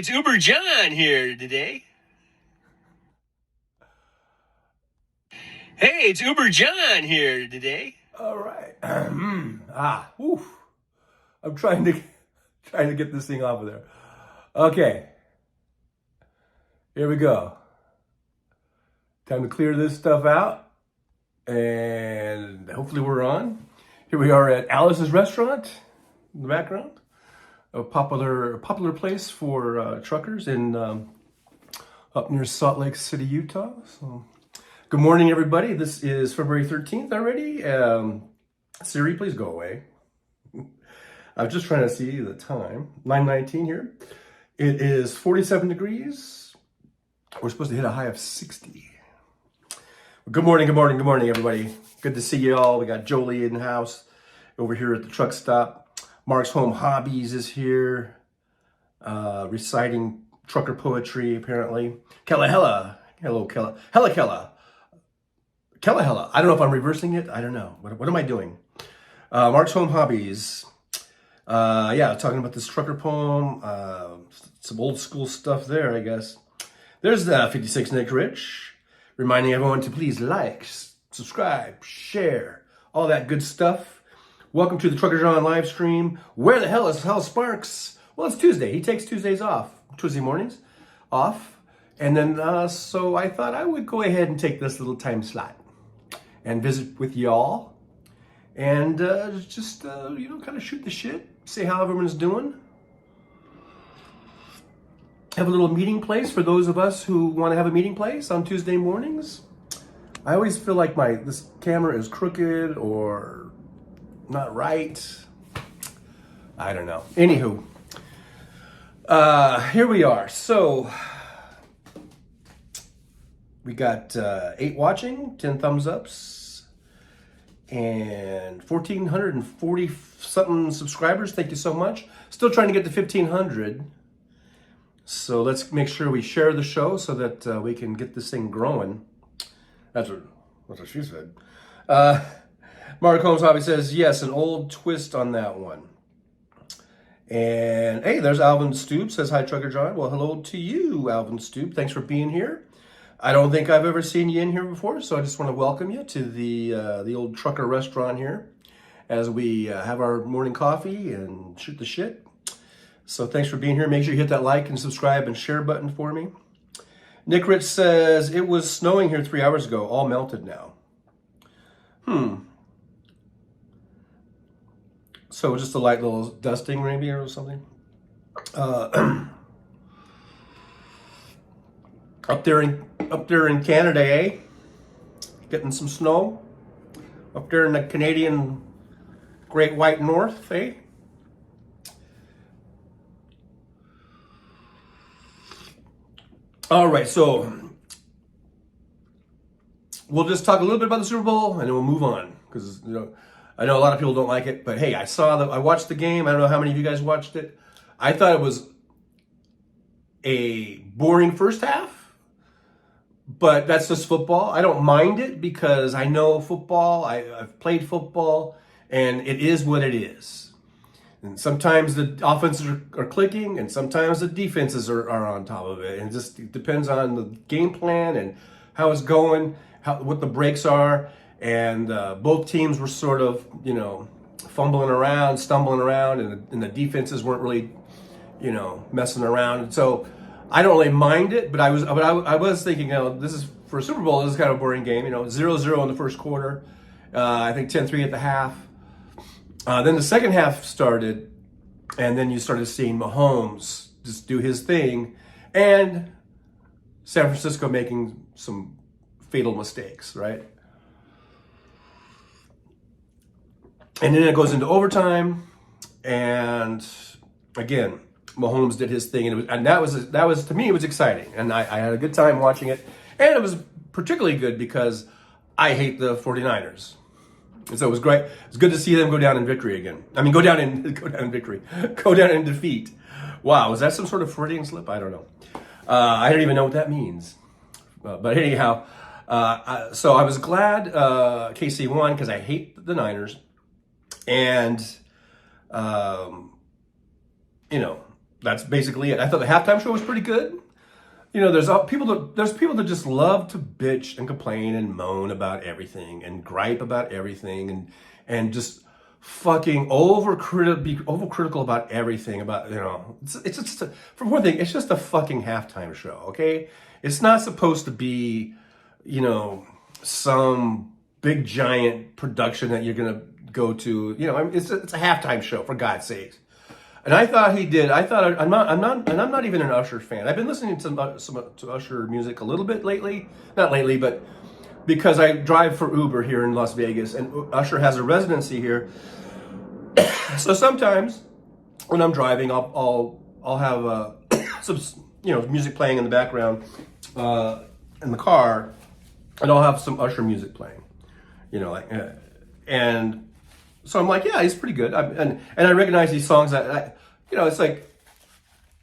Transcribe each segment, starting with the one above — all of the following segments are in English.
it's Uber John here today. Hey, it's Uber John here today. All right. Oof. I'm trying to get this thing off of there. Okay. Here we go. Time to clear this stuff out, and hopefully we're on. Here we are at Alice's restaurant in the background, a popular place for truckers in up near Salt Lake City, Utah. So, good morning, everybody. This is February 13th already. Siri, please go away. I was just trying to see the time. 9:19 here. It is 47 degrees. We're supposed to hit a high of 60. Good morning, everybody. Good to see you all. We got Jolie in the house over here at the truck stop. Mark's Home Hobbies is here, reciting trucker poetry, apparently. Kella Hella. Hello, Kella. Hella Kella. Kella Hella. I don't know if I'm reversing it. I don't know. What am I doing? Mark's Home Hobbies. Talking about this trucker poem. Some old school stuff there, I guess. There's 56 Nick Rich. Reminding everyone to please like, subscribe, share, all that good stuff. Welcome to the Trucker John live stream. Where the hell is Hal Sparks? Well, it's Tuesday. He takes Tuesdays off, Tuesday mornings off. And then, so I thought I would go ahead and take this little time slot and visit with y'all. And just, kind of shoot the shit, see how everyone's doing. Have a little meeting place for those of us who want to have a meeting place on Tuesday mornings. I always feel like this camera is crooked or not right. I don't know. Anywho, here we are. So we got 8 watching, 10 thumbs ups, and 1,440 something subscribers. Thank you so much. Still trying to get to 1,500. So let's make sure we share the show so that we can get this thing growing. That's what she said. Mark Holmes Hobby says, yes, an old twist on that one. And hey, there's Alvin Stoop, says, hi, Trucker John. Well, hello to you, Alvin Stoop. Thanks for being here. I don't think I've ever seen you in here before, so I just want to welcome you to the old trucker restaurant here as we have our morning coffee and shoot the shit. So thanks for being here. Make sure you hit that like and subscribe and share button for me. Nick Rich says, it was snowing here 3 hours ago, all melted now. So just a light little dusting maybe or something. Up there in Canada, eh? Getting some snow. Up there in the Canadian Great White North, eh? All right, so we'll just talk a little bit about the Super Bowl and then we'll move on because I know a lot of people don't like it, but hey, I watched the game. I don't know how many of you guys watched it. I thought it was a boring first half, but that's just football. I don't mind it because I know football. I've played football, and it is what it is. And sometimes the offenses are clicking, and sometimes the defenses are on top of it. And it just depends on the game plan and how it's going, what the breaks are. And both teams were sort of, fumbling around, stumbling around, and the defenses weren't really, messing around. And so I don't really mind it, but I was thinking, this is for a Super Bowl. This is kind of a boring game. 0-0 in the first quarter. I think 10-3 at the half. Then the second half started, and then you started seeing Mahomes just do his thing, and San Francisco making some fatal mistakes, right? And then it goes into overtime, and again, Mahomes did his thing, and that was to me, it was exciting, and I had a good time watching it, and it was particularly good because I hate the 49ers. And so it was great. It's good to see them go down in victory again. I mean, go down in victory. Go down in defeat. Wow, was that some sort of Freudian slip? I don't know. I don't even know what that means. But anyhow, so I was glad KC won because I hate the Niners. And, that's basically it. I thought the halftime show was pretty good. You know, there's people that just love to bitch and complain and moan about everything and gripe about everything and just fucking be overcritical about everything. About, you know, it's just for one thing, it's just a fucking halftime show. Okay, it's not supposed to be, you know, some big giant production that you're gonna go to. You know, I mean, it's a halftime show, for God's sakes. And I thought he did. I'm not even an Usher fan. I've been listening to Usher music a little bit lately. Not lately, but because I drive for Uber here in Las Vegas, and Usher has a residency here. So sometimes when I'm driving, I'll have some, you know, music playing in the background in the car, and I'll have some Usher music playing. You know, like and. So I'm like, yeah, he's pretty good. And I recognize these songs that, you know, it's like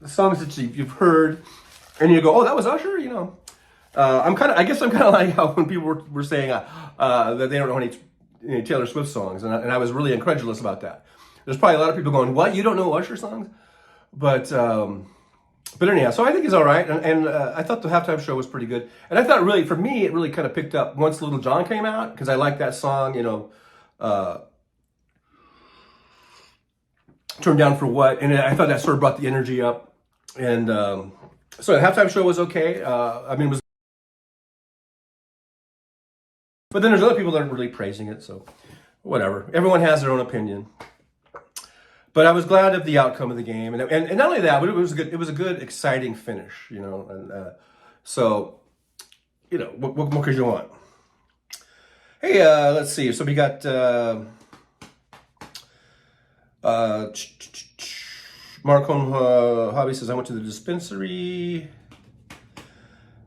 the songs that you've heard, and you go, oh, that was Usher, you know. I guess I'm kind of like how when people were saying that they don't know any Taylor Swift songs, and I was really incredulous about that. There's probably a lot of people going, what, you don't know Usher songs? But anyhow, so I think he's all right, and I thought the halftime show was pretty good. And I thought really, for me, it really kind of picked up once Little John came out, because I like that song, you know, Turned Down for What, and I thought that sort of brought the energy up. And so the halftime show was okay. I mean, it was, but then there's other people that aren't really praising it, so whatever. Everyone has their own opinion. But I was glad of the outcome of the game, and not only that, but it was good. It was a good, exciting finish, you know. And so, you know, what could you want? Hey, let's see. So we got. Mark Home Hobby says, I went to the dispensary.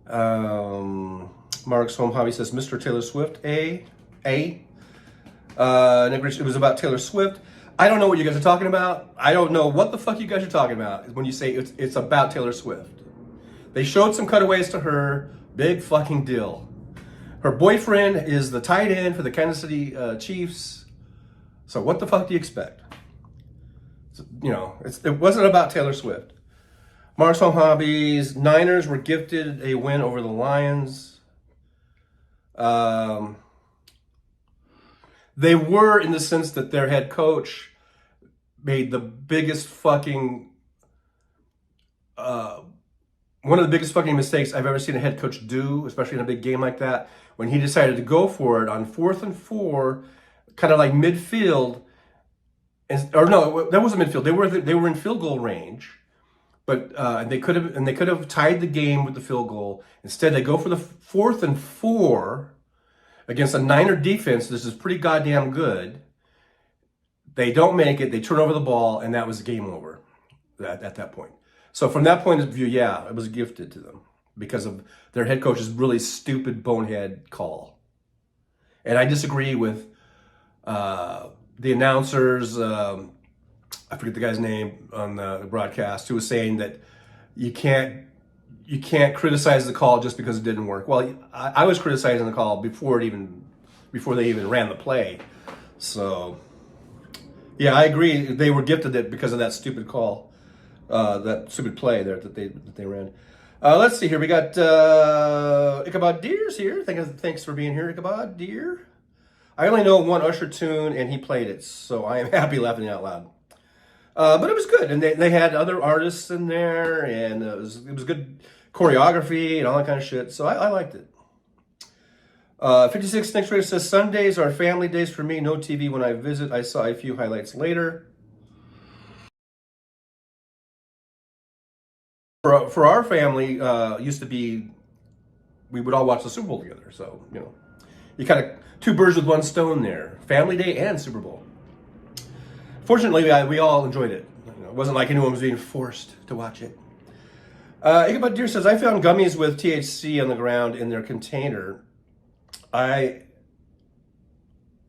Mark's Home Hobby says, Mr. Taylor Swift, it was about Taylor Swift. I don't know what you guys are talking about. I don't know what the fuck you guys are talking about when you say it's about Taylor Swift. They showed some cutaways to her. Big fucking deal. Her boyfriend is the tight end for the Kansas City Chiefs. So what the fuck do you expect? You know, it wasn't about Taylor Swift. Mark's Home Hobbies, Niners were gifted a win over the Lions. They were, in the sense that their head coach made the biggest fucking, one of the biggest fucking mistakes I've ever seen a head coach do, especially in a big game like that, when he decided to go for it on 4th and 4, kind of like midfield. Or no, that wasn't midfield. They were in field goal range, but they could have tied the game with the field goal. Instead, they go for the 4th and 4 against a Niner defense. This is pretty goddamn good. They don't make it. They turn over the ball, and that was game over at that point. So from that point of view, yeah, it was gifted to them because of their head coach's really stupid bonehead call. And I disagree with. The announcers, I forget the guy's name on the broadcast, who was saying that you can't criticize the call just because it didn't work. Well, I was criticizing the call before they even ran the play. So, yeah, I agree. They were gifted it because of that stupid call, that stupid play there that they ran. Let's see here. We got Ichabod Deer's here. Thanks for being here, Ichabod Deer. I only know one Usher tune, and he played it, so I am happy laughing out loud. But it was good, and they had other artists in there, and it was good choreography and all that kind of shit, so I liked it. 56 Next Rater says, Sundays are family days for me, no TV when I visit. I saw a few highlights later. For our family, used to be, we would all watch the Super Bowl together, so, you know, you kind of, 2 birds with 1 stone there. Family Day and Super Bowl. Fortunately, we all enjoyed it. You know, it wasn't like anyone was being forced to watch it. Ichabod Deer says, I found gummies with THC on the ground in their container. I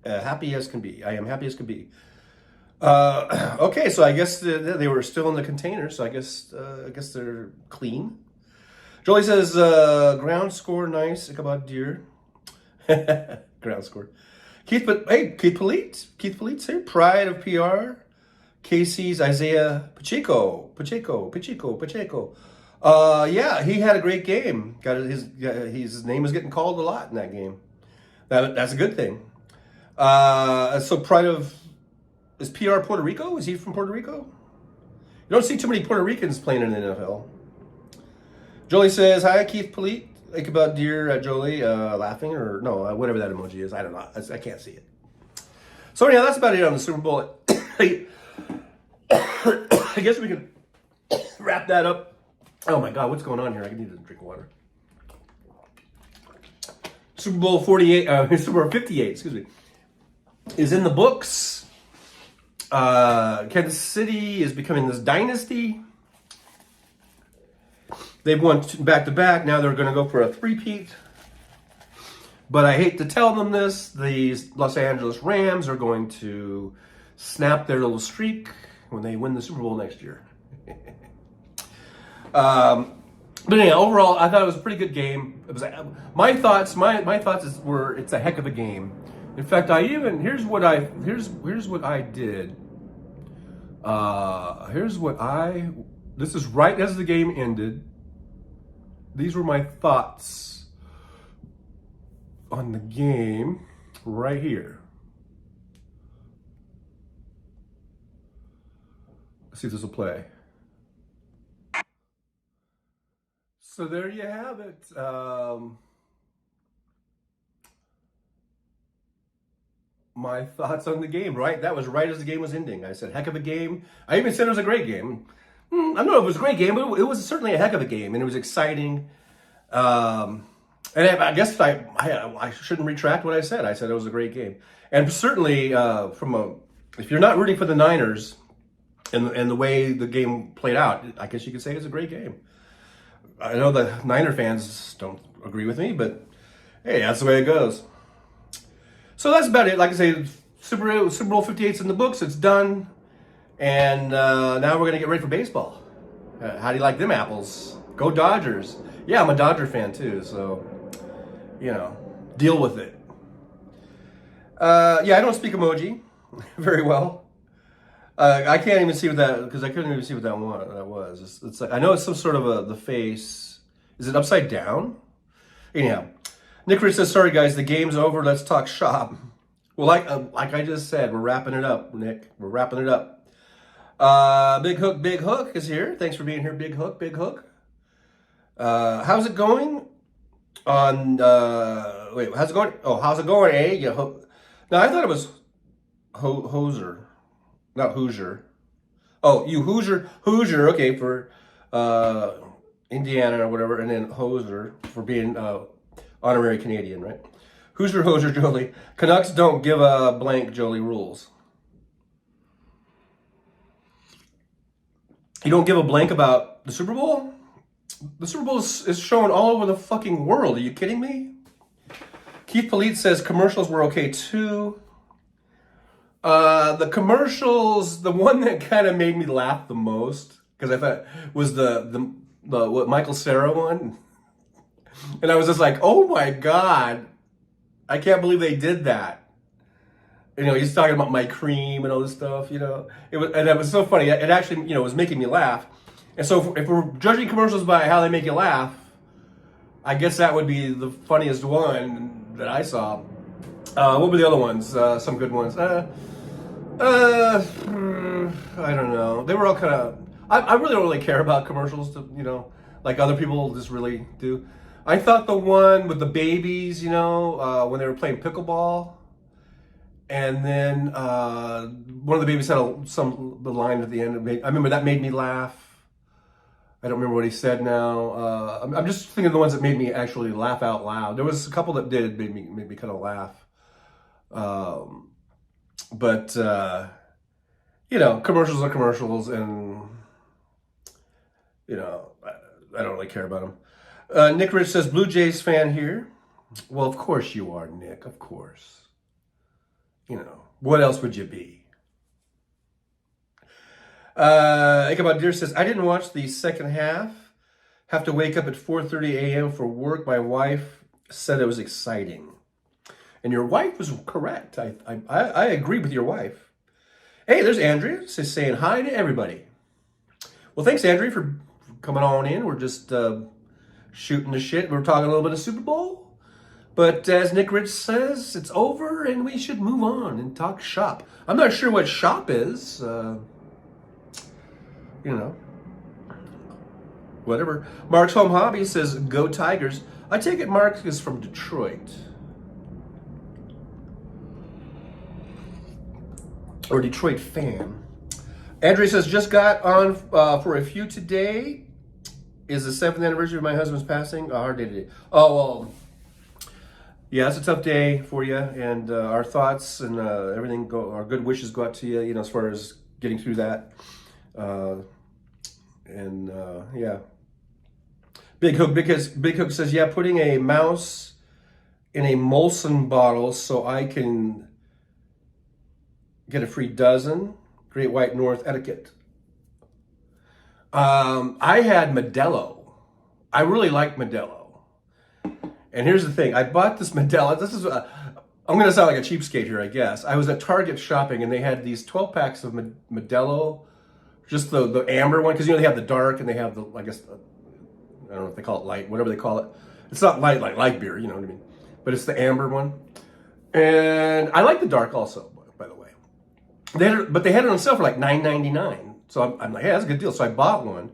happy as can be. I am happy as can be. Okay, so I guess they were still in the container, so I guess they're clean. Jolie says, ground score nice, Ichabod Deer. Ground score. Keith Polite here. Pride of PR. KC's Isaiah Pacheco. Yeah, he had a great game. His name is getting called a lot in that game. That's a good thing. So pride of, is PR Puerto Rico? Is he from Puerto Rico? You don't see too many Puerto Ricans playing in the NFL. Jolie says, hi, Keith Polite. Think about dear Jolie laughing, or no, whatever that emoji is. I don't know. I can't see it. So anyhow, that's about it on the Super Bowl. I guess we can wrap that up. Oh my God, what's going on here? I need to drink water. Super Bowl 48, Super Bowl 58, excuse me, is in the books. Kansas City is becoming this dynasty. They've won back-to-back. Now they're going to go for a three-peat. But I hate to tell them this. The Los Angeles Rams are going to snap their little streak when they win the Super Bowl next year. But anyhow, overall, I thought it was a pretty good game. It was my thoughts were it's a heck of a game. In fact, here's what I did. This is right as the game ended. These were my thoughts on the game right here. Let's see if this will play. So there you have it. My thoughts on the game, right? That was right as the game was ending. I said, heck of a game. I even said it was a great game. I don't know if it was a great game, but it was certainly a heck of a game, and it was exciting. And I guess I shouldn't retract what I said. I said it was a great game. And certainly, if you're not rooting for the Niners and the way the game played out, I guess you could say it's a great game. I know the Niner fans don't agree with me, but hey, that's the way it goes. So that's about it. Like I say, Super Bowl 58's in the books. It's done. And now we're going to get ready for baseball. How do you like them apples? Go Dodgers. Yeah, I'm a Dodger fan too, so, deal with it. Yeah, I don't speak emoji very well. I can't even see what that, because I couldn't even see what that was. It's like, I know it's some sort of the face. Is it upside down? Anyhow, Nick Rich says, sorry guys, the game's over. Let's talk shop. Well, like I just said, we're wrapping it up, Nick. We're wrapping it up. Big Hook is here. Thanks for being here, Big Hook. How's it going? How's it going? Oh, how's it going, eh? No, I thought it was Hoser, not Hoosier. Oh, you Hoosier, okay, for Indiana or whatever, and then Hoser for being honorary Canadian, right? Hoser, Jolie. Canucks don't give a blank, Jolie rules. You don't give a blank about the Super Bowl? The Super Bowl is shown all over the fucking world. Are you kidding me? Keith Polite says commercials were okay too. The commercials, the one that kind of made me laugh the most, because I thought was the Michael Cera one. And I was just like, oh my God, I can't believe they did that. He's talking about my cream and all this stuff, It was so funny. It actually, was making me laugh. And so if we're judging commercials by how they make you laugh, I guess that would be the funniest one that I saw. What were the other ones? Some good ones. I don't know. They were all kind of, I really don't really care about commercials, like other people just really do. I thought the one with the babies, when they were playing pickleball, and then one of the babies had the line at the end. I remember that made me laugh. I don't remember what he said now. I'm just thinking of the ones that made me actually laugh out loud. There was a couple that made me kind of laugh. But commercials are commercials, and I don't really care about them. Nick Rich says, Blue Jays fan here. Well, of course you are, Nick. Of course. What else would you be? Ichabod Deer says, I didn't watch the second half. Have to wake up at 4:30 a.m. for work. My wife said it was exciting. And your wife was correct. I agree with your wife. Hey, there's Andrea. She's saying hi to everybody. Well, thanks, Andrea, for coming on in. We're just shooting the shit. We're talking a little bit of Super Bowl. But as Nick Rich says, it's over and we should move on and talk shop. I'm not sure what shop is. Whatever. Mark's Home Hobby says, go Tigers. I take it Mark is from Detroit. Or Detroit fan. Andrea says, just got on for a few today. Is the 7th anniversary of my husband's passing. A hard day today. Oh, well, yeah, it's a tough day for you. And our thoughts and everything, our good wishes go out to you, as far as getting through that. Yeah. Big Hook says, yeah, putting a mouse in a Molson bottle so I can get a free dozen. Great White North etiquette. I had Modelo. I really like Modelo. And here's the thing. I bought this Modelo. I'm going to sound like a cheapskate here, I guess. I was at Target shopping and they had these 12 packs of Modelo. Just the amber one. Because, they have the dark and they have the, I guess, I don't know if they call it light, whatever they call it. It's not light like light beer, you know what I mean? But it's the amber one. And I like the dark also, by the way. But they had it on sale for like $9.99. So I'm like, hey, that's a good deal. So I bought one.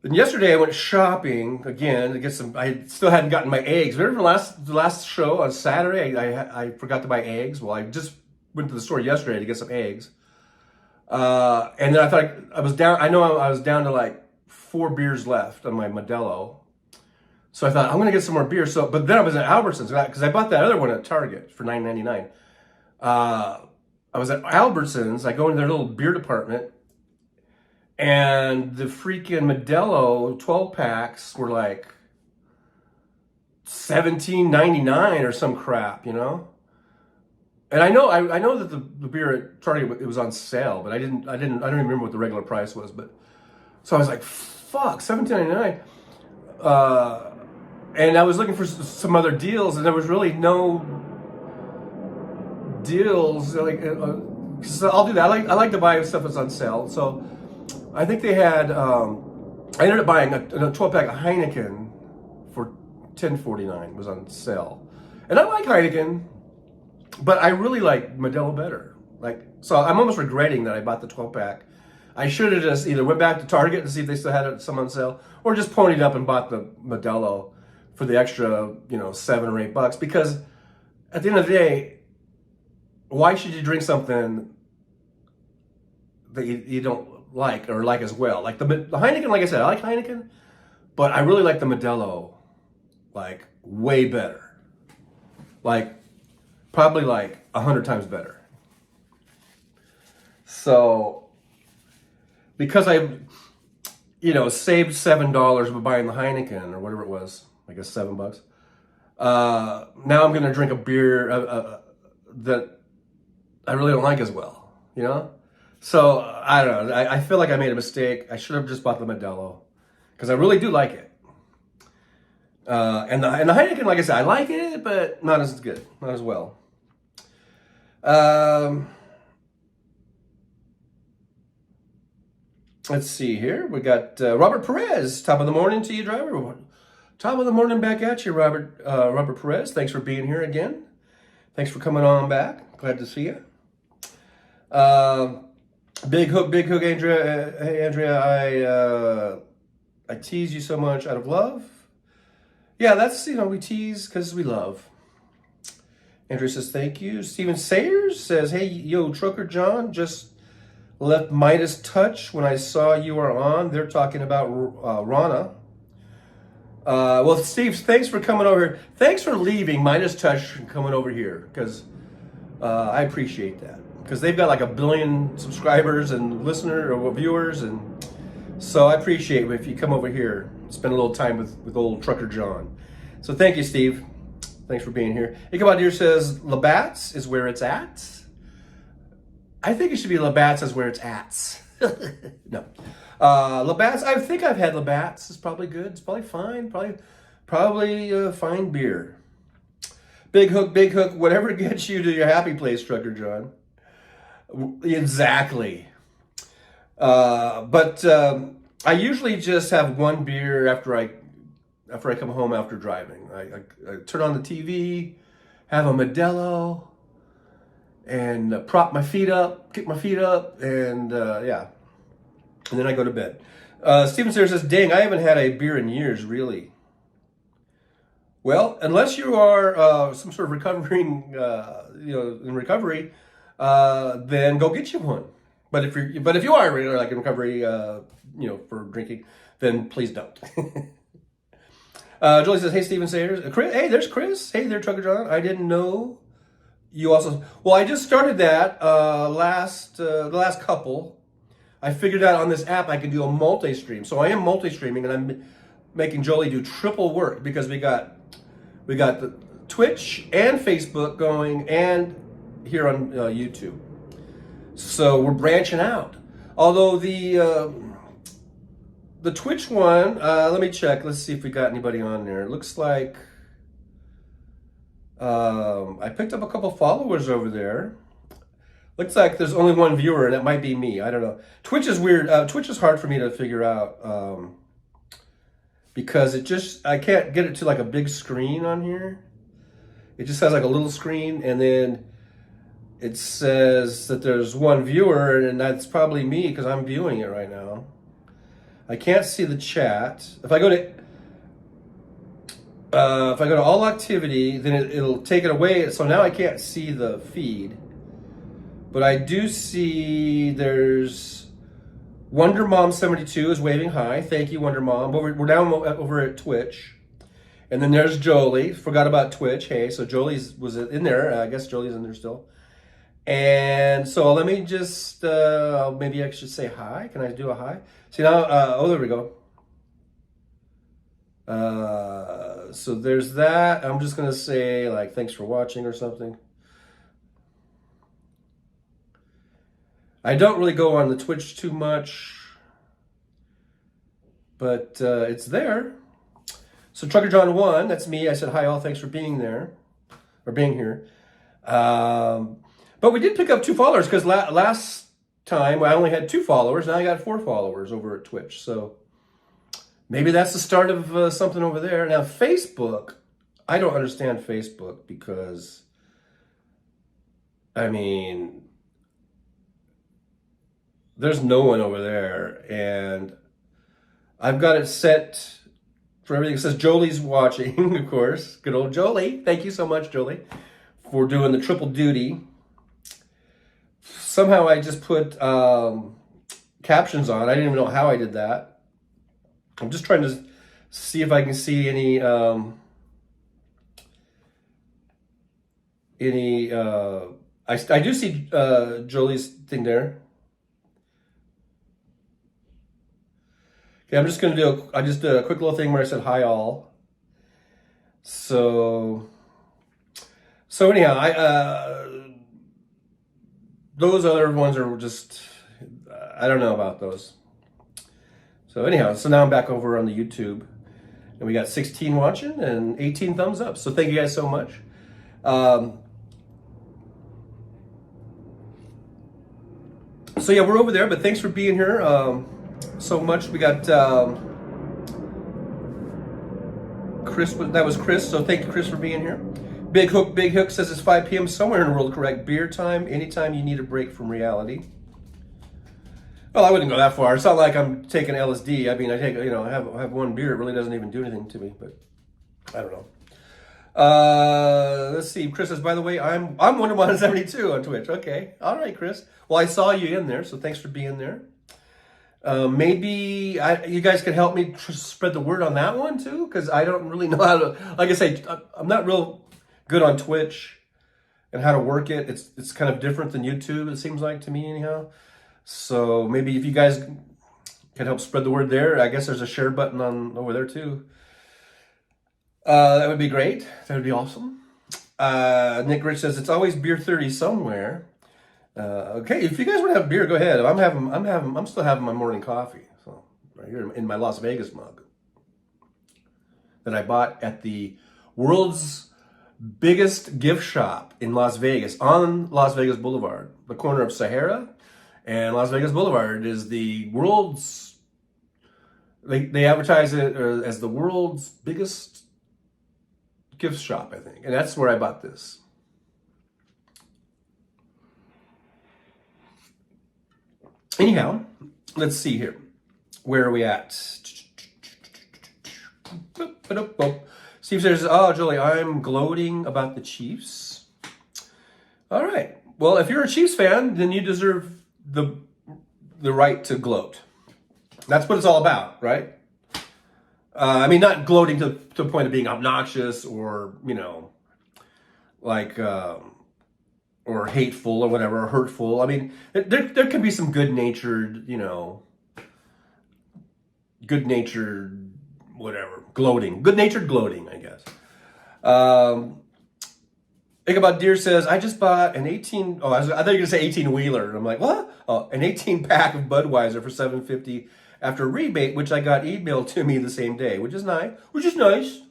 Then yesterday I went shopping again to get some. I still hadn't gotten my eggs. Remember the last show on Saturday? I forgot to buy eggs. Well, I just went to the store yesterday to get some eggs. And then I thought I was down. I know I was down to like 4 beers left on my Modelo. So I thought I'm gonna get some more beer. But then I was at Albertsons because I bought that other one at Target for $9.99. I was at Albertsons. I go into their little beer department, and the freaking Modelo 12 packs were like $17.99 or some crap, And I know that the beer at Target, it was on sale, but I don't even remember what the regular price was. But so I was like, fuck, $17.99. And I was looking for some other deals, and there was really no deals. So I'll do that. I like to buy stuff that's on sale. So I think they had. I ended up buying a 12-pack of Heineken for $10.49. Was on sale, and I like Heineken, but I really like Modelo better. So I'm almost regretting that I bought the 12-pack. I should have just either went back to Target to see if they still had some on sale, or just ponied up and bought the Modelo for the extra, $7 or $8. Because at the end of the day, why should you drink something that you don't like or like as well? Like the Heineken, like I said, I like Heineken, but I really like the Modelo, way better. Probably 100 times better. So, because I, saved $7 by buying the Heineken or whatever it was, I guess $7. Now I'm going to drink a beer that I really don't like as well, So, I don't know. I feel like I made a mistake. I should have just bought the Modelo because I really do like it. And the Heineken, like I said, I like it, but not as good, not as well. Let's see here. We got Robert Perez. Top of the morning to you, driver. Top of the morning back at you, Robert Perez. Thanks for being here again. Thanks for coming on back. Glad to see you. Big Hook, Andrea. Hey, Andrea, I tease you so much out of love. Yeah, that's, we tease because we love. Andrea says, thank you. Steven Sayers says, hey, yo, Trucker John, just left Midas Touch when I saw you were on. They're talking about Rana. Well, Steve, thanks for coming over here. Thanks for leaving Midas Touch and coming over here, because I appreciate that. Because they've got 1 billion subscribers and listeners or viewers, and so I appreciate it if you come over here, spend a little time with old Trucker John. So thank you, Steve. Thanks for being here. Ichabod here says, Labatt's is where it's at. I think it should be Labatt's is where it's at. No. Labatt's, I think I've had Labatt's. It's probably good. It's probably fine. Probably fine beer. Big Hook, whatever gets you to your happy place, Trucker John. Exactly. But I usually just have one beer after I come home after driving. I turn on the TV, have a Modelo, and prop my feet up, kick my feet up, and yeah. And then I go to bed. Steven Sayre says, dang, I haven't had a beer in years, really. Well, unless you are some sort of recovering, in recovery, then go get you one. But if you are really like in recovery, for drinking, then please don't. Julie says, hey, Steven Sayers. Chris, hey, there's Chris. Hey there, Trucker John. I didn't know you also. Well, I just started that the last couple. I figured out on this app I can do a multi-stream. So I am multi-streaming, and I'm making Jolie do triple work because we got the Twitch and Facebook going, and here on YouTube. So we're branching out. Although the Twitch one, let me check. Let's see if we got anybody on there. It looks like I picked up a couple followers over there. Looks like there's only one viewer, and it might be me. I don't know. Twitch is weird. Twitch is hard for me to figure out because I can't get it to like a big screen on here. It just has like a little screen, and then it says that there's one viewer, and that's probably me because I'm viewing it right now. I can't see the chat. If I go to all activity, then it'll take it away. So now I can't see the feed. But I do see there's Wonder Mom 72 is waving hi. Thank you, Wonder Mom. We're down over at Twitch. And then there's Jolie. Forgot about Twitch. Hey, so Jolie's was in there. I guess Jolie's in there still. And so let me just, maybe I should say hi. Can I do a hi? See now, there we go. So there's that. I'm just going to say like, thanks for watching or something. I don't really go on the Twitch too much, but it's there. So Trucker John 1, that's me. I said, hi all, thanks for being there, or being here. But we did pick up 2 followers because last time I only had 2 followers. Now I got 4 followers over at Twitch. So maybe that's the start of something over there. Now Facebook, I don't understand Facebook because, I mean, there's no one over there. And I've got it set for everything. It says Jolie's watching, of course. Good old Jolie. Thank you so much, Jolie, for doing the triple duty. Somehow I just put captions on. I didn't even know how I did that. I'm just trying to see if I can see any I do see Jolie's thing there. Okay, I'm just gonna do I just did a quick little thing where I said hi all. So anyhow, those other ones are just, I don't know about those. So anyhow, so now I'm back over on the YouTube, and we got 16 watching and 18 thumbs up. So thank you guys so much. So yeah, we're over there, but thanks for being here so much. We got Chris, that was Chris, so thank you, Chris, for being here. Big Hook says it's 5 p.m. somewhere in the world, correct? Beer time, anytime you need a break from reality. Well, I wouldn't go that far. It's not like I'm taking LSD. I mean, I take, I have one beer. It really doesn't even do anything to me, but I don't know. Let's see. Chris says, by the way, I'm Wonder Woman 72 on Twitch. Okay. All right, Chris. Well, I saw you in there, so thanks for being there. Maybe you guys can help me spread the word on that one too, because I don't really know how to, like I say, I'm not real good on Twitch and how to work it. It's kind of different than YouTube, it seems like to me anyhow. So maybe if you guys can help spread the word there, I guess there's a share button on over there too. That would be great. That would be awesome. Nick Rich says it's always beer 30 somewhere. Okay, if you guys want to have beer, go ahead. I'm still having my morning coffee. So right here in my Las Vegas mug that I bought at the world's biggest gift shop in Las Vegas, on Las Vegas Boulevard, the corner of Sahara and Las Vegas Boulevard, is the world's, they advertise it as the world's biggest gift shop, I think. And that's where I bought this. Anyhow, let's see here. Where are we at? Steve says, oh, Julie, I'm gloating about the Chiefs. All right. Well, if you're a Chiefs fan, then you deserve the right to gloat. That's what it's all about, right? I mean, not gloating to the point of being obnoxious or, like, or hateful or whatever, or hurtful. I mean, there can be some good-natured, good-natured, whatever, gloating. Good-natured gloating, I guess. Ichabod Deer says, I just bought an 18, I thought you were going to say 18-wheeler. And I'm like, what? Oh, an 18-pack of Budweiser for $7.50 after rebate, which I got emailed to me the same day, which is nice.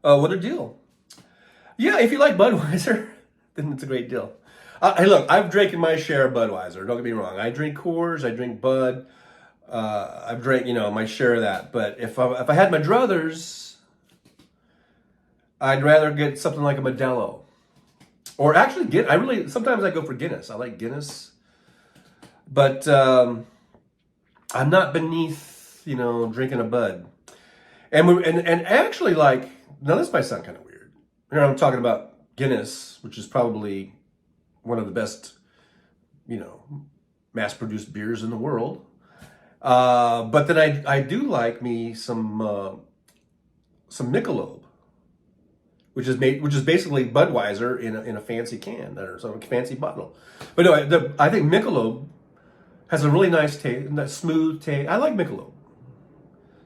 What a deal. Yeah, if you like Budweiser, then it's a great deal. Hey, look, I've drank my share of Budweiser. Don't get me wrong. I drink Coors. I drink Bud. I've drank, my share of that. But if I had my druthers, I'd rather get something like a Modelo. Or actually, sometimes I go for Guinness. I like Guinness. But I'm not beneath, drinking a Bud. And actually, like, now this might sound kind of weird. I'm talking about Guinness, which is probably one of the best, mass-produced beers in the world. But then I do like me some Michelob, which is basically Budweiser in a fancy can or some fancy bottle. But no, I think Michelob has a really nice taste, that smooth taste. I like Michelob.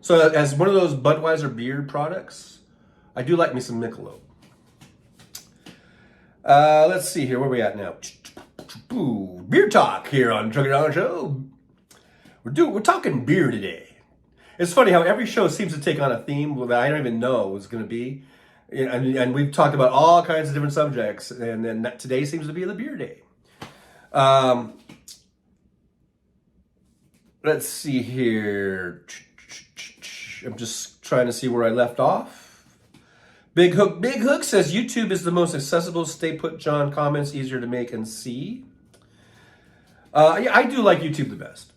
So as one of those Budweiser beer products, I do like me some Michelob. Let's see here. Where are we at now? Beer talk here on Trucker Dollar Show. We're talking beer today. It's funny how every show seems to take on a theme that I don't even know what's going to be. And we've talked about all kinds of different subjects. And then today seems to be the beer day. Let's see here. I'm just trying to see where I left off. Big Hook says YouTube is the most accessible. Stay put, John. Comments easier to make and see. Yeah, I do like YouTube the best.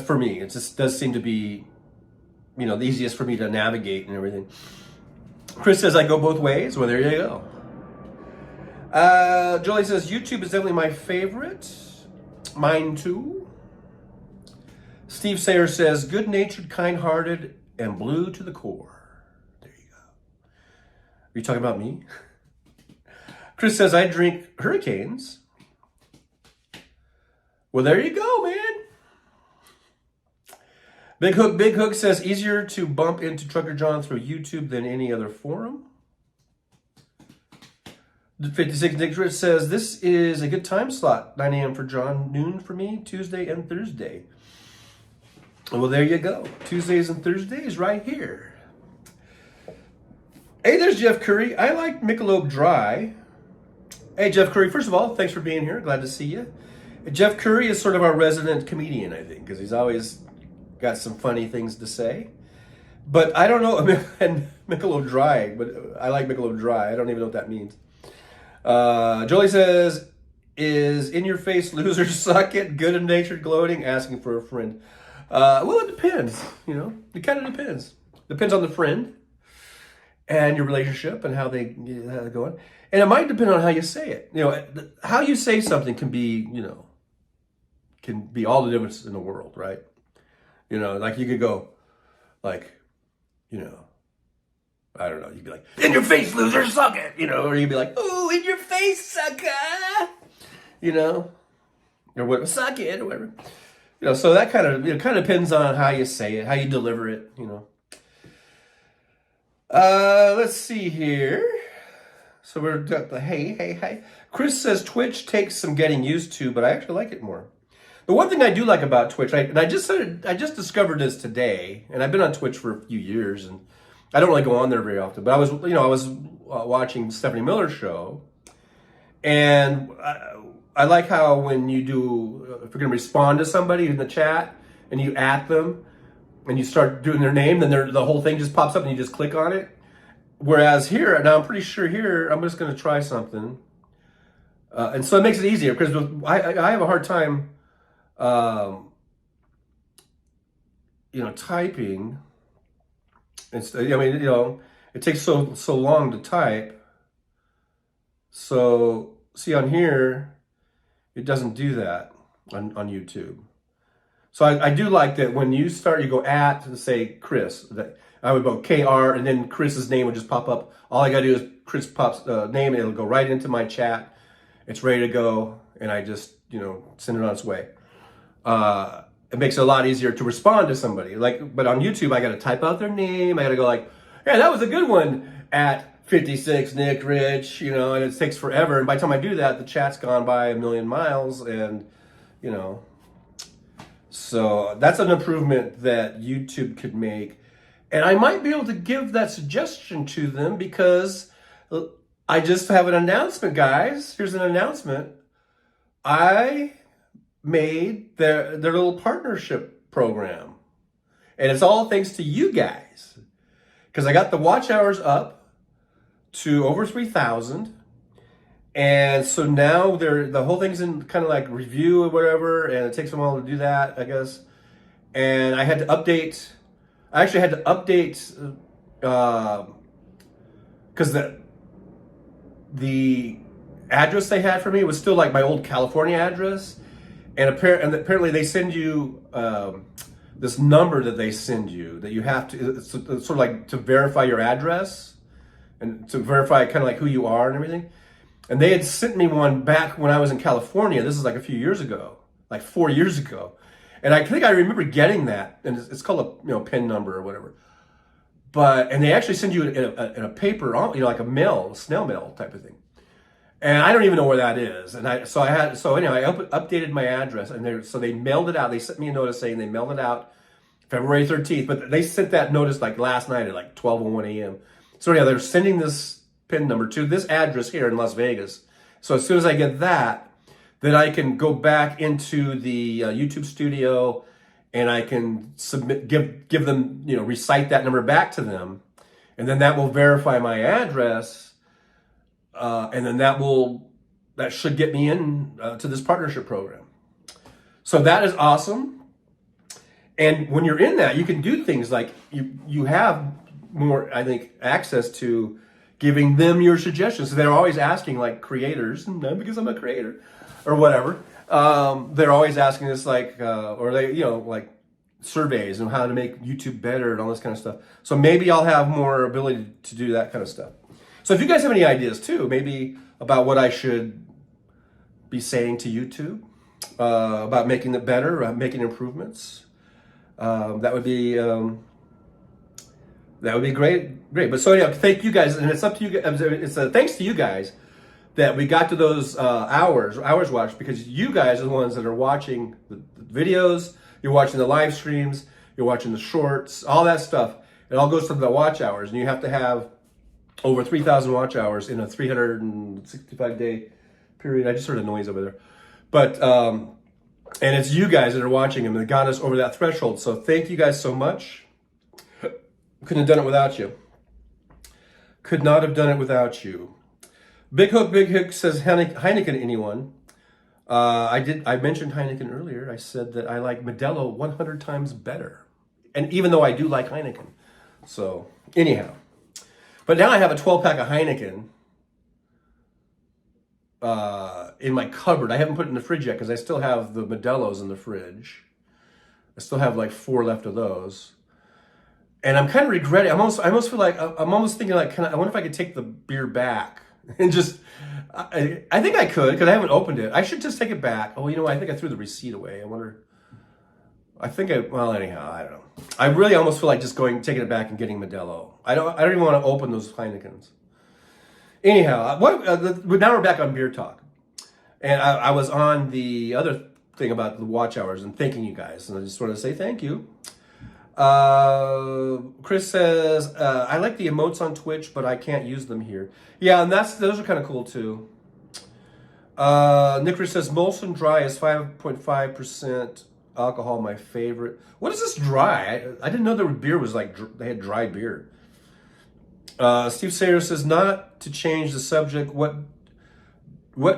For me, it just does seem to be, the easiest for me to navigate and everything. Chris says I go both ways. Well, there you go. Jolie says YouTube is definitely my favorite. Mine too. Steve Sayer says good-natured, kind-hearted, and blue to the core. There you go. Are you talking about me? Chris says I drink Hurricanes. Well, there you go, man. Big Hook says easier to bump into Trucker John through YouTube than any other forum. 56 Nick Rich says this is a good time slot. 9 a.m. for John, noon for me, Tuesday and Thursday. Well, there you go. Tuesdays and Thursdays right here. Hey, there's Jeff Curry. I like Michelob Dry. Hey, Jeff Curry, first of all, thanks for being here. Glad to see you. Jeff Curry is sort of our resident comedian, I think, because he's always got some funny things to say. But I don't know, and Michelob Dry, but I like Michelob Dry. I don't even know what that means. Jolie says, is in your face loser suck it, good and natured gloating, asking for a friend. Well, it depends, it kind of depends. Depends on the friend and your relationship and how they're going. And it might depend on how you say it. How you say something can be, can be all the difference in the world, right? Like you could go like, I don't know, you'd be like, in your face, loser, suck it, or you'd be like, ooh, in your face, sucker, or what, suck it, or whatever. So that kind of depends on how you say it, how you deliver it, Let's see here. So we're got the hey. Chris says Twitch takes some getting used to, but I actually like it more. The one thing I do like about Twitch, I just discovered this today, and I've been on Twitch for a few years, and I don't really go on there very often. But I was watching Stephanie Miller's show, and I like how when you do, if you're going to respond to somebody in the chat and you at them and you start doing their name, then the whole thing just pops up and you just click on it. Whereas here, now I'm pretty sure here, I'm just going to try something. And so it makes it easier because I have a hard time, typing. It takes so long to type. So see on here, it doesn't do that on YouTube. So I do like that when you start, you go at, say Chris, that I would go KR, and then Chris's name would just pop up. All I gotta do is Chris pops name, and it'll go right into my chat. It's ready to go, and I just, send it on its way. It makes it a lot easier to respond to somebody. But on YouTube, I gotta type out their name. I gotta go like, yeah, that was a good one at 56 Nick Rich, and it takes forever. And by the time I do that, the chat's gone by a million miles, and so that's an improvement that YouTube could make. And I might be able to give that suggestion to them because I just have an announcement, guys. Here's an announcement. I made their little partnership program. And it's all thanks to you guys. Because I got the watch hours up to over 3,000. And so now the whole thing's in kind of like review or whatever, and it takes a while to do that, I guess. And I had to update. I actually had to update because the address they had for me was still like my old California address, and apparently they send you this number that they send you that you have to. It's sort of like to verify your address and to verify kind of like who you are and everything. And they had sent me one back when I was in California. This is like a few years ago, like 4 years ago. And I think I remember getting that. And it's called a PIN number or whatever. And they actually send you in a paper, like a mail, snail mail type of thing. And I don't even know where that is. And I updated my address, and so they mailed it out. They sent me a notice saying they mailed it out February 13th. But they sent that notice like last night at like 12:01 a.m. So yeah, they're sending this PIN number to this address here in Las Vegas. So as soon as I get that, then I can go back into the YouTube studio and I can give them, recite that number back to them. And then that will verify my address. And then that should get me in to this partnership program. So that is awesome. And when you're in that, you can do things like you have more, I think, access to giving them your suggestions. So they're always asking, like, creators, because I'm a creator or whatever. They're always asking us or they, like surveys on how to make YouTube better and all this kind of stuff. So maybe I'll have more ability to do that kind of stuff. So if you guys have any ideas too, maybe about what I should be saying to YouTube, about making it better, making improvements, that would be great. But so yeah, thank you guys, and it's up to you. It's thanks to you guys that we got to those hours watched, because you guys are the ones that are watching the videos. You're watching the live streams. You're watching the shorts. All that stuff. It all goes to the watch hours, and you have to have over 3,000 watch hours in a 365-day period. I just heard a noise over there, but and it's you guys that are watching them that got us over that threshold. So thank you guys so much. Couldn't have done it without you. Could not have done it without you. Big Hook says Heineken, anyone? I mentioned Heineken earlier. I said that I like Modelo 100 times better. And even though I do like Heineken. So, anyhow. But now I have a 12-pack of Heineken in my cupboard. I haven't put it in the fridge yet because I still have the Modelo's in the fridge. I still have like 4 left of those. And I'm kind of regretting. I almost feel like I'm almost thinking like, I wonder if I could take the beer back and just. I think I could because I haven't opened it. I should just take it back. Oh, I think I threw the receipt away. I wonder. Well, anyhow, I don't know. I really almost feel like just taking it back and getting Modelo. I don't even want to open those Heinekens. Anyhow, now we're back on beer talk, and I was on the other thing about the watch hours and thanking you guys, and I just want to say thank you. Chris says, I like the emotes on Twitch, but I can't use them here. Yeah, and those are kind of cool too. Nick says, Molson Dry is 5.5% alcohol, my favorite. What is this dry? I didn't know beer was like, they had dry beer. Steve Sayers says, not to change the subject, what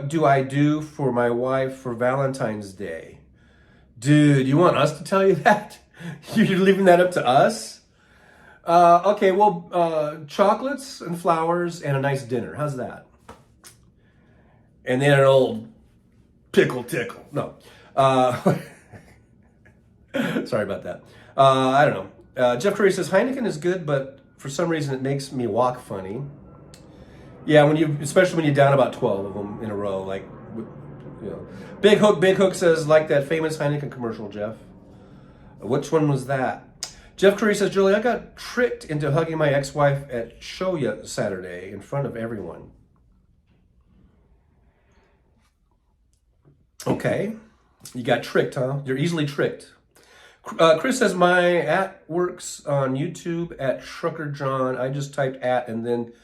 do I do for my wife for Valentine's Day? Dude, you want us to tell you that? You're leaving that up to us? Okay, well, chocolates and flowers and a nice dinner. How's that? And then an old pickle tickle. No. Sorry about that. I don't know. Jeff Curry says, Heineken is good, but for some reason it makes me walk funny. Yeah, especially when you're down about 12 of them in a row, like, you know. Big Hook says, like that famous Heineken commercial, Jeff. Which one was that? Jeff Curry says, Julie, I got tricked into hugging my ex-wife at Shoya Saturday in front of everyone. Okay. You got tricked, huh? You're easily tricked. Chris says, my @ works on YouTube at Trucker John. I just typed @ and then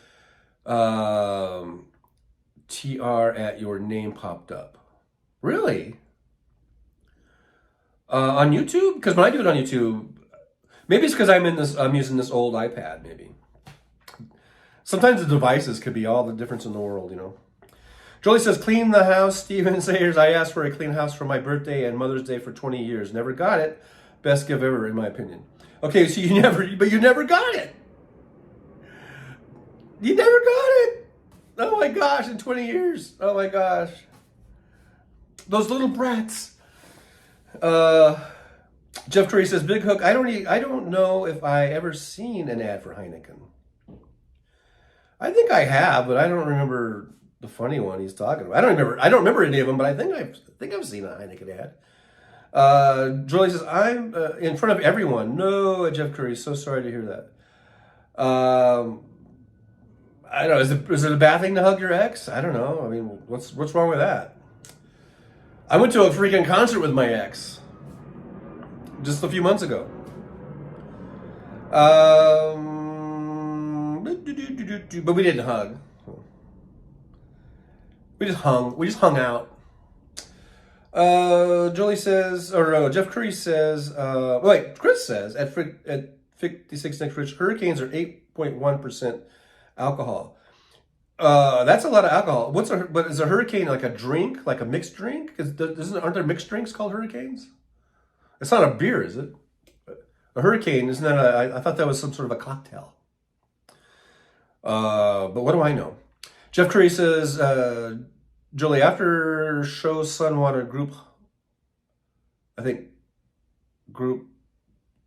TR at your name popped up. Really? On YouTube? Because when I do it on YouTube, maybe it's because I'm using this old iPad, maybe. Sometimes the devices could be all the difference in the world, you know. Jolie says, clean the house. Steven Sayers, I asked for a clean house for my birthday and Mother's Day for 20 years. Never got it. Best gift ever, in my opinion. Okay, so you never got it. You never got it. Oh my gosh, in 20 years. Oh my gosh. Those little brats. Jeff Curry says, Big Hook, I don't know if I ever seen an ad for Heineken. I think I have, but I don't remember the funny one he's talking about. I don't remember any of them, but I think I've seen a Heineken ad. Julie says, I'm in front of everyone. No, Jeff Curry, so sorry to hear that. I don't know. Is it a bad thing to hug your ex? I don't know. I mean, what's wrong with that? I went to a freaking concert with my ex just a few months ago. But we didn't hug. We just hung out. Jolie says, Jeff Curry says, Chris says at 56 next Rich, hurricanes are 8.1% alcohol. That's a lot of alcohol. But is a hurricane like a drink, like a mixed drink? Aren't there mixed drinks called hurricanes? It's not a beer, is it? A hurricane, isn't that I thought that was some sort of a cocktail. But what do I know? Jeff Curry says, Julie, after show Sunwater group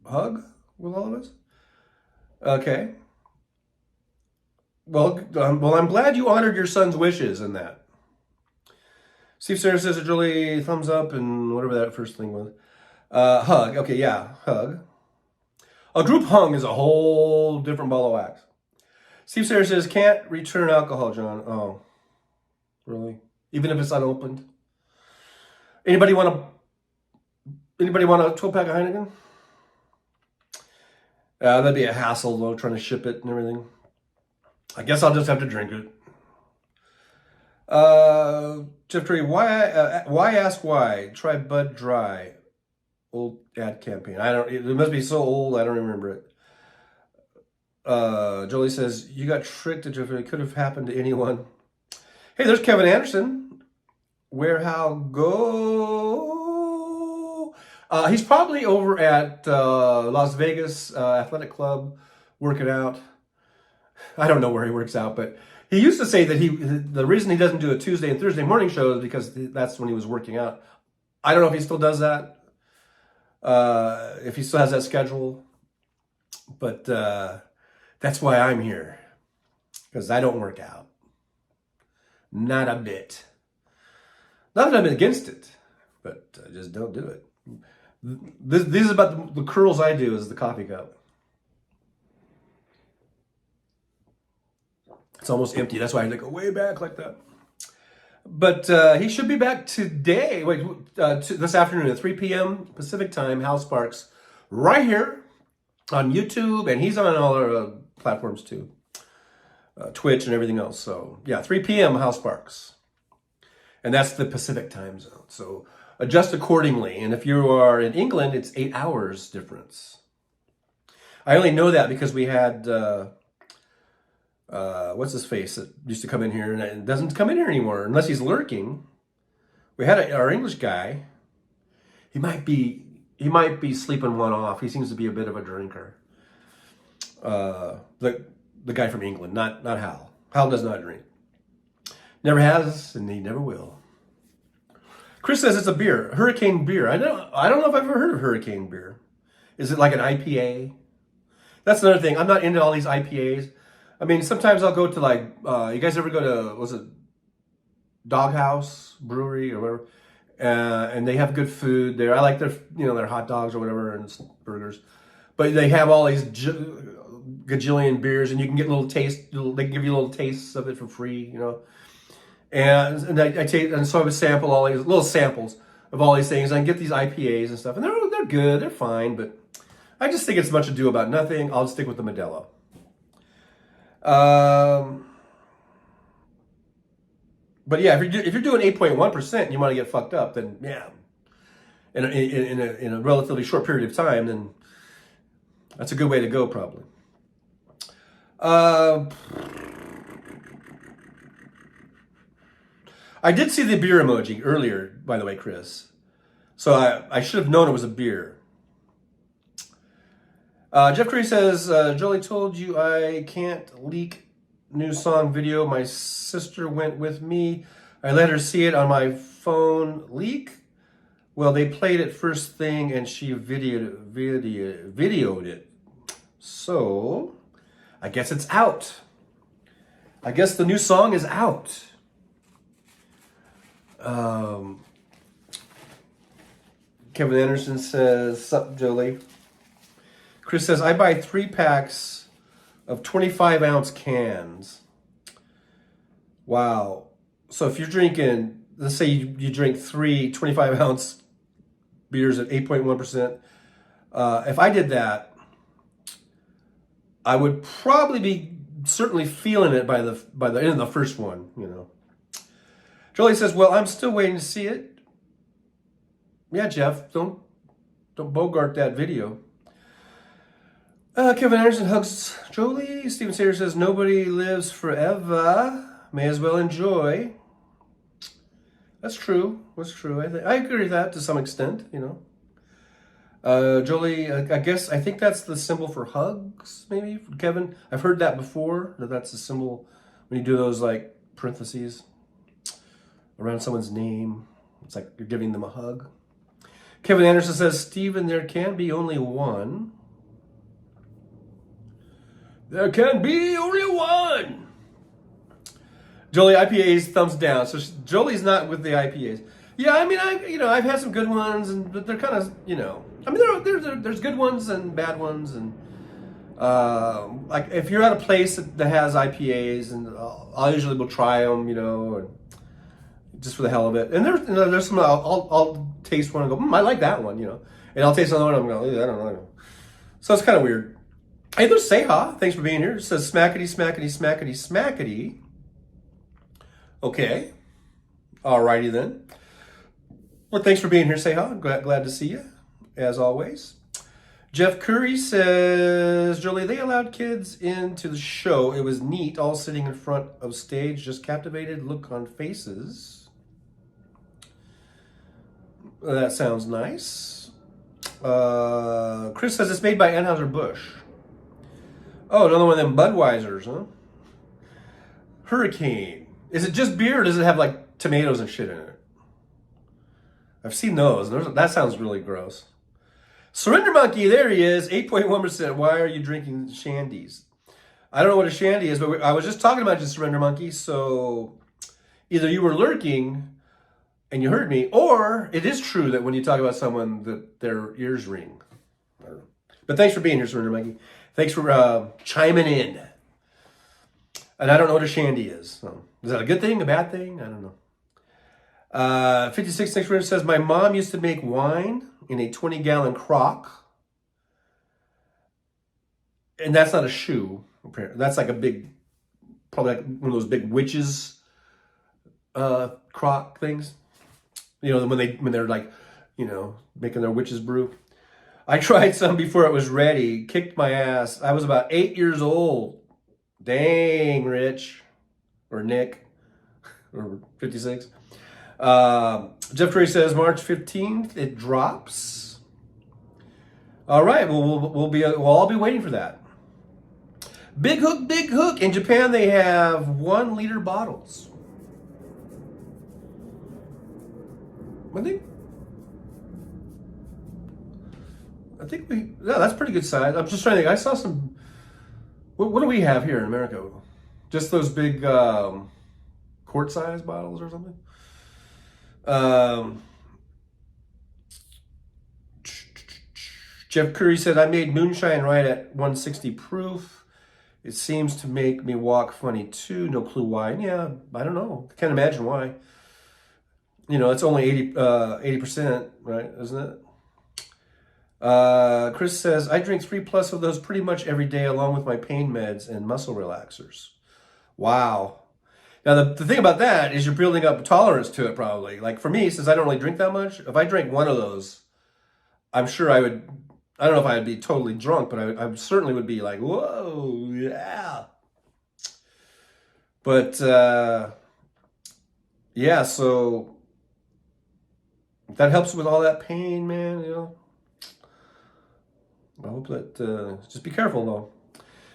hug with all of us? Okay. Well, I'm glad you honored your son's wishes in that. Steve Sarah says, Julie, thumbs up and whatever that first thing was. Hug. Okay, yeah, hug. A group hung is a whole different ball of wax. Steve Sarah says, can't return alcohol, John. Oh, really? Even if it's unopened? Anybody want a 12-pack of Heineken? That'd be a hassle, though, trying to ship it and everything. I guess I'll just have to drink it. Jeff Tree, why ask why? Try Bud Dry. Old ad campaign. It must be so old, I don't remember it. Jolie says, you got tricked. It could have happened to anyone. Hey, there's Kevin Anderson. Where, how, go. He's probably over at Las Vegas Athletic Club working out. I don't know where he works out, but he used to say that the reason he doesn't do a Tuesday and Thursday morning show is because that's when he was working out. I don't know if he still does that. If he still has that schedule. But that's why I'm here. Because I don't work out. Not a bit. Not that I'm against it, but I just don't do it. This is about the curls I do is the coffee cup. It's almost empty. That's why I go way back like that. But he should be back today. This afternoon at 3 p.m. Pacific time, House Parks, right here on YouTube, and he's on all our platforms too, Twitch and everything else. So yeah, 3 p.m. House Sparks, and that's the Pacific time zone. So adjust accordingly. And if you are in England, it's 8 hours difference. I only know that because we had what's his face that used to come in here, and it doesn't come in here anymore unless he's lurking. We had our English guy. He might be sleeping one off. He seems to be a bit of a drinker. The guy from England, not Hal. Hal does not drink. Never has, and he never will. Chris says it's a beer, Hurricane beer. I don't know if I've ever heard of Hurricane beer. Is it like an IPA? That's another thing. I'm not into all these IPAs. I mean, sometimes I'll go to like, you guys ever go to, was it Doghouse Brewery or whatever? And they have good food there. I like their, their hot dogs or whatever and burgers. But they have all these gajillion beers, and you can get little taste. They can give you little tastes of it for free, And I take, and so I would sample all these little samples of all these things. And I get these IPAs and stuff, and they're good, they're fine. But I just think it's much ado about nothing. I'll stick with the Modelo. But yeah, if you're doing 8.1% and you want to get fucked up, then yeah, in a relatively short period of time, then that's a good way to go, probably. I did see the beer emoji earlier, by the way, Chris. So I should have known it was a beer. Jeff Curry says, Jolie told you I can't leak new song video. My sister went with me. I let her see it on my phone. Leak? Well, they played it first thing and she videoed it. So, I guess it's out. I guess the new song is out. Kevin Anderson says, sup, Jolie. Chris says, I buy 3 packs of 25-ounce cans. Wow. So if you're drinking, let's say you drink 3 25-ounce beers at 8.1%. If I did that, I would probably be certainly feeling it by the end of the first one, Jolie says, well, I'm still waiting to see it. Yeah, Jeff, don't bogart that video. Kevin Anderson hugs Jolie. Steven Sayer says, nobody lives forever. May as well enjoy. That's true. That's true. I agree with that to some extent, Jolie, I think that's the symbol for hugs, maybe, from Kevin. I've heard that before, that's the symbol when you do those, like, parentheses around someone's name. It's like you're giving them a hug. Kevin Anderson says, Steven, there can be only one. There can be only one. Jolie, IPAs, thumbs down. So Jolie's not with the IPAs. Yeah, I mean, I've had some good ones, but they're kind of, I mean, there's good ones and bad ones, and like if you're at a place that has IPAs, and I usually will try them, or just for the hell of it. And there's some I'll taste one and go, I like that one, and I'll taste another one and I'm going, I don't know. So it's kind of weird. Hey, there's Seha. Thanks for being here. It says smackety, smackety, smackety, smackety. Okay. Alrighty then. Well, thanks for being here, Seha. Glad to see you, as always. Jeff Curry says, Jolie, they allowed kids into the show. It was neat, all sitting in front of stage, just captivated look on faces. That sounds nice. Chris says it's made by Anheuser-Busch. Oh, another one of them Budweisers, huh? Hurricane. Is it just beer, or does it have like tomatoes and shit in it? I've seen those. That sounds really gross. Surrender Monkey, there he is, 8.1%. Why are you drinking shandies? I don't know what a shandy is, but I was just talking about the Surrender Monkey, so either you were lurking and you heard me, or it is true that when you talk about someone that their ears ring. I don't know. But thanks for being here, Surrender Monkey. Thanks for chiming in. And I don't know what a shandy is. So, is that a good thing, a bad thing? I don't know. 56 next room says, my mom used to make wine in a 20-gallon crock. and that's not a shoe. That's like a big, probably like one of those big witches crock things. You know, when they're like, you know, making their witch's brew. I tried some before it was ready. Kicked my ass. I was about 8 years old. Dang, Rich or Nick or 56. Jeff Trey says March 15th it drops. All right, well we'll all be waiting for that. Big Hook, Big Hook. In Japan, they have 1 liter bottles. I think that's pretty good size. I'm just trying to think. I saw some. What do we have here in America? Just those big quart size bottles or something. Jeff Curry said, I made moonshine right at 160 proof. It seems to make me walk funny too. No clue why. Yeah, I don't know. Can't imagine why. You know, it's only 80%, right? Isn't it? Chris says, I drink 3+ of those pretty much every day along with my pain meds and muscle relaxers. Wow. Now, the thing about that is you're building up tolerance to it probably. Like for me, since I don't really drink that much, if I drank 1 of those, I'm sure I don't know if I'd be totally drunk, but I certainly would be like, whoa, yeah. But, yeah, so that helps with all that pain, man, you know. I hope that, just be careful though.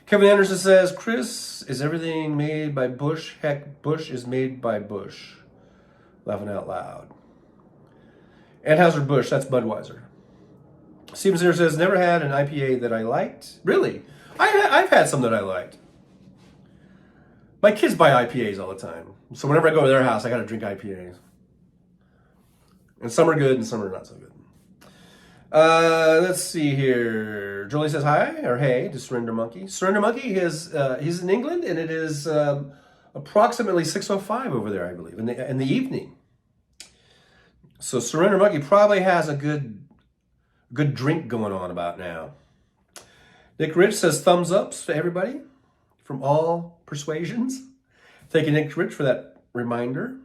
Kevin Anderson says, Chris, is everything made by Bush? Heck, Bush is made by Bush. Laughing out loud. Anheuser-Busch, that's Budweiser. Steven Singer says, never had an IPA that I liked. Really? I've had some that I liked. My kids buy IPAs all the time. So whenever I go to their house, I got to drink IPAs. And some are good and some are not so good. Let's see here. Jolie says hi or hey to Surrender Monkey. Surrender Monkey he's in England and it is approximately 6:05 over there, I believe, in the evening. So Surrender Monkey probably has a good drink going on about now. Nick Rich says thumbs ups to everybody from all persuasions. Thank you, Nick Rich, for that reminder.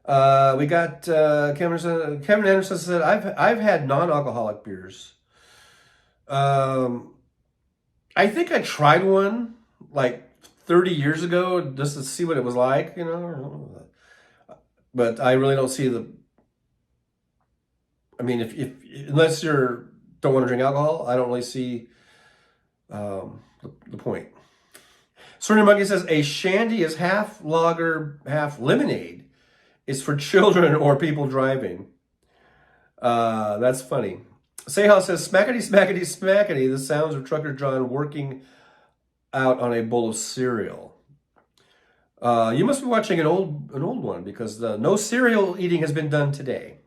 We got Kevin Anderson said, I've had non-alcoholic beers. I think I tried one like 30 years ago just to see what it was like, you know. But I really don't see I mean, if unless you don't want to drink alcohol, I don't really see the point. Surrender Monkey says a shandy is half lager, half lemonade. It's for children or people driving. That's funny. Sehal says, smackety, smackety, smackety. The sounds of Trucker John working out on a bowl of cereal. You must be watching an old one because no cereal eating has been done today.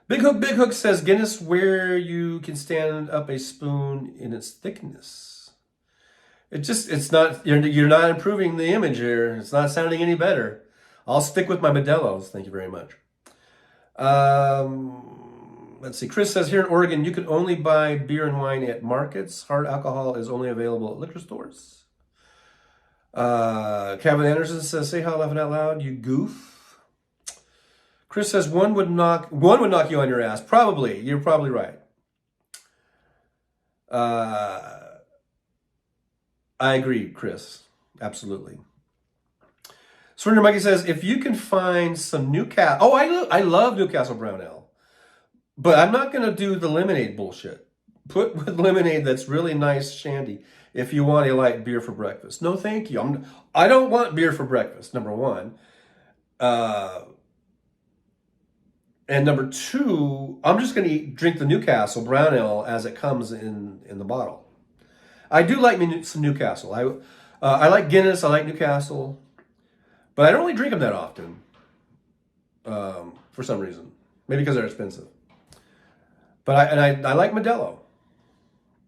Big Hook says, Guinness where you can stand up a spoon in its thickness. It's not, you're not improving the image here. It's not sounding any better. I'll stick with my Modelo's. Thank you very much. Let's see. Chris says, here in Oregon, you can only buy beer and wine at markets. Hard alcohol is only available at liquor stores. Kevin Anderson says, say how laughing out loud, you goof. Chris says, one would knock you on your ass. Probably. You're probably right. I agree, Chris. Absolutely. Surrender Monkey says, if you can find some Newcastle... Oh, I love Newcastle Brown Ale. But I'm not going to do the lemonade bullshit. Put with lemonade that's really nice shandy if you want a light beer for breakfast. No, thank you. I don't want beer for breakfast, number one. And number two, I'm just going to drink the Newcastle Brown Ale as it comes in the bottle. I do like some Newcastle. I like Guinness. I like Newcastle. But I don't really drink them that often, for some reason. Maybe because they're expensive. But I like Modelo.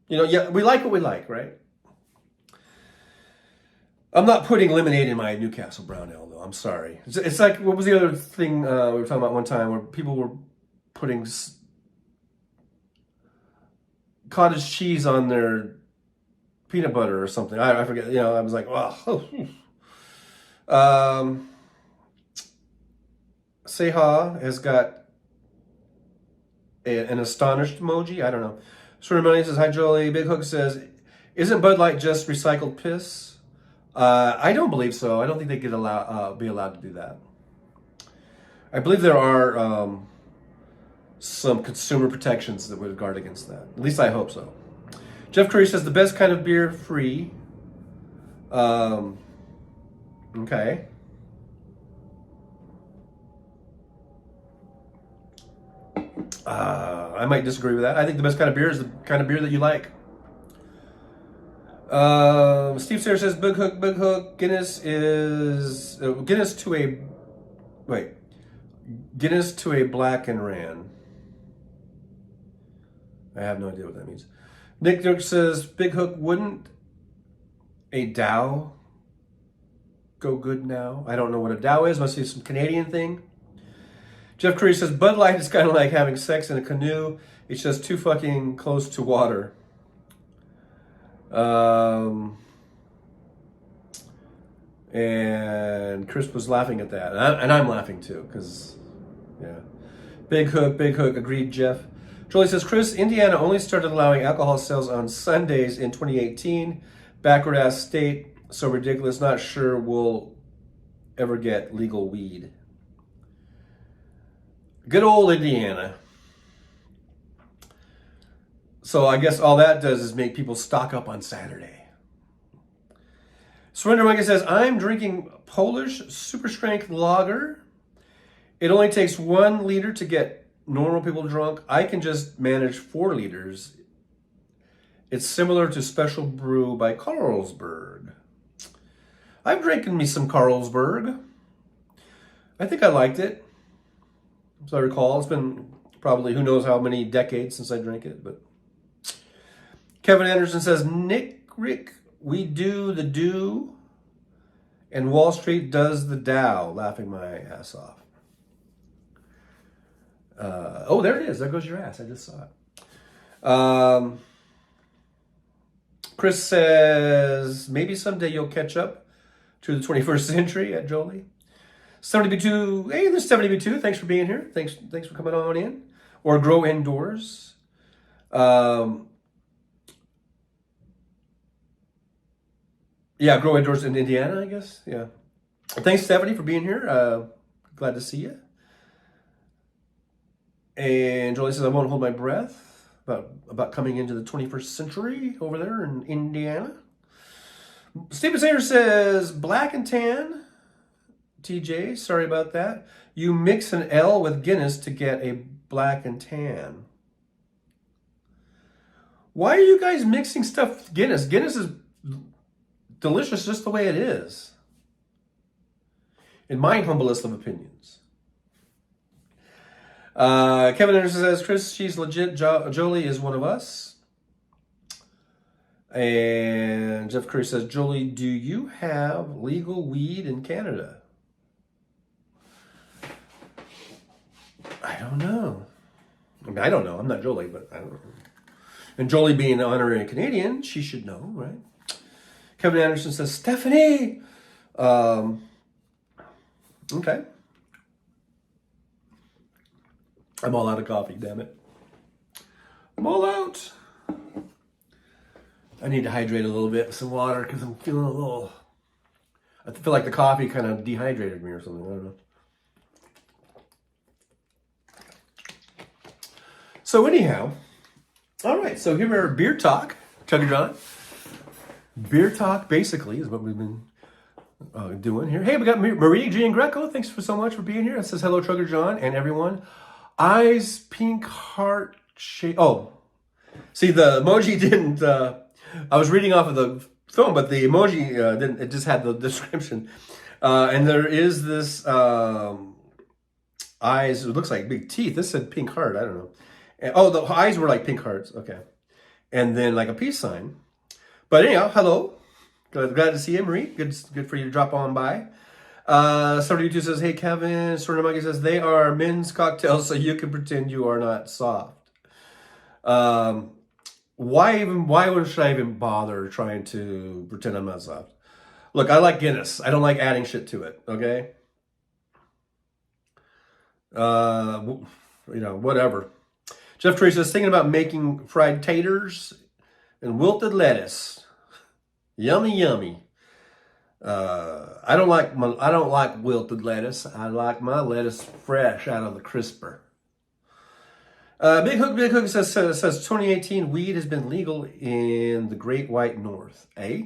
You know, yeah, we like what we like, right? I'm not putting lemonade in my Newcastle Brown Ale, though. I'm sorry. It's like, what was the other thing we were talking about one time where people were putting cottage cheese on their peanut butter or something. I forget. You know, I was like, oh. Seha has got an astonished emoji. I don't know. Sort of Money says, hi, Jolie. Big Hook says, isn't Bud Light just recycled piss? I don't believe so. I don't think they could be allowed to do that. I believe there are some consumer protections that would guard against that. At least I hope so. Jeff Curry says, the best kind of beer, free. Okay. I might disagree with that. I think the best kind of beer is the kind of beer that you like. Steve Sayre says, Big Hook, Guinness to a black and ran. I have no idea what that means. Nick Dirk says, Big Hook, wouldn't a Dow go good now? I don't know what a Dow is. Must be some Canadian thing. Jeff Curry says, Bud Light is kind of like having sex in a canoe. It's just too fucking close to water. And Chris was laughing at that. And I'm laughing too, because, yeah. Big Hook, agreed, Jeff. Jolie says, Chris, Indiana only started allowing alcohol sales on Sundays in 2018. Backward ass state, so ridiculous. Not sure we'll ever get legal weed. Good old Indiana. So I guess all that does is make people stock up on Saturday. Surrender Micah says, I'm drinking Polish super strength lager. It only takes 1 liter to get normal people drunk. I can just manage 4 liters. It's similar to Special Brew by Carlsberg. I've drinking me some Carlsberg. I think I liked it. As I recall, it's been probably who knows how many decades since I drank it. But Kevin Anderson says, Rick, we do the do, and Wall Street does the Dow. Laughing my ass off. Oh, there it is. There goes your ass. I just saw it. Chris says, maybe someday you'll catch up to the 21st century at Jolie. 70B2, hey, there's 70B2. Thanks for being here. Thanks for coming on in. Or Grow Indoors. Yeah, Grow Indoors in Indiana, I guess. Yeah. Thanks, Stephanie, for being here. Glad to see you. And Jolie says, I won't hold my breath about coming into the 21st century over there in Indiana. Stephen Sayre says, black and tan. TJ, sorry about that. You mix an L with Guinness to get a black and tan. Why are you guys mixing stuff with Guinness? Guinness is delicious just the way it is. In my humblest of opinions. Kevin Anderson says, Chris, she's legit. Jolie is one of us. And Jeff Curry says, Jolie, do you have legal weed in Canada? I don't know. I mean, I don't know. I'm not Jolie, but I don't know. And Jolie being an honorary Canadian, she should know, right? Kevin Anderson says, Stephanie. Okay. I'm all out of coffee, damn it. I'm all out. I need to hydrate a little bit with some water because I'm feeling a little... I feel like the coffee kind of dehydrated me or something. I don't know. So anyhow, all right, so here are Beer Talk, Chugga John. Beer Talk, basically, is what we've been doing here. Hey, we got Marie Jean Greco. Thanks so much for being here. It says, hello, Chugga John and everyone. Eyes, pink heart shape. Oh, see, the emoji didn't, I was reading off of the phone, but the emoji didn't, it just had the description. And there is this eyes, it looks like big teeth. This said pink heart, I don't know. And, oh, the eyes were like pink hearts. Okay. And then like a peace sign. But anyhow, hello. Glad to see you, Marie. Good for you to drop on by. 72 says, hey, Kevin. Sort of Monkey says, they are men's cocktails, so you can pretend you are not soft. why should I even bother trying to pretend I'm not soft? Look, I like Guinness. I don't like adding shit to it, okay? Whatever. Jeff Tree says, thinking about making fried taters and wilted lettuce. Yummy, yummy. I don't like wilted lettuce. I like my lettuce fresh out of the crisper. Big Hook says 2018 weed has been legal in the Great White North. Eh?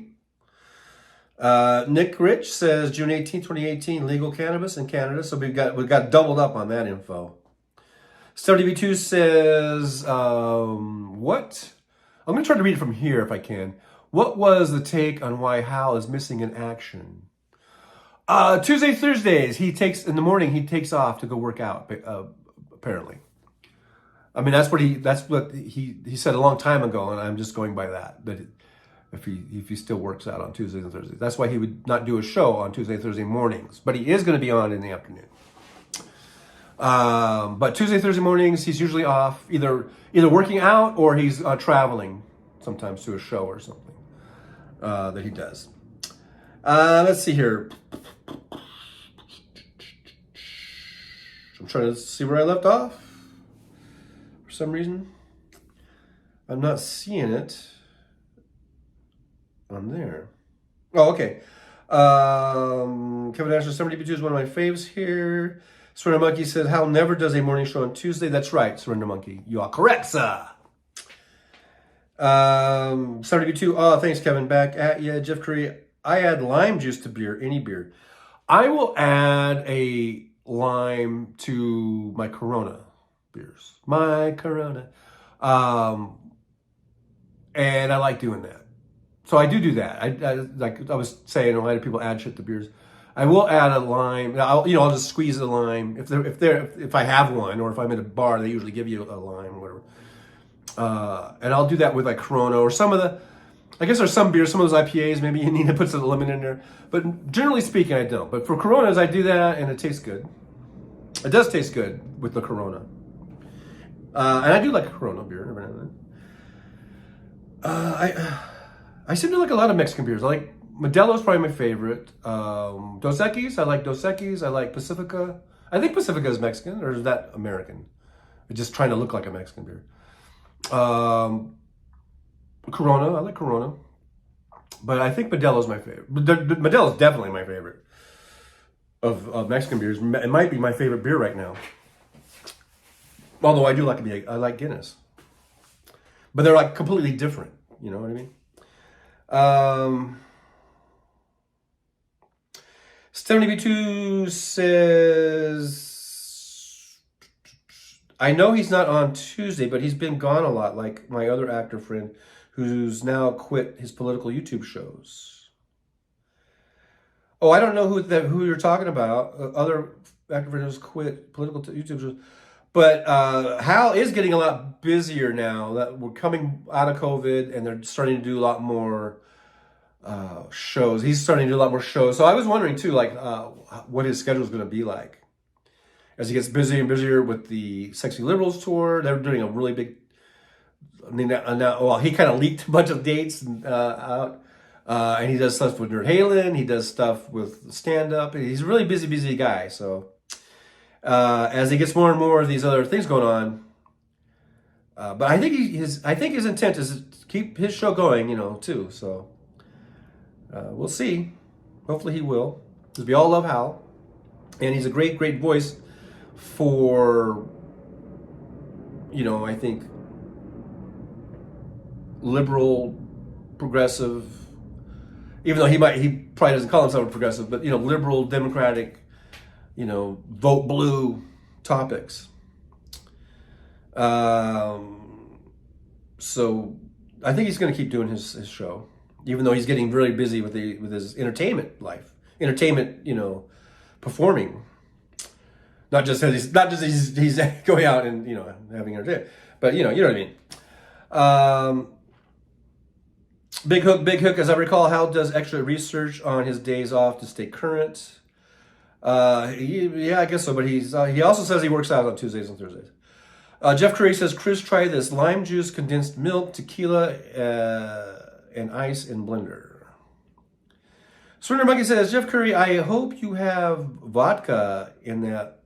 Nick Rich says June 18, 2018 legal cannabis in Canada. So we've got doubled up on that info. StudyB2 says what? I'm going to try to read it from here if I can. What was the take on why Hal is missing in action? Tuesday, Thursdays, in the morning, he takes off to go work out, apparently. I mean, that's what he said a long time ago, and I'm just going by that. But if he still works out on Tuesdays and Thursdays, that's why he would not do a show on Tuesday, Thursday mornings. But he is going to be on in the afternoon. But Tuesday, Thursday mornings, he's usually off, either working out or he's traveling, sometimes to a show or something that he does. Let's see here. I'm trying to see where I left off. For some reason, I'm not seeing it on there. Oh, okay. Kevin Asher, 70B2 is one of my faves here. Surrender Monkey says, Hal never does a morning show on Tuesday. That's right, Surrender Monkey. You are correct, sir. 70B2, oh, thanks, Kevin. Back at you. Jeff Curry, I add lime juice to beer, any beer. I will add a lime to my Corona beers. My Corona. And I like doing that. So I do that. I like I was saying, a lot of people add shit to beers. I will add a lime. I'll just squeeze the lime if I have one, or if I'm in a bar, they usually give you a lime or whatever. And I'll do that with like Corona or some of the. I guess there's some beers, some of those IPAs. Maybe you need to put some lemon in there, but generally speaking, I don't. But for Coronas, I do that, and it tastes good. It does taste good with the Corona, and I do like a Corona beer every now and then. I seem to like a lot of Mexican beers. I like Modelo's probably my favorite. Dos Equis, I like Dos Equis. I like Pacifica. I think Pacifica is Mexican, or is that American? It's just trying to look like a Mexican beer. Corona, I like Corona. But I think Modelo's my favorite. Modelo's definitely my favorite of Mexican beers. It might be my favorite beer right now. Although I like Guinness. But they're like completely different. You know what I mean? 70B2 says, I know he's not on Tuesday, but he's been gone a lot, like my other actor friend who's now quit his political YouTube shows. Oh, I don't know who you're talking about. Other actor friend who's quit political YouTube shows. But Hal is getting a lot busier now that we're coming out of COVID, and they're starting to do a lot more shows. He's starting to do a lot more shows. So I was wondering too, like what his schedule is going to be like as he gets busier and busier with the Sexy Liberals tour. They're doing a really big. Well, he kind of leaked a bunch of dates out, and he does stuff with Nerd Halen. He does stuff with stand up. He's a really busy guy. So as he gets more and more of these other things going on, but I think his intent is to keep his show going, too. So. We'll see. Hopefully he will. Because we all love Hal. And he's a great voice for, I think, liberal, progressive, even though he probably doesn't call himself a progressive, but, liberal, democratic, vote blue topics. So I think he's going to keep doing his show. Even though he's getting really busy with his entertainment life, performing. Not just he's going out and having entertainment, but you know what I mean. Big Hook. As I recall, Hal does extra research on his days off to stay current. Yeah, I guess so. But he also says he works out on Tuesdays and Thursdays. Jeff Curry says, Chris, try this. Lime juice, condensed milk, tequila, and ice in blender. Surrender Monkey says, Jeff Curry, I hope you have vodka in that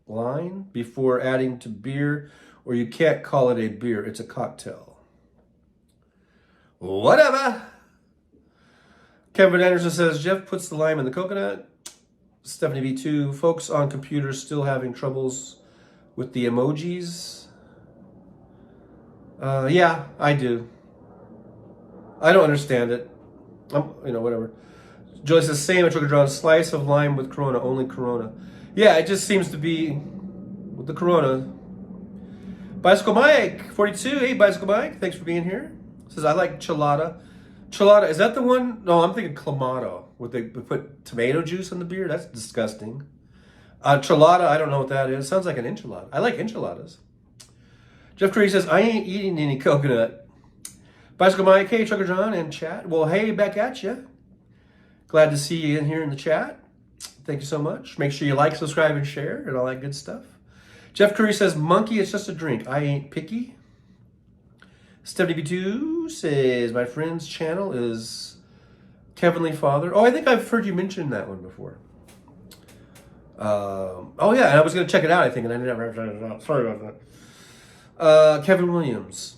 line before adding to beer, or you can't call it a beer. It's a cocktail. Whatever. Kevin Anderson says, Jeff puts the lime in the coconut. Stephanie V2, folks on computers still having troubles with the emojis. Yeah, I do. I don't understand it. Whatever. Joyce says, same at Trucker John, slice of lime with Corona, only Corona. Yeah, it just seems to be with the Corona. Bicycle Mike, 42. Hey, Bicycle Mike, thanks for being here. Says, I like Chelada. Chelada, is that the one? No, I'm thinking Clamato. Would they put tomato juice in the beer? That's disgusting. Chelada, I don't know what that is. Sounds like an enchilada. I like enchiladas. Jeff Curry says, I ain't eating any coconut. Bicycle Mike, hey, Trucker John and chat. Well, hey, back at you. Glad to see you in here in the chat. Thank you so much. Make sure you like, subscribe, and share, and all that good stuff. Jeff Curry says, monkey, it's just a drink. I ain't picky. Stephanie B2 says, my friend's channel is Heavenly Father. Oh, I think I've heard you mention that one before. Oh, yeah, and I was going to check it out, I think, and I never have checked it out. Sorry about that. Kevin Williams.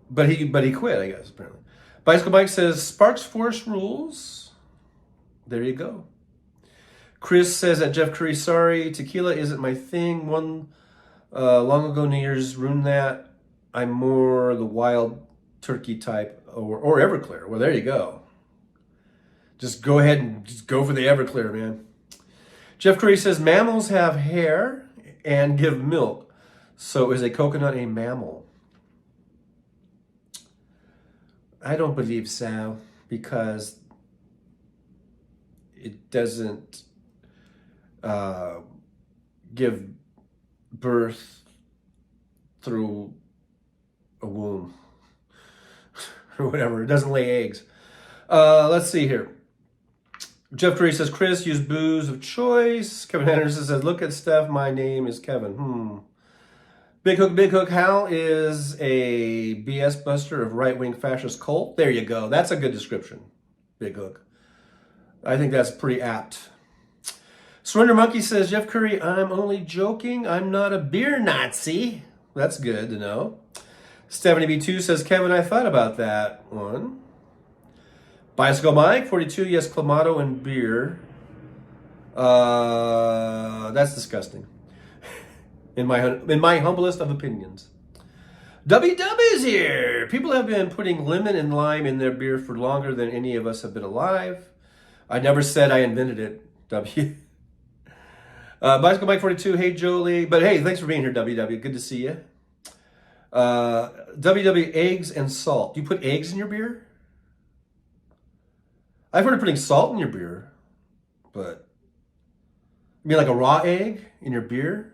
But he quit, I guess, apparently. Bicycle Mike says, Sparks Force rules. There you go. Chris says that Jeff Curry, sorry, tequila isn't my thing. One long ago New Year's ruined that. I'm more the wild turkey type or Everclear. Well, there you go. Just go ahead and just go for the Everclear, man. Jeff Curry says, mammals have hair and give milk. So is a coconut a mammal? I don't believe so, because it doesn't give birth through a womb or whatever. It doesn't lay eggs. Let's see here. Jeff Curry says, Chris, use booze of choice. Kevin Henderson says, look at Steph, my name is Kevin. Big Hook Hal is a BS buster of right-wing fascist cult. There you go. That's a good description, Big Hook. I think that's pretty apt. Surrender Monkey says, Jeff Curry, I'm only joking. I'm not a beer Nazi. That's good to know. Stephanie B2 says, Kevin, I thought about that one. Bicycle Mike, 42, yes, Clamato and beer. That's disgusting. In my humblest of opinions. WW is here. People have been putting lemon and lime in their beer for longer than any of us have been alive. I never said I invented it, W. Bicycle Mike 42, hey Jolie. But hey, thanks for being here, WW. Good to see you. WW, eggs and salt. Do you put eggs in your beer? I've heard of putting salt in your beer, but you mean like a raw egg in your beer?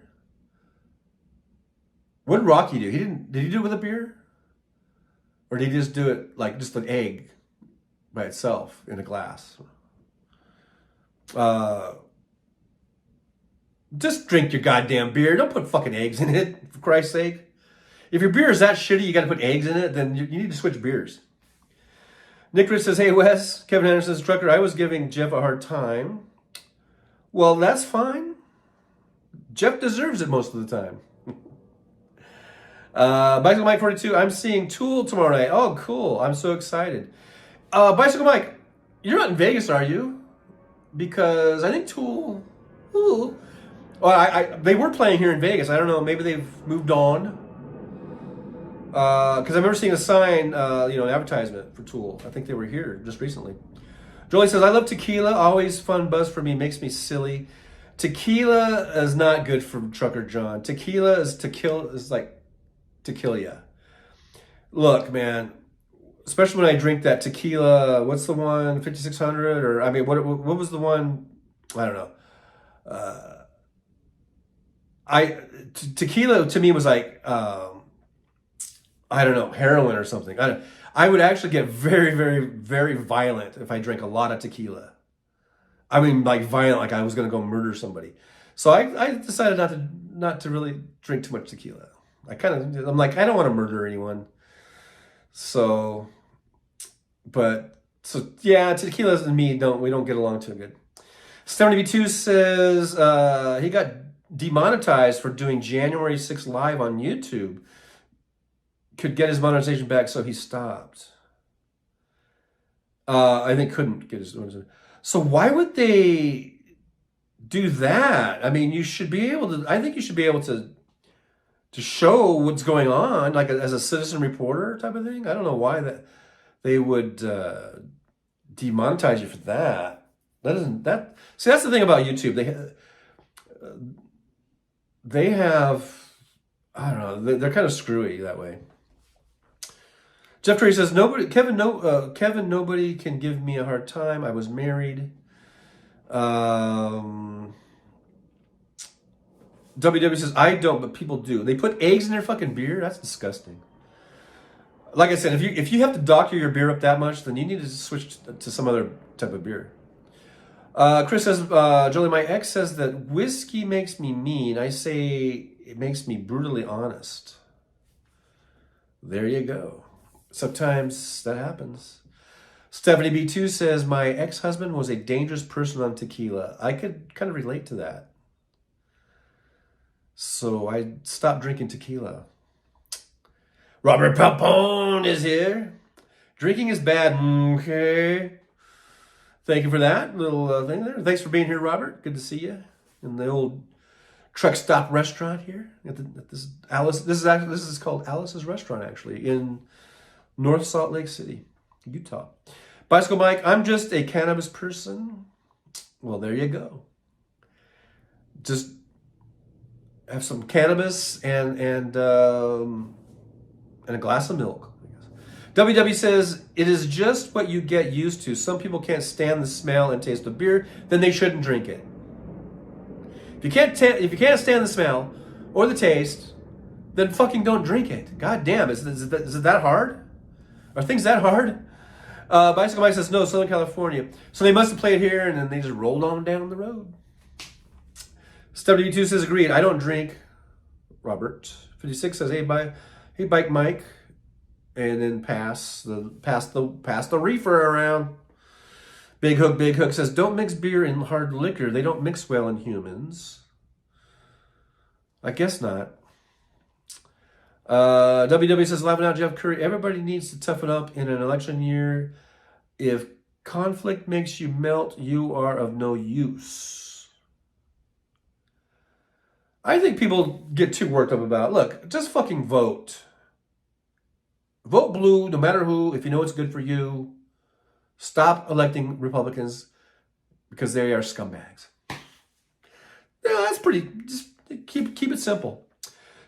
What did Rocky do? Did he do it with a beer? Or did he just do it like just an egg by itself in a glass? Just drink your goddamn beer. Don't put fucking eggs in it, for Christ's sake. If your beer is that shitty, you got to put eggs in it, then you need to switch beers. Nick Rich says, hey Wes, Kevin Anderson's trucker, I was giving Jeff a hard time. Well, that's fine. Jeff deserves it most of the time. Bicycle Mike 42, I'm seeing Tool tomorrow night. Oh, cool. I'm so excited. Bicycle Mike, you're not in Vegas, are you? Because I think Tool... Ooh. Well, they were playing here in Vegas. I don't know. Maybe they've moved on. Because I remember seeing a sign, an advertisement for Tool. I think they were here just recently. Jolie says, I love tequila. Always fun buzz for me. Makes me silly. Tequila is not good for Trucker John. Tequila is like to kill ya. Look, man, especially when I drink that tequila, what's the one, 5600? Or, I mean, what was the one? I don't know. Tequila to me was like, I don't know, heroin or something. I would actually get very, very, very violent if I drank a lot of tequila. I mean, like violent, like I was going to go murder somebody. So I decided not to really drink too much tequila. I'm like, I don't want to murder anyone. So, yeah, tequila and me we don't get along too good. 70B2 says he got demonetized for doing January 6th live on YouTube. Could get his monetization back, so he stopped. I think couldn't get his monetization. So why would they do that? I mean, you should be able to. I think you should be able to show what's going on, like as a citizen reporter type of thing. I don't know why that they would demonetize you for that. See, that's the thing about YouTube. They have, I don't know. They're kind of screwy that way. Jeff Curry says, Kevin, nobody can give me a hard time. I was married. WW says, I don't, but people do. They put eggs in their fucking beer? That's disgusting. Like I said, if you have to doctor your beer up that much, then you need to switch to some other type of beer. Chris says, Jolie, my ex says that whiskey makes me mean. I say it makes me brutally honest. There you go. Sometimes that happens. Stephanie B2 says, my ex-husband was a dangerous person on tequila. I could kind of relate to that. So I stopped drinking tequila. Robert Papone is here. Drinking is bad. Okay. Thank you for that little thing there. Thanks for being here, Robert. Good to see you in the old truck stop restaurant here at this Alice. This is called Alice's Restaurant, actually, in North Salt Lake City, Utah. Bicycle Mike, I'm just a cannabis person. Well, there you go. Just have some cannabis and a glass of milk. WW says, it is just what you get used to. Some people can't stand the smell and taste of beer, then they shouldn't drink it. If you can't stand the smell or the taste, then fucking don't drink it. God damn, is it that hard? Are things that hard? Bicycle Mike says, no, Southern California. So they must have played here and then they just rolled on down the road. WW2 says, agreed, I don't drink. Robert. 56 says, hey, Bike Mike. And then pass the reefer around. Big Hook says, don't mix beer and hard liquor. They don't mix well in humans. I guess not. WW says, laughing out Jeff Curry. Everybody needs to toughen up in an election year. If conflict makes you melt, you are of no use. I think people get too worked up about, look, just fucking vote. Vote blue, no matter who, if you know it's good for you. Stop electing Republicans because they are scumbags. Yeah, that's pretty, just keep it simple.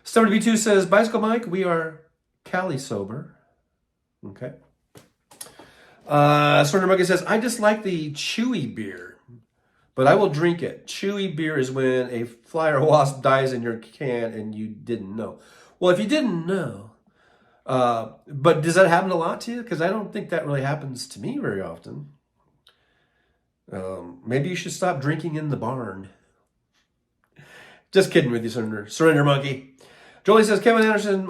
WB2 says, Bicycle Mike, we are Cali sober. Okay. Surrender Monkey says, I dislike the chewy beer, but I will drink it. Chewy beer is when a fly or wasp dies in your can and you didn't know. Well, if you didn't know, but does that happen a lot to you? Because I don't think that really happens to me very often. Maybe you should stop drinking in the barn. Just kidding with you, Surrender Monkey. Jolie says, Kevin Anderson,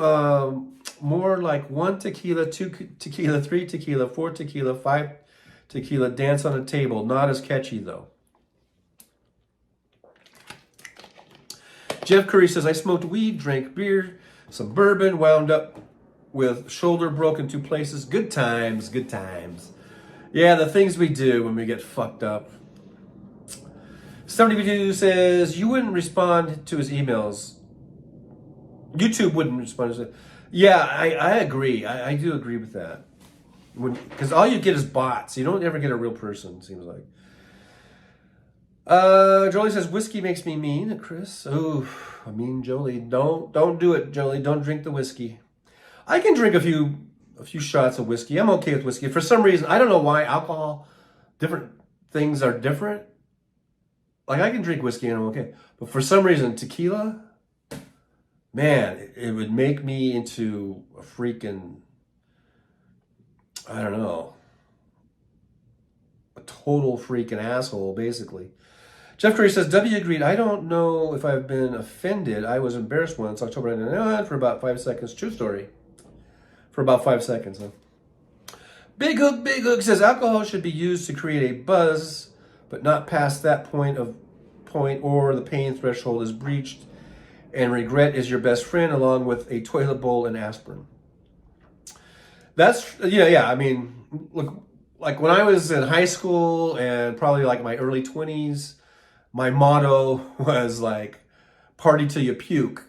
more like 1 tequila, 2 tequila, 3 tequila, 4 tequila, 5 tequila, dance on a table. Not as catchy, though. Jeff Curry says, I smoked weed, drank beer, some bourbon, wound up with shoulder broken 2 places. Good times, good times. Yeah, the things we do when we get fucked up. 72 says, you wouldn't respond to his emails. YouTube wouldn't respond to it. Yeah, I agree. I do agree with that. Because all you get is bots. You don't ever get a real person, it seems like. Jolie says, whiskey makes me mean, Chris. Oh, I mean, Jolie, don't do it, Jolie. Don't drink the whiskey. I can drink a few shots of whiskey. I'm okay with whiskey. For some reason, I don't know why alcohol, different things are different. Like, I can drink whiskey and I'm okay. But for some reason, tequila, man, it would make me into a freaking, I don't know, a total freaking asshole, basically. Jeff Curry says, W agreed. I don't know if I've been offended. I was embarrassed once, October 99, for about 5 seconds. True story. For about 5 seconds. Huh? Big Hook says, alcohol should be used to create a buzz, but not past that point or the pain threshold is breached, and regret is your best friend, along with a toilet bowl and aspirin. That's, yeah. I mean, look, like when I was in high school and probably like my early 20s, my motto was like, party till you puke.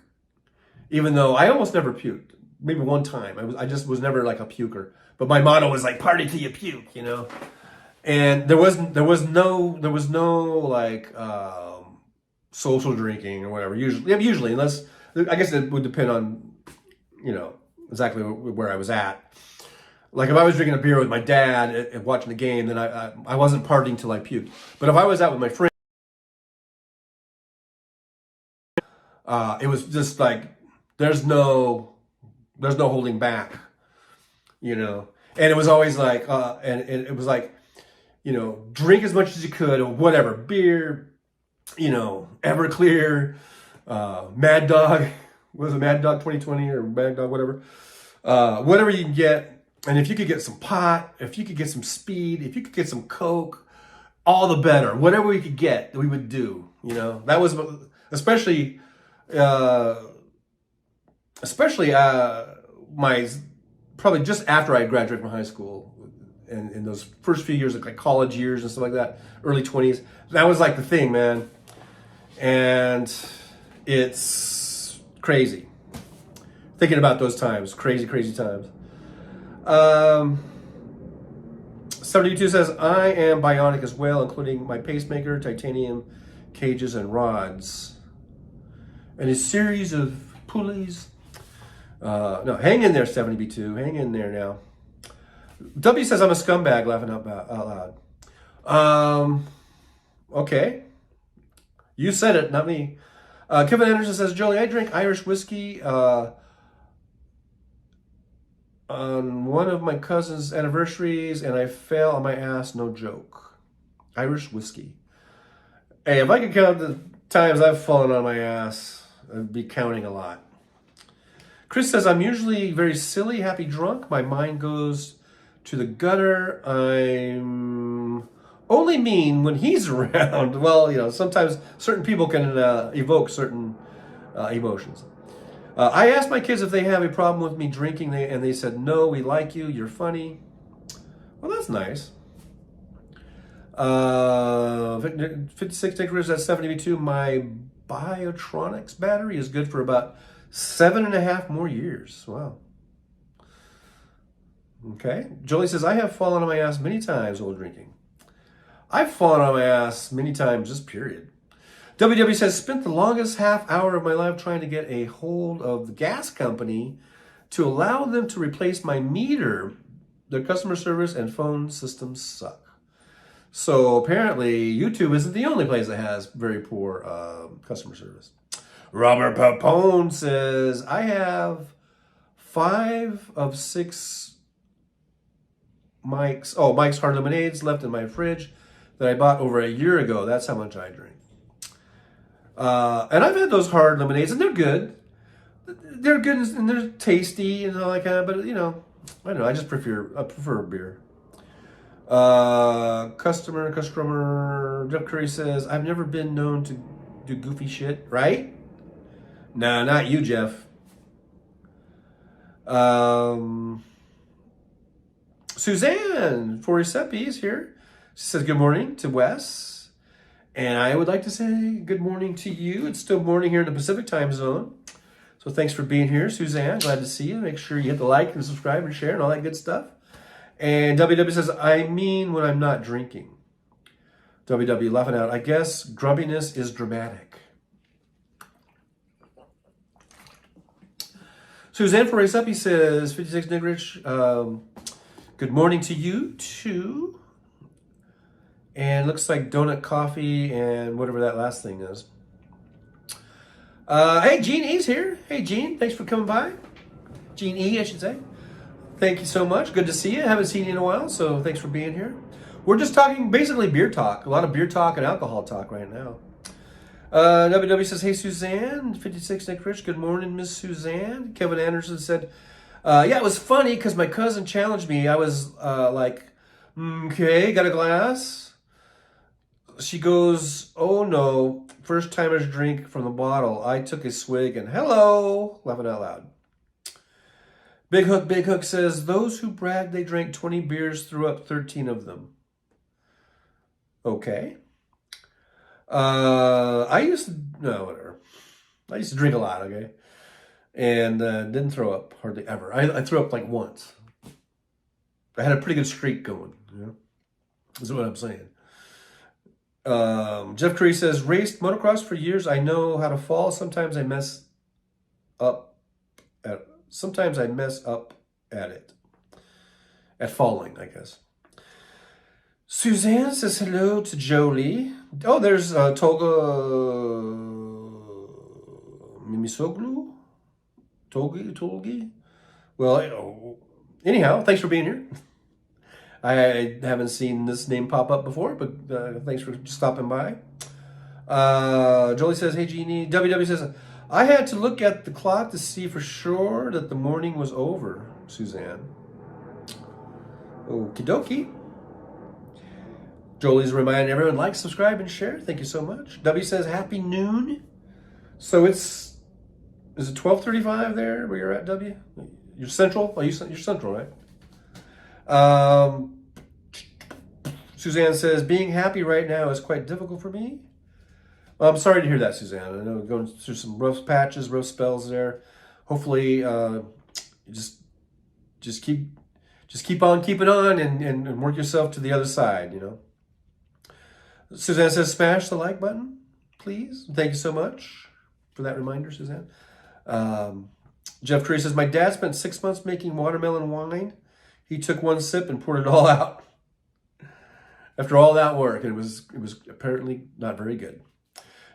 Even though I almost never puked. Maybe one time. I just was never like a puker. But my motto was like, party till you puke, you know? And there was no like social drinking or whatever. Usually, unless, I guess it would depend on, exactly where I was at. Like if I was drinking a beer with my dad and watching the game, then I wasn't partying till I puked. But if I was out with my friends, it was just like there's no holding back, And it was always like, and it was like, drink as much as you could, or whatever, beer, Everclear, Mad Dog, was it Mad Dog 2020 or Mad Dog, whatever, whatever you can get. And if you could get some pot, if you could get some speed, if you could get some Coke, all the better. Whatever we could get, we would do. That was especially my probably just after I graduated from high school, and in those first few years, like college years and stuff like that, early 20s. That was like the thing, man. And it's crazy thinking about those times. Crazy times. 72 says, I am bionic as well, including my pacemaker, titanium cages, and rods. And a series of pulleys. No, hang in there, 70B2. Hang in there now. W says, I'm a scumbag, laughing out loud. Okay. You said it, not me. Kevin Anderson says, Jolie, I drink Irish whiskey on one of my cousin's anniversaries, and I fell on my ass, no joke. Irish whiskey. Hey, if I could count the times I've fallen on my ass, I'd be counting a lot. Chris says, I'm usually very silly, happy drunk. My mind goes to the gutter. I'm only mean when he's around. Well, sometimes certain people can evoke certain emotions. I asked my kids if they have a problem with me drinking, and they said, no, we like you, you're funny. Well, that's nice. 56 degrees at 72. My Biotronics battery is good for about 7.5 more years. Wow. Okay. Jolie says, I have fallen on my ass many times while drinking. I've fallen on my ass many times, just period. WW says, spent the longest half hour of my life trying to get a hold of the gas company to allow them to replace my meter. Their customer service and phone systems suck. So apparently YouTube isn't the only place that has very poor customer service. Robert Papone says, I have 5 of 6 Mike's Hard Lemonades left in my fridge that I bought over a year ago. That's how much I drink. And I've had those hard lemonades, and they're good. They're good and they're tasty and all that kind of, but I don't know. I prefer beer. Customer Jeff Curry says, I've never been known to do goofy shit, right? No, not you, Jeff. Suzanne Forisepi is here. She says good morning to Wes. And I would like to say good morning to you. It's still morning here in the Pacific time zone. So thanks for being here, Suzanne. Glad to see you. Make sure you hit the like and subscribe and share and all that good stuff. And WW says, I mean when I'm not drinking. WW laughing out. I guess grumpiness is dramatic. Suzanne Forisepi says, 56 Nigrich, good morning to you too. And looks like donut coffee and whatever that last thing is. Hey, Gene E's here. Hey, Gene, thanks for coming by. Gene E, I should say. Thank you so much. Good to see you. Haven't seen you in a while, so thanks for being here. We're just talking basically beer talk. A lot of beer talk and alcohol talk right now. WW says, hey, Suzanne. 56 Nick Rich. Good morning, Miss Suzanne. Kevin Anderson said, yeah, it was funny because my cousin challenged me. I was like, okay, got a glass? She goes, oh no, first timer's drink from the bottle. I took a swig and hello, laughing out loud. Big Hook says, those who brag they drank 20 beers threw up 13 of them. Okay. I used to drink a lot, okay? And didn't throw up hardly ever. I threw up like once. I had a pretty good streak going, you know? Is what I'm saying. Jeff Curry says, raced motocross for years. I know how to fall. Sometimes I mess up at it. At falling, I guess. Suzanne says hello to Jolie. Oh, there's Tolga Mimisoglu? Tolgi? Well, anyhow, thanks for being here. I haven't seen this name pop up before, but thanks for stopping by. Jolie says, hey, Jeannie. WW says, I had to look at the clock to see for sure that the morning was over, Suzanne. Okie dokie. Jolie's reminding everyone, like, subscribe, and share. Thank you so much. W says, happy noon. So is it 12:35 there where you're at, W? You're central? Oh, you're central, right? Suzanne says, being happy right now is quite difficult for me. Well, I'm sorry to hear that, Suzanne. I know going through some rough patches, rough spells there. Hopefully, just keep on keeping on and work yourself to the other side, you know. Suzanne says, smash the like button, please. Thank you so much for that reminder, Suzanne. Jeff Curry says, my dad spent 6 months making watermelon wine. He took one sip and poured it all out. After all that work, it was apparently not very good.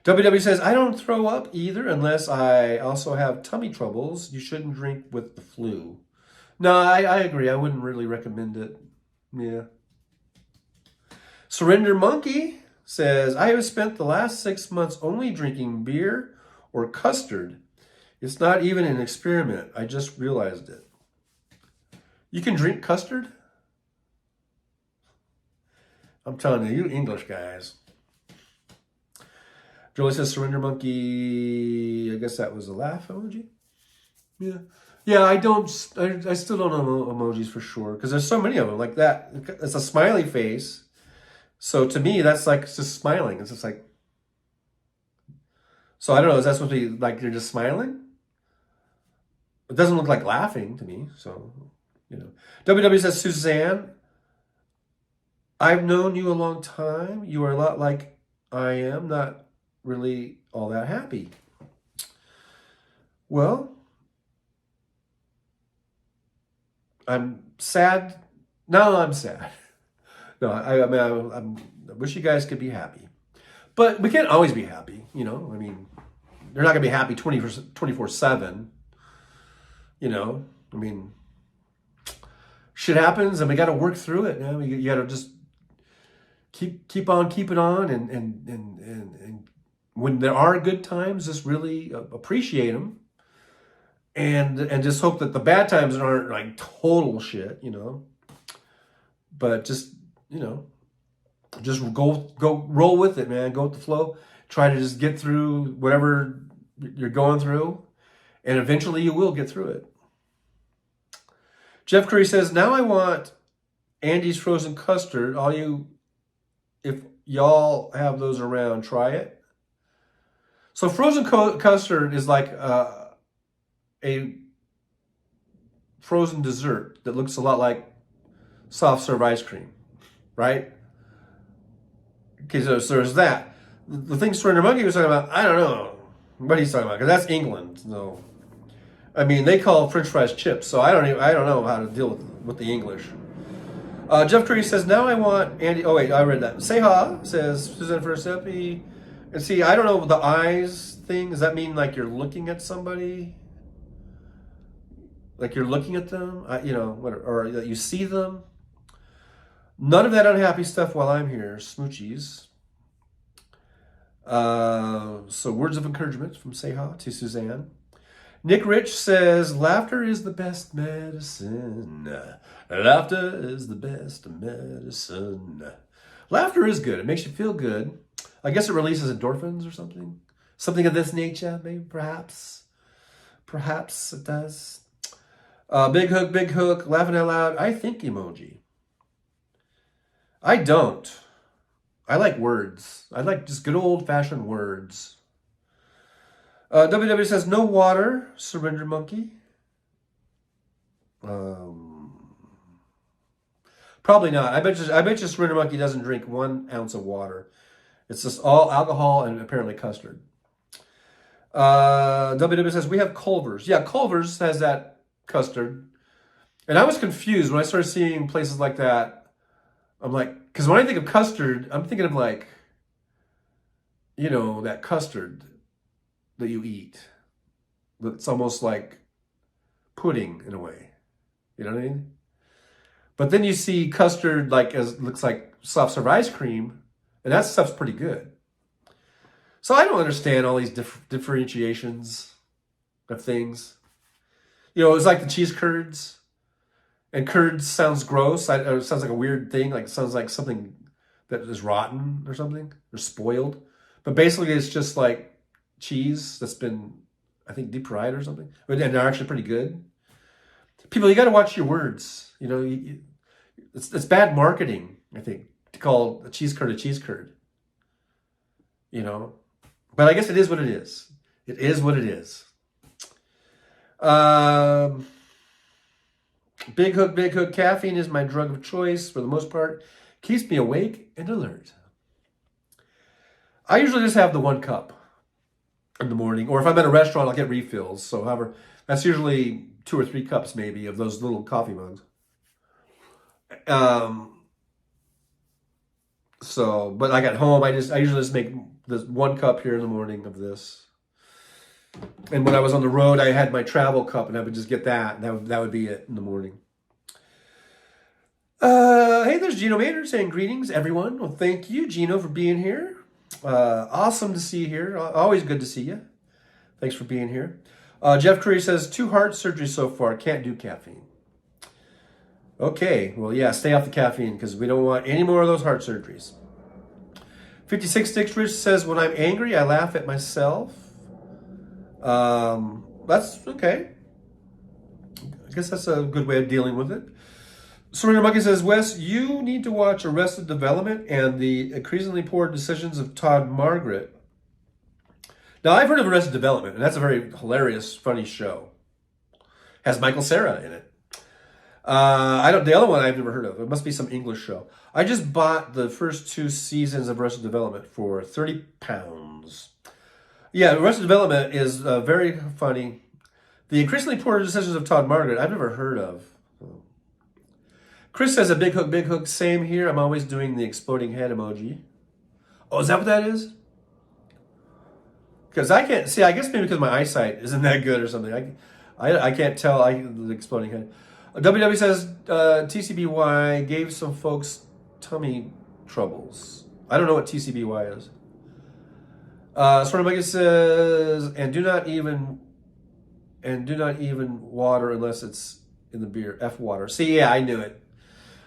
WW says, I don't throw up either unless I also have tummy troubles. You shouldn't drink with the flu. No, I agree. I wouldn't really recommend it. Yeah. Surrender Monkey says, I have spent the last 6 months only drinking beer or custard. It's not even an experiment. I just realized it. You can drink custard? I'm telling you English guys. Jolie says, surrender monkey. I guess that was a laugh emoji. Yeah. Yeah, I still don't know emojis for sure because there's so many of them like that. It's a smiley face. So to me, that's like just smiling. It's just like, so I don't know. Is that supposed to be like you're just smiling? It doesn't look like laughing to me. So, you know. WW says, Suzanne, I've known you a long time. You are a lot like I am, not really all that happy. Well, I'm sad. No, I'm sad. No, I wish you guys could be happy. But we can't always be happy, you know? I mean, they're not going to be happy 24/7, you know? I mean, shit happens and we got to work through it. You know? You got to just keep on keeping on and when there are good times, just really appreciate them. And just hope that the bad times aren't like total shit, you know. But just, you know, just go roll with it, man. Go with the flow. Try to just get through whatever you're going through. And eventually you will get through it. Jeff Curry says, now I want Andy's frozen custard. If y'all have those around, try it. So frozen custard is like a frozen dessert that looks a lot like soft serve ice cream, right? Okay, so there's that. The thing Surrender Monkey was talking about, I don't know what he's talking about, because that's England. So, I mean, they call French fries chips, so I don't know how to deal with the English. Jeff Curry says, now I want Andy. Oh wait, I read that. Say ha says Suzanne first epi. And see, I don't know the eyes thing. Does that mean like you're looking at somebody? Like you're looking at them, you know, or that you see them? None of that unhappy stuff while I'm here. Smoochies. So words of encouragement from Seha to Suzanne. Nick Rich says, laughter is the best medicine. Laughter is the best medicine. Laughter is good. It makes you feel good. I guess it releases endorphins or something. Something of this nature, maybe, perhaps. Perhaps it does. Big hook, laughing out loud. I think emoji. I don't. I like words. I like just good old-fashioned words. WW says, no water, surrender monkey. Probably not. I bet you surrender monkey doesn't drink 1 ounce of water. It's just all alcohol and apparently custard. WW says, we have Culver's. Yeah, Culver's has that custard. And I was confused when I started seeing places like that. I'm like, because when I think of custard, I'm thinking of like, you know, that custard that you eat. It's almost like pudding in a way. You know what I mean? But then you see custard like as looks like soft serve ice cream, and that stuff's pretty good. So I don't understand all these differentiations of things. You know, it's like the cheese curds. And curds sounds gross. It sounds like a weird thing. Like it sounds like something that is rotten or something. Or spoiled. But basically it's just like cheese that's been, I think, deep fried or something. And they're actually pretty good. People, you got to watch your words. You know, it's bad marketing, I think, to call a cheese curd a cheese curd. You know? But I guess it is what it is. It is what it is. Big hook. Caffeine is my drug of choice for the most part. Keeps me awake and alert. I usually just have the 1 cup in the morning. Or if I'm at a restaurant, I'll get refills. So however, that's usually 2 or 3 cups maybe of those little coffee mugs. But like at home, I usually just make this 1 cup here in the morning of this. And when I was on the road, I had my travel cup, and I would just get that. And that would be it in the morning. Hey, there's Gino Maynard saying greetings, everyone. Well, thank you, Gino, for being here. Awesome to see you here. Always good to see you. Thanks for being here. Jeff Curry says, 2 heart surgeries so far. Can't do caffeine. Okay, well, yeah, stay off the caffeine because we don't want any more of those heart surgeries. 56 Sticks Rich says, when I'm angry, I laugh at myself. That's okay. I guess that's a good way of dealing with it. Surrender Monkey says, Wes, you need to watch Arrested Development and the increasingly poor decisions of Todd Margaret. Now, I've heard of Arrested Development, and that's a very hilarious, funny show. Has Michael Cera in it. The other one I've never heard of. It must be some English show. I just bought the first 2 seasons of Arrested Development for £30. Yeah, Arrested Development is very funny. The increasingly poor decisions of Todd Margaret, I've never heard of. Chris says a big hook, same here. I'm always doing the exploding head emoji. Oh, is that what that is? Because I can't see, I guess maybe because my eyesight isn't that good or something. I can't tell the exploding head. WW says TCBY gave some folks tummy troubles. I don't know what TCBY is. Sort says, and do not even water unless it's in the beer. F water. See, yeah, I knew it.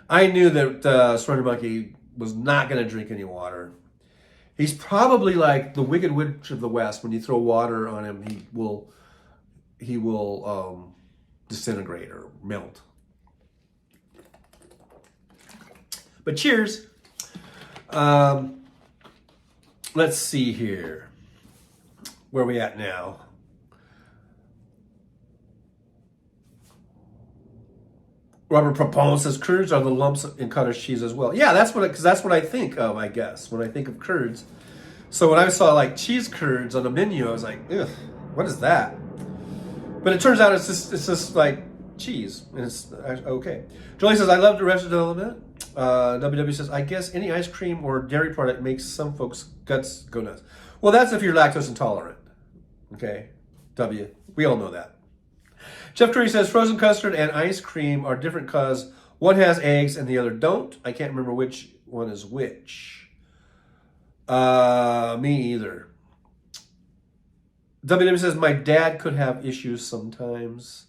I knew that Surrender Monkey was not going to drink any water. He's probably like the Wicked Witch of the West. When you throw water on him, he will disintegrate or melt. But cheers. Let's see here. Where are we at now? Robert Propone says curds are the lumps in cottage cheese as well. Yeah, that's what I think of, I guess, when I think of curds. So when I saw like cheese curds on the menu, I was like, ugh, what is that? But it turns out it's just like cheese, and it's okay. Julie says, I love Arrested Development. WW says, I guess any ice cream or dairy product makes some folks' guts go nuts. Well, that's if you're lactose intolerant. Okay, W. We all know that. Jeff Curry says, frozen custard and ice cream are different because One has eggs and the other don't. I can't remember which one is which. Me either. WW says, my dad could have issues sometimes.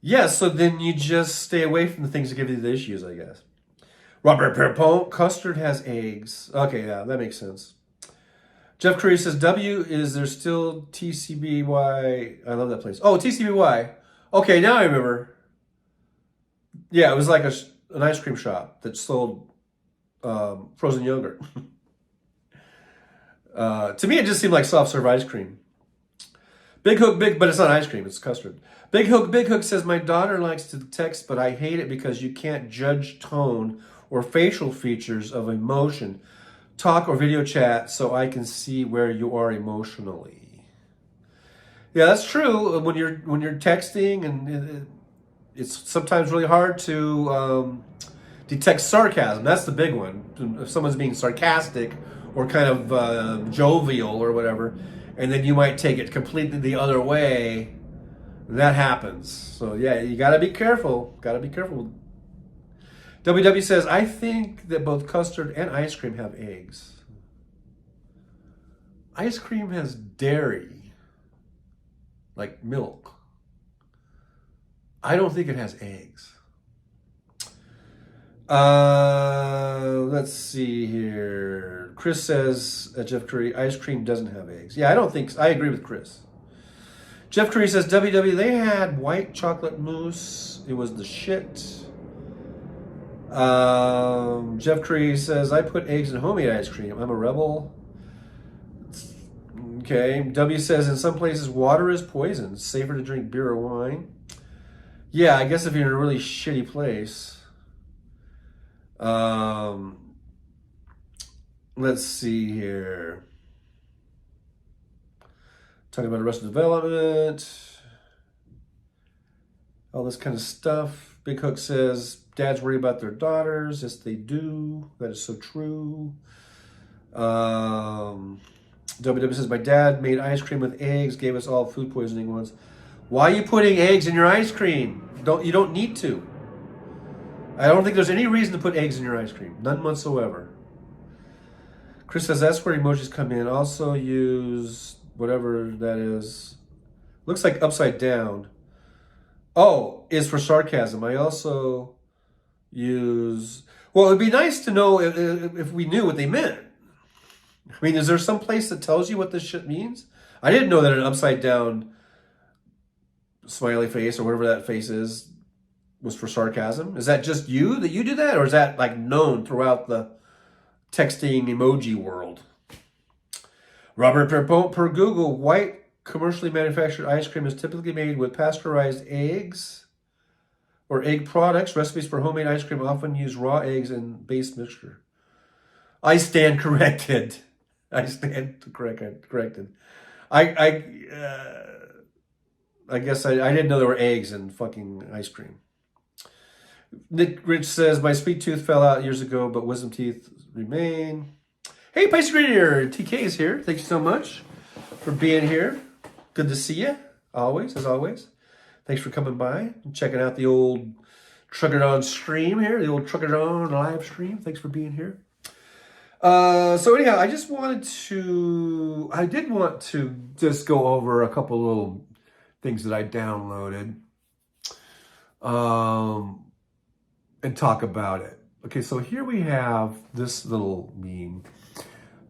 Yeah, so then you just stay away from the things that give you the issues, I guess. Robert Perpont, custard has eggs. Okay, yeah, that makes sense. Jeff Curry says, W, is there still TCBY? I love that place. Oh, TCBY. Okay, now I remember. Yeah, it was like an ice cream shop that sold frozen yogurt. To me, it just seemed like soft serve ice cream. Big Hook, but it's not ice cream, it's custard. Big Hook says, my daughter likes to text, but I hate it because you can't judge tone or facial features of emotion. Talk or video chat so I can see where you are emotionally. Yeah, that's true. When you're texting, and it's sometimes really hard to detect sarcasm. That's the big one. If someone's being sarcastic or kind of jovial or whatever, and then you might take it completely the other way, that happens. So yeah, you gotta be careful. Gotta be careful. WW says, I think that both custard and ice cream have eggs. Ice cream has dairy, like milk. I don't think it has eggs. Let's see here. Chris says, Jeff Curry, ice cream doesn't have eggs. Yeah, I don't think so. I agree with Chris. Jeff Curry says, WW, they had white chocolate mousse. It was the shit. Jeff Curry says, I put eggs in homemade ice cream. I'm a rebel. Okay. W says, in some places, water is poison. It's safer to drink beer or wine. Yeah, I guess if you're in a really shitty place. Let's see here. Talking about Arrested Development. All this kind of stuff. Big Hook says, dads worry about their daughters. Yes, they do. That is so true. WW says, my dad made ice cream with eggs, gave us all food poisoning once. Why are you putting eggs in your ice cream? You don't need to. I don't think there's any reason to put eggs in your ice cream. None whatsoever. Chris says, that's where emojis come in. Also use whatever that is. Looks like upside down. Oh, is for sarcasm. I also use... Well, it'd be nice to know if we knew what they meant. I mean, is there some place that tells you what this shit means? I didn't know that an upside down smiley face or whatever that face is was for sarcasm. Is that just you that you do that? Or is that like known throughout the texting emoji world? Robert Perpont, per Google, white commercially manufactured ice cream is typically made with pasteurized eggs or egg products. Recipes for homemade ice cream often use raw eggs and base mixture. I stand corrected. I stand corrected. I guess I didn't know there were eggs in fucking ice cream. Nick Rich says, my sweet tooth fell out years ago, but wisdom teeth remain. Hey, Pisces Reader, TK is here. Thank you so much for being here. Good to see you, always, as always. Thanks for coming by and checking out the old Truckered On stream here, the old Truckered On live stream. Thanks for being here. So anyhow, I did want to just go over a couple little things that I downloaded and talk about it. Okay, so here we have this little meme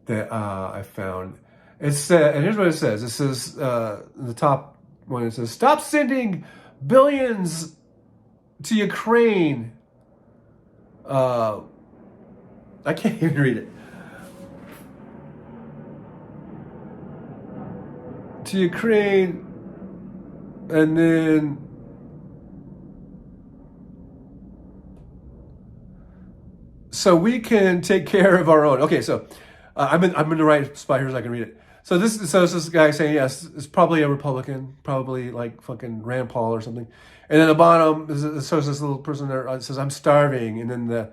that I found. And here's what it says. It says, the top one, it says, stop sending billions to Ukraine. I can't even read it. To Ukraine, and then so we can take care of our own. Okay, so I'm in the right spot here so I can read it. So it's this guy saying, yes, it's probably a Republican, probably like fucking Rand Paul or something. And then the bottom, so this little person there says, I'm starving. And then the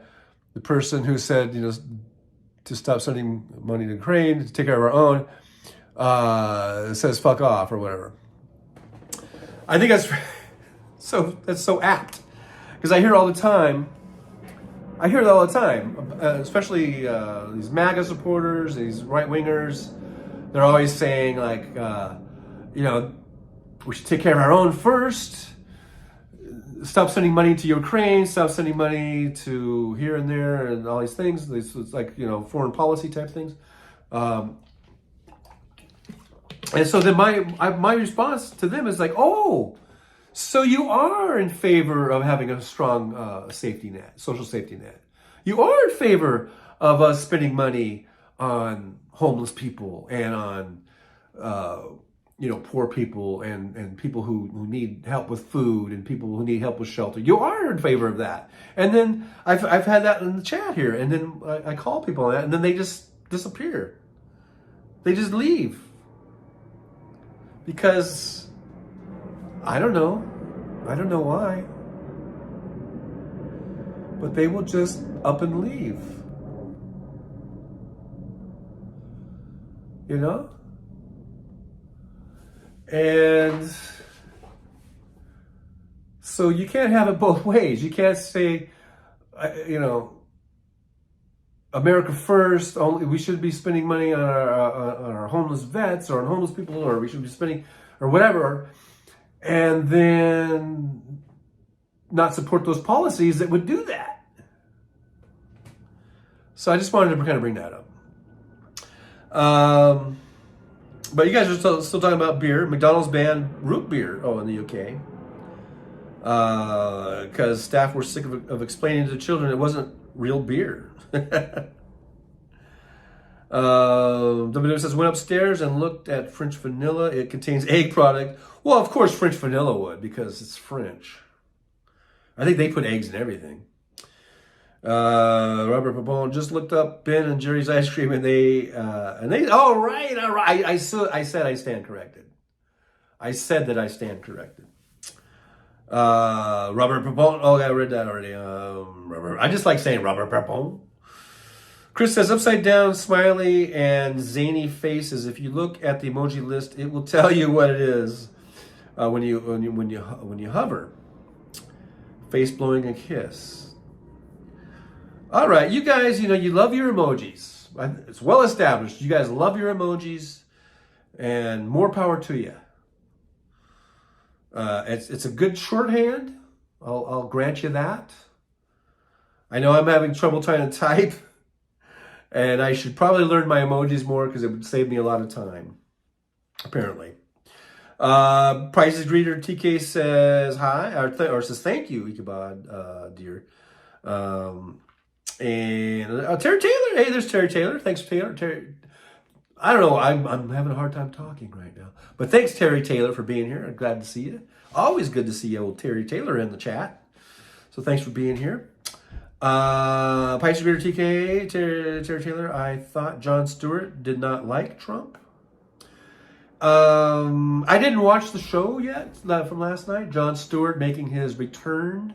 person who said, to stop sending money to Ukraine, to take care of our own, says fuck off or whatever. I think that's so apt. because I hear all the time. I hear it all the time, especially these MAGA supporters, these right wingers. They're always saying like, we should take care of our own first. Stop sending money to Ukraine. Stop sending money to here and there, and all these things. It's like foreign policy type things. And so then my response to them is like, oh, so you are in favor of having a strong safety net, social safety net. You are in favor of us spending money on homeless people and on poor people and people who need help with food and people who need help with shelter. You are in favor of that. And then I've had that in the chat here, and then I call people on that, and then they just disappear. They just leave. Because I don't know why. But they will just up and leave. And so you can't have it both ways. You can't say, America first. Only we should be spending money on our homeless vets or on homeless people, or we should be spending or whatever, and then not support those policies that would do that. So I just wanted to kind of bring that up. But you guys are still talking about beer. McDonald's banned root beer. In the UK. Because staff were sick of explaining to the children it wasn't real beer. WW says, went upstairs and looked at French vanilla. It contains egg product. Well, of course French vanilla would, because it's French. I think they put eggs in everything. Robert Papone just looked up Ben and Jerry's ice cream, and they all right. I said I stand corrected. I said that I stand corrected. Robert Papone. Oh, I read that already. I just like saying Robert Papone. Chris says, upside down, smiley, and zany faces. If you look at the emoji list, it will tell you what it is when you hover. Face blowing a kiss. All right, you guys, you love your emojis. It's well established. You guys love your emojis, and more power to you. It's a good shorthand. I'll grant you that. I know I'm having trouble trying to type, and I should probably learn my emojis more because it would save me a lot of time, apparently. Price's Greeter TK says hi, or says thank you, Ichabod, dear. And Terry Taylor. Hey, there's Terry Taylor. Thanks, Taylor. Terry. I don't know. I'm having a hard time talking right now. But thanks, Terry Taylor, for being here. I'm glad to see you. Always good to see old Terry Taylor in the chat. So thanks for being here. Price Reader TK, Terry Taylor. I thought Jon Stewart did not like Trump. I didn't watch the show yet from last night. Jon Stewart making his return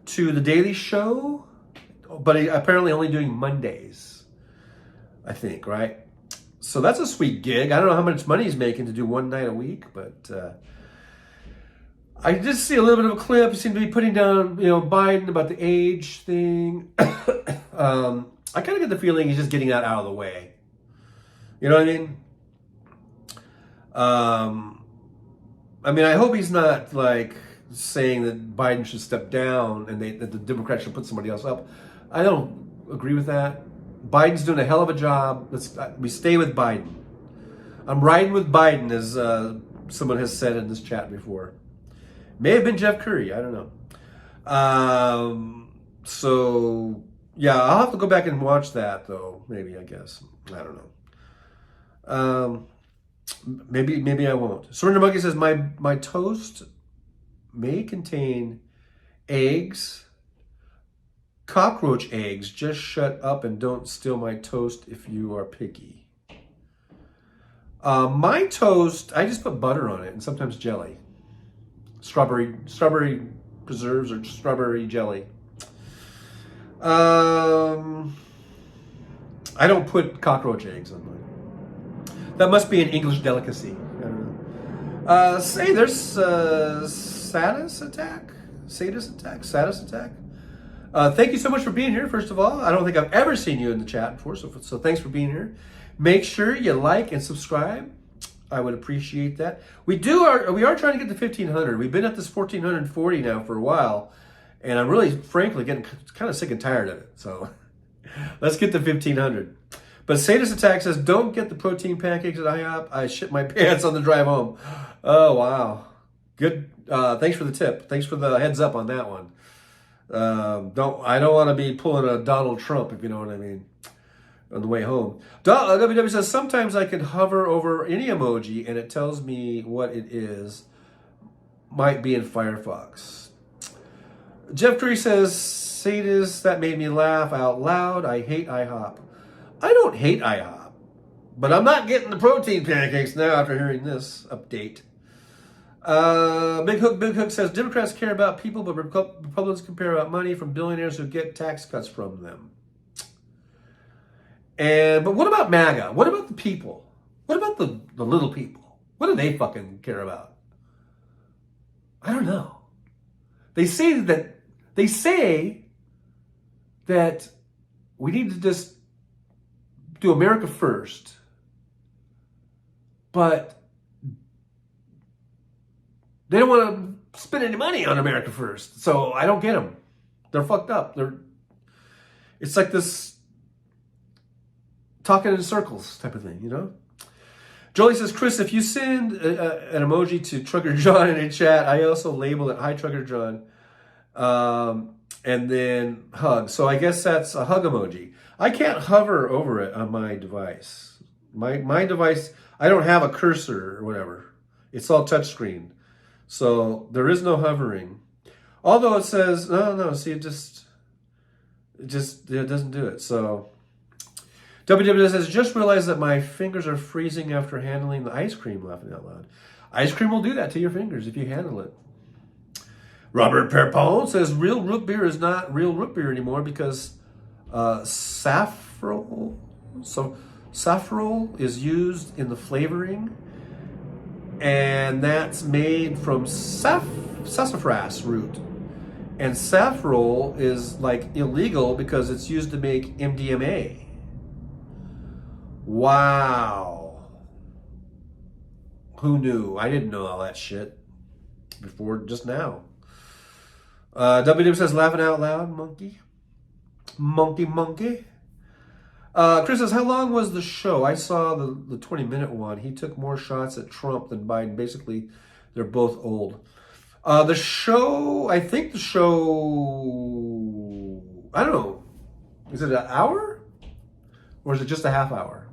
to the Daily Show, but apparently only doing Mondays, I think, right? So that's a sweet gig. I don't know how much money he's making to do one night a week, but I did see a little bit of a clip. He seemed to be putting down, Biden about the age thing. I kind of get the feeling he's just getting that out of the way. You know what I mean? I hope he's not like saying that Biden should step down and that the Democrats should put somebody else up. I don't agree with that. Biden's doing a hell of a job. We stay with Biden. I'm riding with Biden, as someone has said in this chat before. May have been Jeff Curry. I don't know. So yeah, I'll have to go back and watch that though. Maybe, I guess. I don't know. Maybe I won't. Surrender Monkey says my toast may contain eggs, cockroach eggs. Just shut up and don't steal my toast if you are picky. My toast, I just put butter on it and sometimes jelly. Strawberry preserves or strawberry jelly. I don't put cockroach eggs on mine. That must be an English delicacy. I don't know. Say there's Satis Attack. Sadist attack? Saddest attack? Thank you so much for being here, first of all. I don't think I've ever seen you in the chat before, so thanks for being here. Make sure you like and subscribe. I would appreciate that. We are trying to get to 1,500. We've been at this 1,440 now for a while, and I'm really, frankly, getting kind of sick and tired of it. So let's get to 1,500. But Sadist Attack says, don't get the protein pancakes at IHOP. I shit my pants on the drive home. Oh, wow. Good. Thanks for the tip. Thanks for the heads up on that one. I don't want to be pulling a Donald Trump, if you know what I mean, on the way home. WW says, sometimes I can hover over any emoji and it tells me what it is. Might be in Firefox. Jeff Tree says, Sadist, that made me laugh out loud. I hate IHOP. I don't hate IHOP, but I'm not getting the protein pancakes now after hearing this update. Big Hook says, Democrats care about people, but Republicans care about money from billionaires who get tax cuts from them. But what about MAGA? What about the people? What about the little people? What do they fucking care about? I don't know. They say that we need to just do America first, but they don't want to spend any money on America first. So I don't get them. They're fucked up. It's like this talking in circles type of thing, you know? Jolie says, Chris, if you send an emoji to Trucker John in a chat, I also label it, hi, Trucker John, and then hug. So I guess that's a hug emoji. I can't hover over it on my device. My device, I don't have a cursor or whatever. It's all touchscreen. So there is no hovering. Although it says, no, see, it doesn't do it. So WW says, just realized that my fingers are freezing after handling the ice cream, laughing out loud. Ice cream will do that to your fingers if you handle it. Robert Perpon says, real root beer is not real root beer anymore because saffrol is used in the flavoring, and that's made from sassafras root. And saffrol is like illegal because it's used to make MDMA. Wow. Who knew? I didn't know all that shit before just now. WW says, laughing out loud, monkey. Monkey. Chris says, how long was the show? I saw the 20-minute one. He took more shots at Trump than Biden. Basically, they're both old. I think the show, I don't know. Is it an hour? Or is it just a half hour?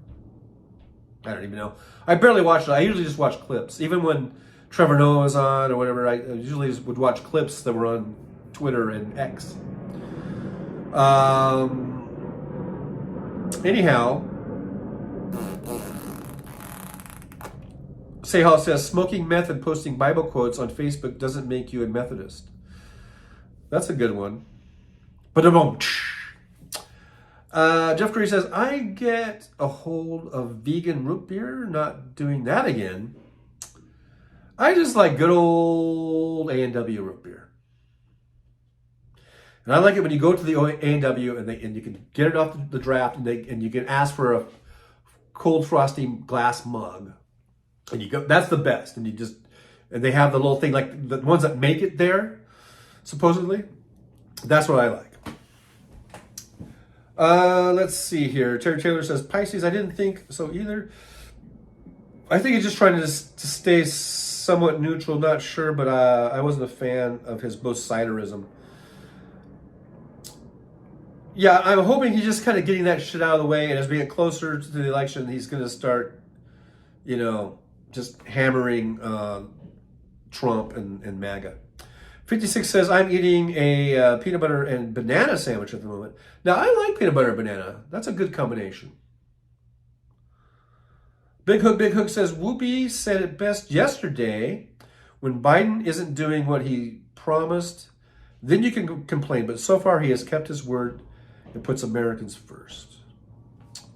I don't even know. I barely watched it. I usually just watch clips. Even when Trevor Noah was on or whatever, I usually just would watch clips that were on Twitter and X. Anyhow, Sehal says, smoking meth and posting Bible quotes on Facebook doesn't make you a Methodist. That's a good one. But Jeff Curry says, I get a hold of vegan root beer, not doing that again. I just like good old A&W root beer. And I like it when you go to the A&W and you can get it off the draft and you can ask for a cold frosty glass mug. And you go, that's the best. And they have the little thing like the ones that make it there, supposedly. That's what I like. Let's see here. Terry Taylor says, Pisces, I didn't think so either. I think he's just trying to stay somewhat neutral, not sure, but I wasn't a fan of his both siderism. Yeah, I'm hoping he's just kind of getting that shit out of the way, and as we get closer to the election, he's going to start, just hammering Trump and MAGA. 56 says, I'm eating a peanut butter and banana sandwich at the moment. Now, I like peanut butter and banana. That's a good combination. Big Hook says, Whoopi said it best yesterday. When Biden isn't doing what he promised, then you can complain. But so far, he has kept his word and puts Americans first.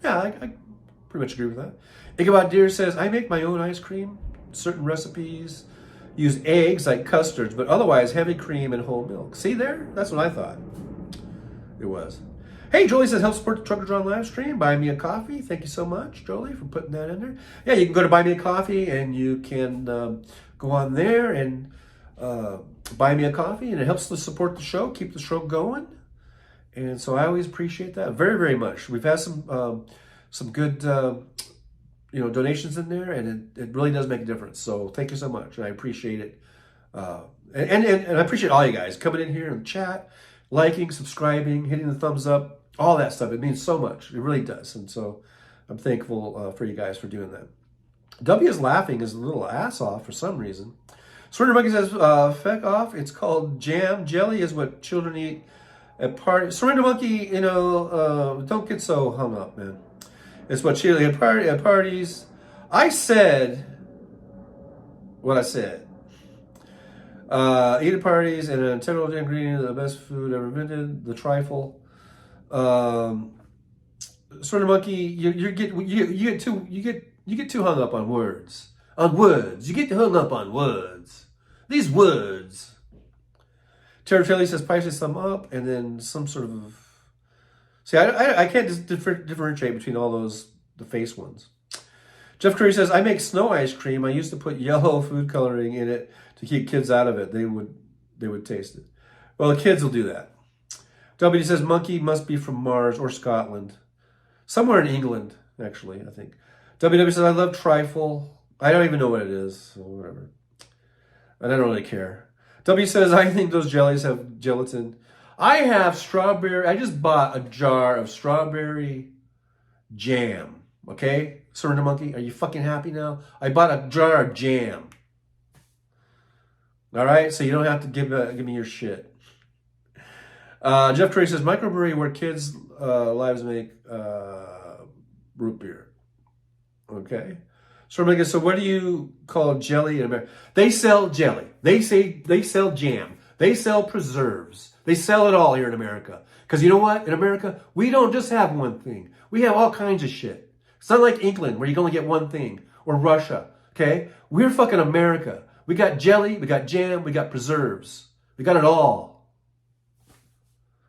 Yeah, I pretty much agree with that. Ichabod Deer says, I make my own ice cream, certain recipes. use eggs like custards, but otherwise heavy cream and whole milk. See there? That's what I thought it was. Hey, Jolie says, help support the Trucker John live stream. Buy me a coffee. Thank you so much, Jolie, for putting that in there. Yeah, you can go to Buy Me a Coffee, and you can go on there and buy me a coffee, and it helps to support the show, keep the show going. And so I always appreciate that very, very much. We've had some good donations in there, and it really does make a difference. So thank you so much, and I appreciate it. And I appreciate all you guys coming in here and chat, liking, subscribing, hitting the thumbs up, all that stuff. It means so much. It really does. And so I'm thankful for you guys for doing that. W is laughing his little ass off for some reason. Surrender Monkey says, feck off. It's called jam. Jelly is what children eat at parties. Surrender Monkey, don't get so hung up, man. It's what children at parties. I said what I said. Eat at parties and an integral ingredient of the best food ever invented. The trifle. Surrender Monkey, you get too hung up on words. On words. You get hung up on words. These words. Terry Taylor says, Pisces sum up, and then some sort of... See, I can't differentiate between all those, the face ones. Jeff Curry says, I make snow ice cream. I used to put yellow food coloring in it to keep kids out of it. They would taste it. Well, the kids will do that. W says, monkey must be from Mars or Scotland. Somewhere in England, actually, I think. WW says, I love trifle. I don't even know what it is, so whatever. And I don't really care. W says, I think those jellies have gelatin. I have strawberry. I just bought a jar of strawberry jam. Okay? Surrender Monkey, are you fucking happy now? I bought a jar of jam. All right? So you don't have to give me your shit. Jeff Curry says, microbrewery where kids' lives make root beer. Okay? So what do you call jelly in America? They sell jelly. They sell jam. They sell preserves. They sell it all here in America. Because you know what? In America, we don't just have one thing. We have all kinds of shit. It's not like England where you can only get one thing. Or Russia. Okay? We're fucking America. We got jelly. We got jam. We got preserves. We got it all.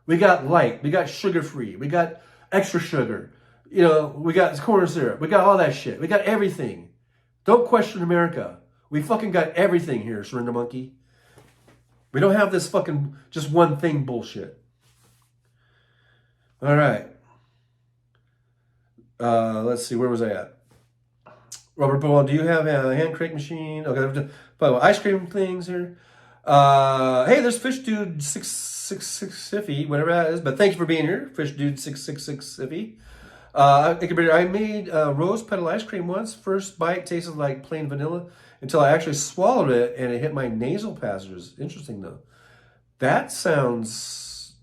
We got light. We got sugar-free. We got extra sugar. We got corn syrup. We got all that shit. We got everything. Don't question America. We fucking got everything here, Surrender Monkey. We don't have this fucking just one thing bullshit. All right. Let's see. Where was I at? Robert Bowen, do you have a hand crank machine? Okay. Ice cream things here. Hey, there's Fish Dude 666 Siffy, whatever that is. But thank you for being here, Fish Dude 666 Siffy. I made rose petal ice cream once. First bite tasted like plain vanilla until I actually swallowed it and it hit my nasal passages. Interesting, though. That sounds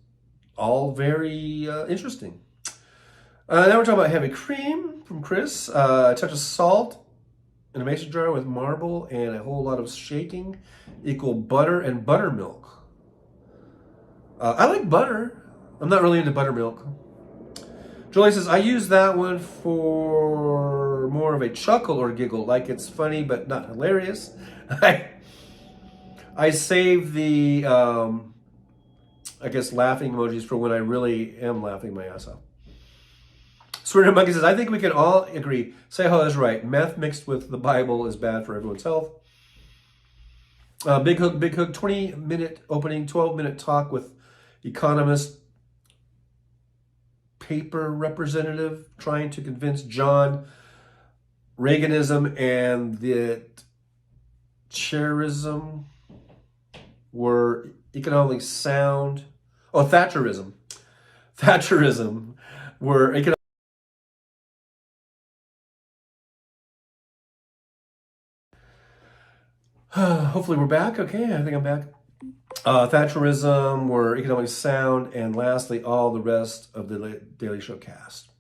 all very interesting. Now we're talking about heavy cream from Chris. A touch of salt in a mason jar with marble and a whole lot of shaking equal butter and buttermilk. I like butter. I'm not really into buttermilk. Julie says, I use that one for more of a chuckle or giggle, like it's funny but not hilarious. I save the, laughing emojis for when I really am laughing my ass off. Surrender Monkey says, I think we can all agree. Seho is right. Meth mixed with the Bible is bad for everyone's health. Big Hook, 20-minute opening, 12-minute talk with economist, paper representative trying to convince John Reaganism and that Chairism were economically sound. Oh, Thatcherism were economically. Hopefully we're back. Okay, I think I'm back. Thatcherism were economically sound, and lastly, all the rest of the Daily Show cast.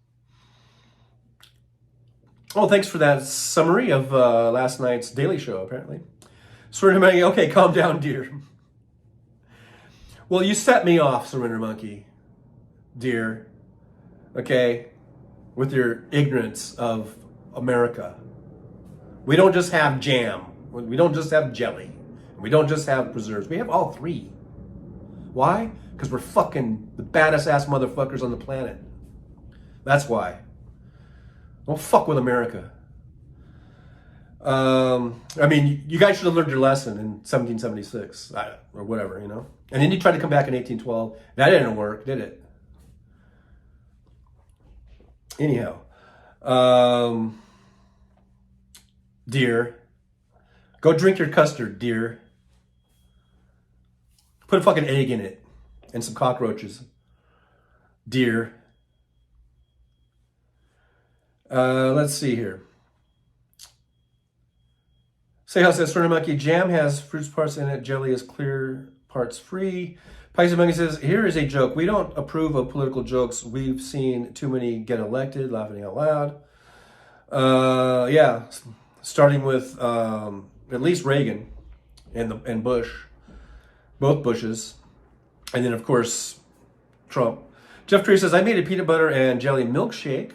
Oh, thanks for that summary of last night's Daily Show, apparently. Surrender Monkey, okay, calm down, dear. Well, you set me off, Surrender Monkey, dear. Okay, with your ignorance of America. We don't just have jam. We don't just have jelly. We don't just have preserves. We have all three. Why? Because we're fucking the baddest ass motherfuckers on the planet. That's why. Don't fuck with America. I mean, you guys should have learned your lesson in 1776 or whatever, you know. And then you tried to come back in 1812. That didn't work, did it? Anyhow, dear, go drink your custard, dear. Put a fucking egg in it and some cockroaches, dear. Let's see here. Say how says Sort Monkey, jam has fruits parts in it, jelly is clear parts free. Pisces Monkey says, here is a joke. We don't approve of political jokes. We've seen too many get elected, laughing out loud. Yeah, starting with at least Reagan and Bush, both Bushes. And then, of course, Trump. Jeff Tree says, I made a peanut butter and jelly milkshake.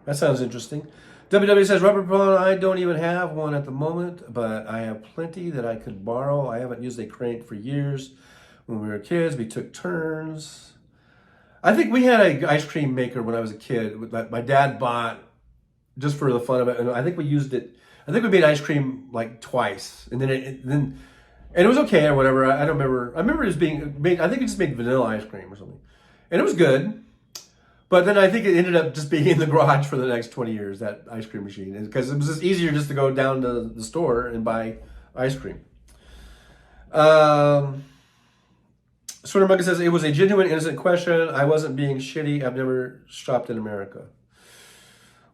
That sounds interesting. WW says, rubber bone, I don't even have one at the moment, but I have plenty that I could borrow. I haven't used a crank for years. When we were kids, we took turns. I think we had an ice cream maker when I was a kid that my dad bought just for the fun of it. And I think we used it. I think we made ice cream like twice. And then and it was okay or whatever. I don't remember. I remember it just being made. I think we just made vanilla ice cream or something. And it was good. But then I think it ended up just being in the garage for the next 20 years, that ice cream machine. Because it was just easier just to go down to the store and buy ice cream. Sweater Monkey says, it was a genuine, innocent question. I wasn't being shitty. I've never shopped in America.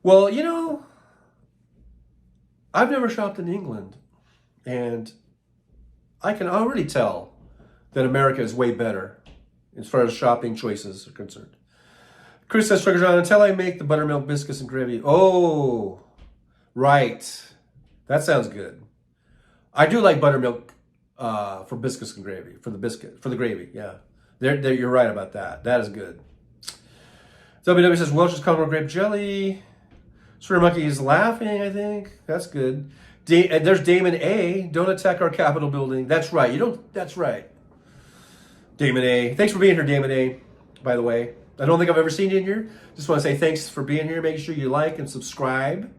Well, you know, I've never shopped in England. And I can already tell that America is way better as far as shopping choices are concerned. Chris says, Trucker John, until I make the buttermilk biscuits and gravy. Oh, right. That sounds good. I do like buttermilk for biscuits and gravy, for the gravy, yeah. You're right about that. That is good. WW says, Welch's caramel grape jelly. Sweater Monkey is laughing, I think. That's good. There's Damon A. Don't attack our Capitol building. That's right. That's right. Damon A. Thanks for being here, Damon A, by the way. I don't think I've ever seen you in here. Just want to say thanks for being here. Make sure you like and subscribe.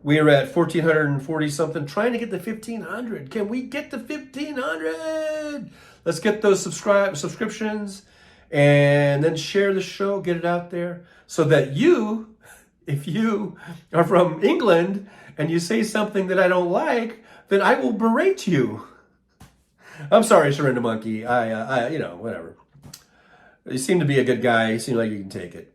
We are at 1,440 something, trying to get to 1,500. Can we get to 1,500? Let's get those subscriptions and then share the show, get it out there so that you, if you are from England and you say something that I don't like, then I will berate you. I'm sorry, Surrender Monkey. I whatever. You seem to be a good guy. You seem like you can take it.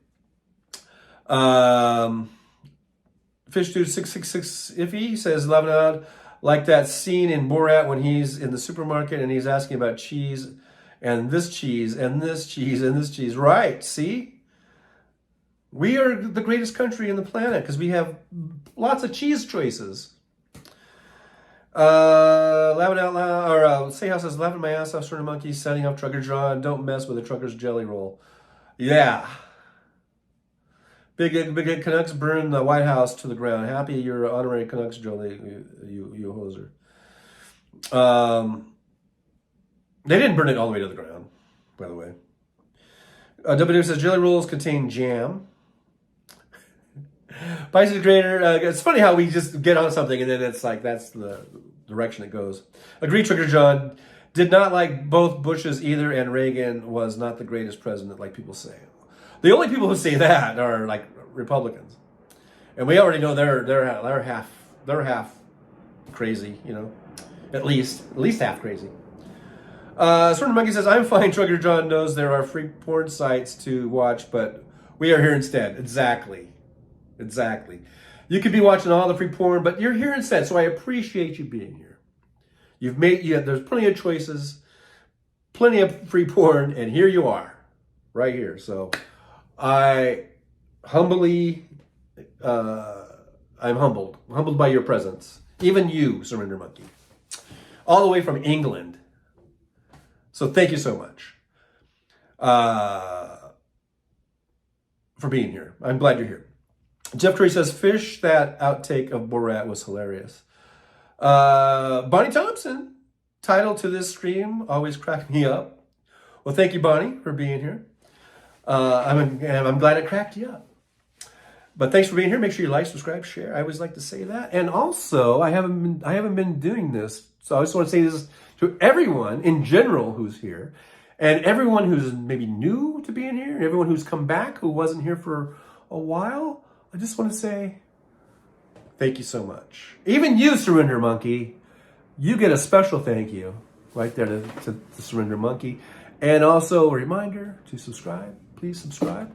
Fish Dude 666 Iffy says, Lebanon, like that scene in Borat when he's in the supermarket and he's asking about cheese and this cheese and this cheese and this cheese. Right, see? We are the greatest country in the planet because we have lots of cheese choices. Laughing out loud, or Say House says, laughing my ass off, Sort of Monkey, setting up Trucker John. Don't mess with a trucker's jelly roll. Yeah. Big Canucks burn the White House to the ground. Happy you're honorary Canucks jelly, you hoser. They didn't burn it all the way to the ground, by the way. W says, jelly rolls contain jam. Pisces Creator, it's funny how we just get on something and then it's like that's the direction it goes. Agree, Trucker John. Did not like both Bushes either, and Reagan was not the greatest president like people say. The only people who say that are like Republicans, and we already know they're half crazy, you know, at least half crazy. Sort of Monkey says, I'm fine. Trucker John knows there are free porn sites to watch, but we are here instead. Exactly. You could be watching all the free porn, but you're here instead, so I appreciate you being here. There's plenty of choices, plenty of free porn, and here you are, right here. So I humbly, I'm humbled by your presence. Even you, Surrender Monkey, all the way from England. So thank you so much for being here. I'm glad you're here. Jeff Tree says, fish, that outtake of Borat was hilarious. Bonnie Thompson, title to this stream always cracked me up. Well, thank you, Bonnie, for being here. I'm glad it cracked you up. But thanks for being here. Make sure you like, subscribe, share. I always like to say that. And also, I haven't been doing this, so I just want to say this to everyone in general who's here, and everyone who's maybe new to being here, and everyone who's come back who wasn't here for a while. I just want to say thank you so much. Even you, Surrender Monkey, you get a special thank you right there to Surrender Monkey. And also a reminder to subscribe. Please subscribe.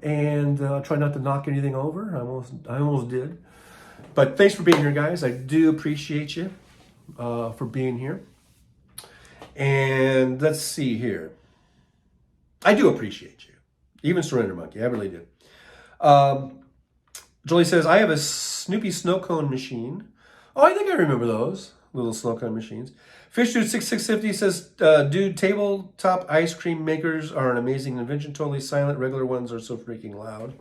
And try not to knock anything over. I almost did. But thanks for being here, guys. I do appreciate you for being here. And let's see here. I do appreciate you. Even Surrender Monkey. I really do. Julie says, I have a Snoopy snow cone machine. Oh, I think I remember those little snow cone machines. Fish Dude 6650 says, dude, tabletop ice cream makers are an amazing invention. Totally silent. Regular ones are so freaking loud.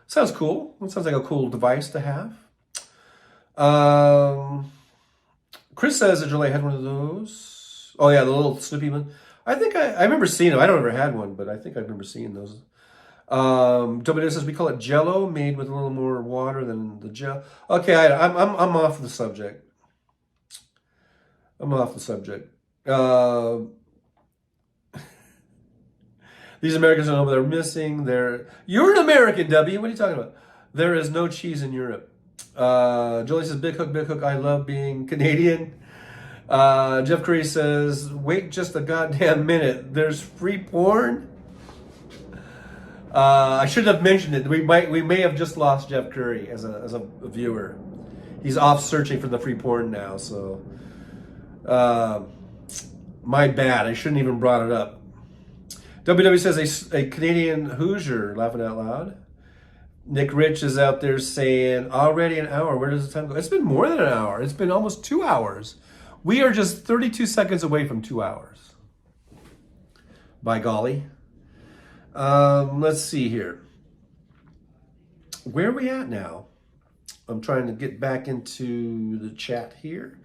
Sounds cool. That sounds like a cool device to have. Chris says that Julie had one of those. Oh, yeah, the little Snoopy one. I think I remember seeing them. I don't ever had one, but I think I remember seeing those. W says we call it Jello, made with a little more water than the gel. Okay, I'm off the subject. I'm off the subject. These Americans don't know what they're missing. You're an American, W. What are you talking about? There is no cheese in Europe. Jolie says, big hook, I love being Canadian. Jeff Curry says, wait just a goddamn minute. There's free porn? I should have mentioned it. We may have just lost Jeff Curry as a viewer. He's off searching for the free porn now, so my bad. I shouldn't even brought it up. WW says a Canadian Hoosier, laughing out loud. Nick Rich is out there saying, already an hour. Where does the time go? It's been more than an hour. It's been almost 2 hours. We are just 32 seconds away from 2 hours. By golly. Let's see here. Where are we at now? I'm trying to get back into the chat here.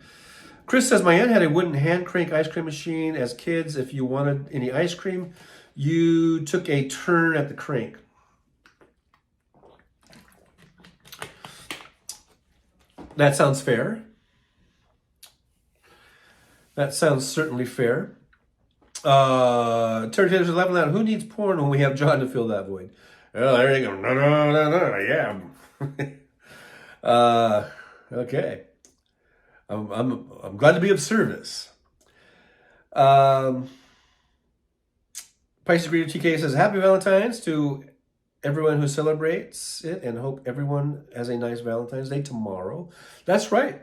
Chris says, my aunt had a wooden hand crank ice cream machine. As kids, if you wanted any ice cream, you took a turn at the crank. That sounds fair. That sounds certainly fair. Terry Taylor's laughing out. Who needs porn when we have John to fill that void? Oh, there you go. No, yeah. Okay. I'm glad to be of service. Pisces Greeter TK says, happy Valentine's to everyone who celebrates it, and hope everyone has a nice Valentine's Day tomorrow. That's right.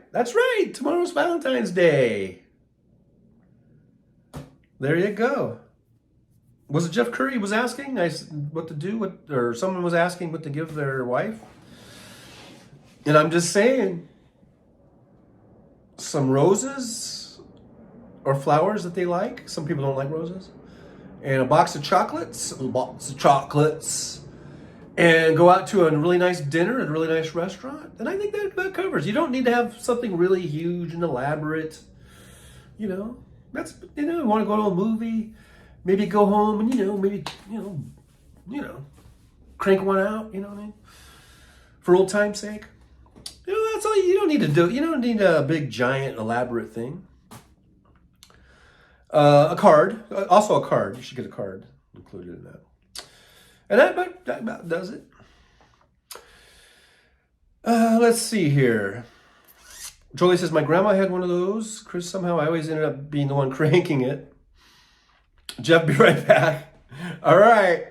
Tomorrow's Valentine's Day. There you go. Was it Jeff Curry was asking what to do, or someone was asking what to give their wife? And I'm just saying, some roses or flowers that they like. Some people don't like roses. And a box of chocolates, and go out to a really nice dinner at a really nice restaurant. And I think that covers. You don't need to have something really huge and elaborate. You want to go to a movie, maybe go home and, maybe, crank one out, you know what I mean? For old time's sake. That's all you don't need to do. You don't need a big, giant, elaborate thing. A card. Also a card. You should get a card included in that. And that about does it. Let's see here. Jolie says, my grandma had one of those. Chris, somehow I always ended up being the one cranking it. Jeff, be right back. All right.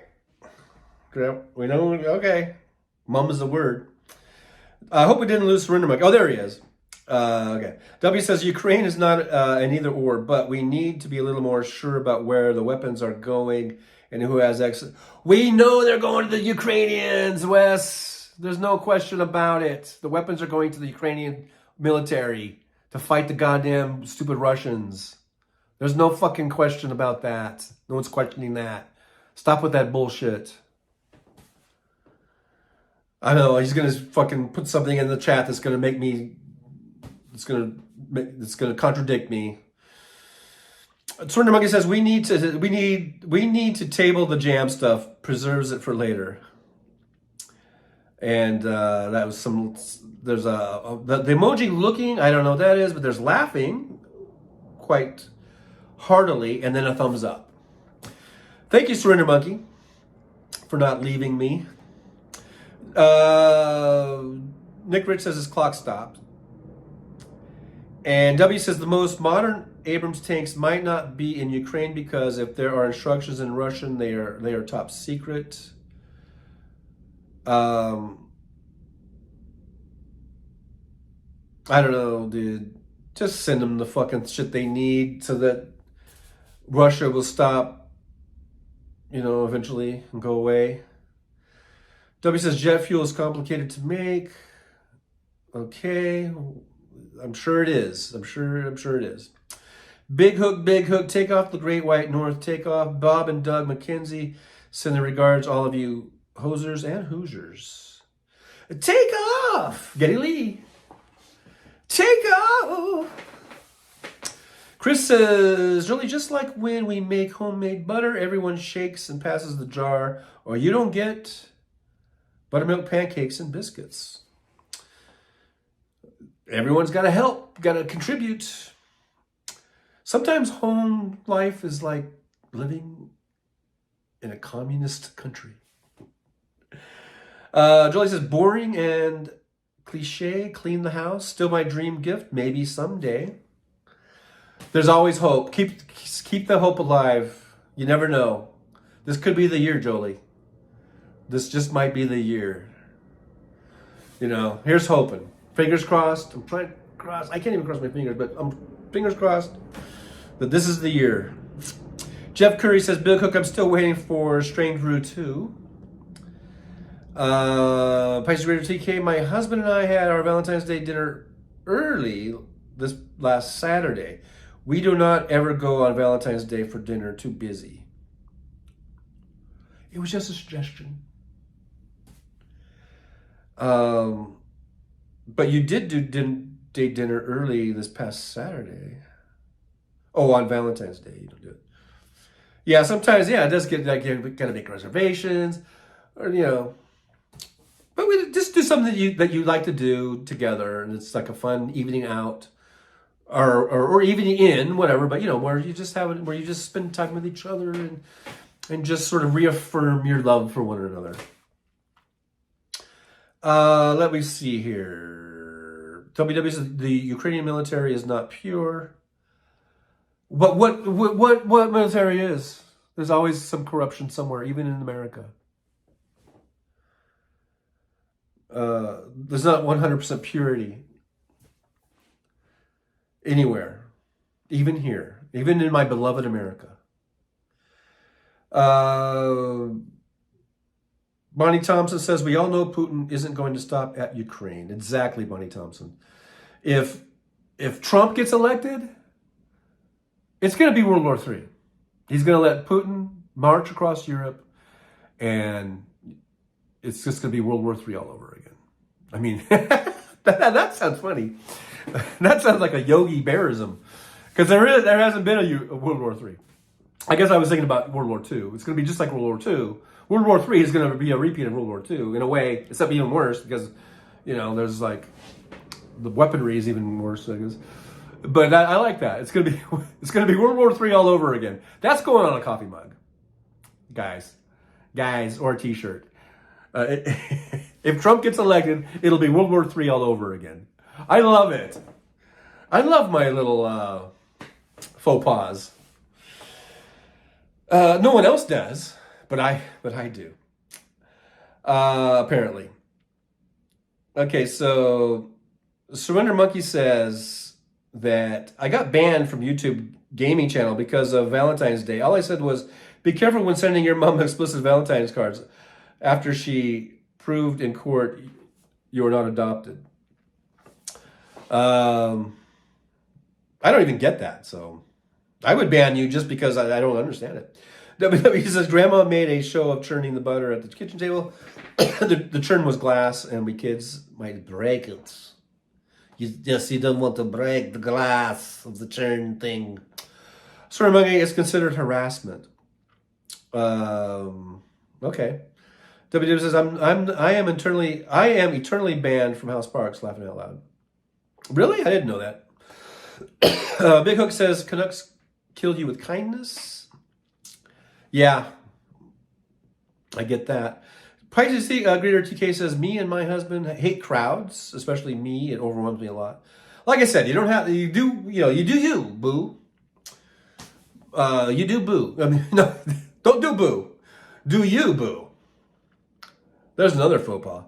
We know, okay. Mum is the word. I hope we didn't lose Surrender Mike. Oh, there he is. Okay. W says, Ukraine is not an either or, but we need to be a little more sure about where the weapons are going and who has access. We know they're going to the Ukrainians, Wes. There's no question about it. The weapons are going to the Ukrainian military to fight the goddamn stupid Russians. There's no fucking question about that. No one's questioning that. Stop with that bullshit. I know, he's going to fucking put something in the chat that's going to make me... It's going to that's going to contradict me. Surrender Monkey says we need to table the jam stuff. Preserves it for later. And that was some. There's the emoji looking. I don't know what that is, but there's laughing quite heartily, and then a thumbs up. Thank you, Surrender Monkey, for not leaving me. Nick Rich says his clock stopped. And W says the most modern Abrams tanks might not be in Ukraine because if there are instructions in Russian, they are top secret. I don't know, dude. Just send them the fucking shit they need so that Russia will stop, eventually and go away. W says jet fuel is complicated to make. Okay. I'm sure it is. I'm sure it is. Big hook, take off the Great White North, take off. Bob and Doug McKenzie send their regards, all of you hosers and Hoosiers. Take off! Geddy Lee. Take off! Chris says, really just like when we make homemade butter, everyone shakes and passes the jar, or you don't get buttermilk pancakes and biscuits. Everyone's got to help, got to contribute. Sometimes home life is like living in a communist country. Jolie says, boring and cliche, clean the house. Still my dream gift, maybe someday. There's always hope. Keep the hope alive. You never know. This could be the year, Jolie. This just might be the year. Here's hoping. Fingers crossed. I'm trying to cross. I can't even cross my fingers, but I'm fingers crossed that this is the year. Jeff Curry says, Big Hook, I'm still waiting for Strange Brew 2. Pisces Radio TK, my husband and I had our Valentine's Day dinner early this last Saturday. We do not ever go on Valentine's Day for dinner, too busy. It was just a suggestion. But you did do date dinner early this past Saturday. Oh, on Valentine's Day, you don't do it. Yeah, sometimes, it does get like you gotta make reservations, or but we just do something that you like to do together, and it's like a fun evening out, or evening in, whatever. But where you just spend time with each other and just sort of reaffirm your love for one another. Let me see here. WW says the Ukrainian military is not pure. But what military is? There's always some corruption somewhere, even in America. There's not 100% purity anywhere, even here, even in my beloved America. Bonnie Thompson says, we all know Putin isn't going to stop at Ukraine. Exactly, Bonnie Thompson. If Trump gets elected, it's going to be World War III. He's going to let Putin march across Europe, and it's just going to be World War III all over again. I mean, that sounds funny. That sounds like a Yogi Bearism, because there hasn't been a World War III. I guess I was thinking about World War II. It's going to be just like World War II. World War III is going to be a repeat of World War II in a way, except even worse because, there's like the weaponry is even worse, I guess. But I like that. It's going to be World War III all over again. That's going on a coffee mug, guys, or a T-shirt. If Trump gets elected, it'll be World War III all over again. I love it. I love my little faux pas. No one else does, but I do. Apparently. Okay, so Surrender Monkey says that I got banned from YouTube gaming channel because of Valentine's Day. All I said was, be careful when sending your mom explicit Valentine's cards after she proved in court you were not adopted. I don't even get that, so I would ban you just because I don't understand it. WWE says, Grandma made a show of churning the butter at the kitchen table. The churn was glass, and we kids might break it. You don't want to break the glass of the churn thing. Surrounding is considered harassment. Okay. WW says I am eternally banned from House Parks. Laughing out loud. Really, I didn't know that. Big Hook says Canucks killed you with kindness. Yeah, I get that. Privacy Greeter TK says me and my husband hate crowds, especially me. It overwhelms me a lot. Like I said, you don't have you do you boo. You do boo. I mean, no, don't do boo. Do you boo? There's another faux pas.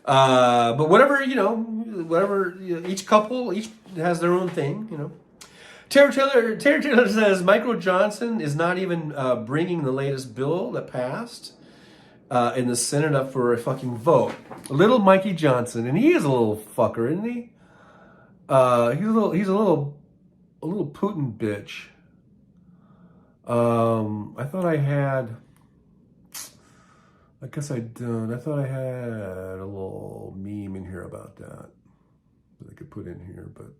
But whatever, each couple each has their own thing, Terry Taylor says Michael Johnson is not even bringing the latest bill that passed in the Senate up for a fucking vote. Little Mikey Johnson, and he is a little fucker, isn't he? He's a little Putin bitch. I thought I had. I guess I don't. I thought I had a little meme in here about that I could put in here, but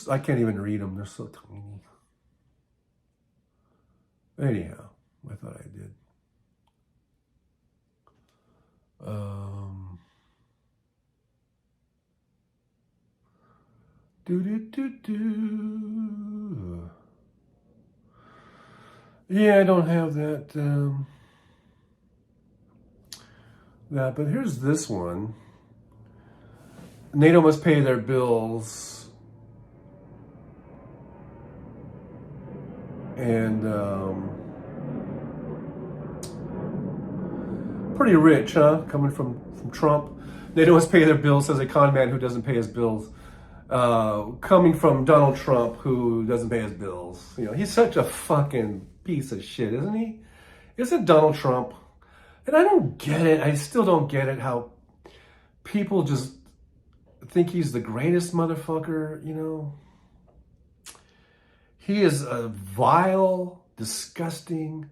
I can't even read them. They're so tiny. Anyhow, I thought I did. Yeah, I don't have that. But here's this one. NATO must pay their bills. And pretty rich, huh? Coming from Trump. NATO must pay their bills, says a con man who doesn't pay his bills. Coming from Donald Trump, who doesn't pay his bills. He's such a fucking piece of shit, isn't he? Isn't Donald Trump? And I don't get it. I still don't get it how people just think he's the greatest motherfucker, He is a vile, disgusting,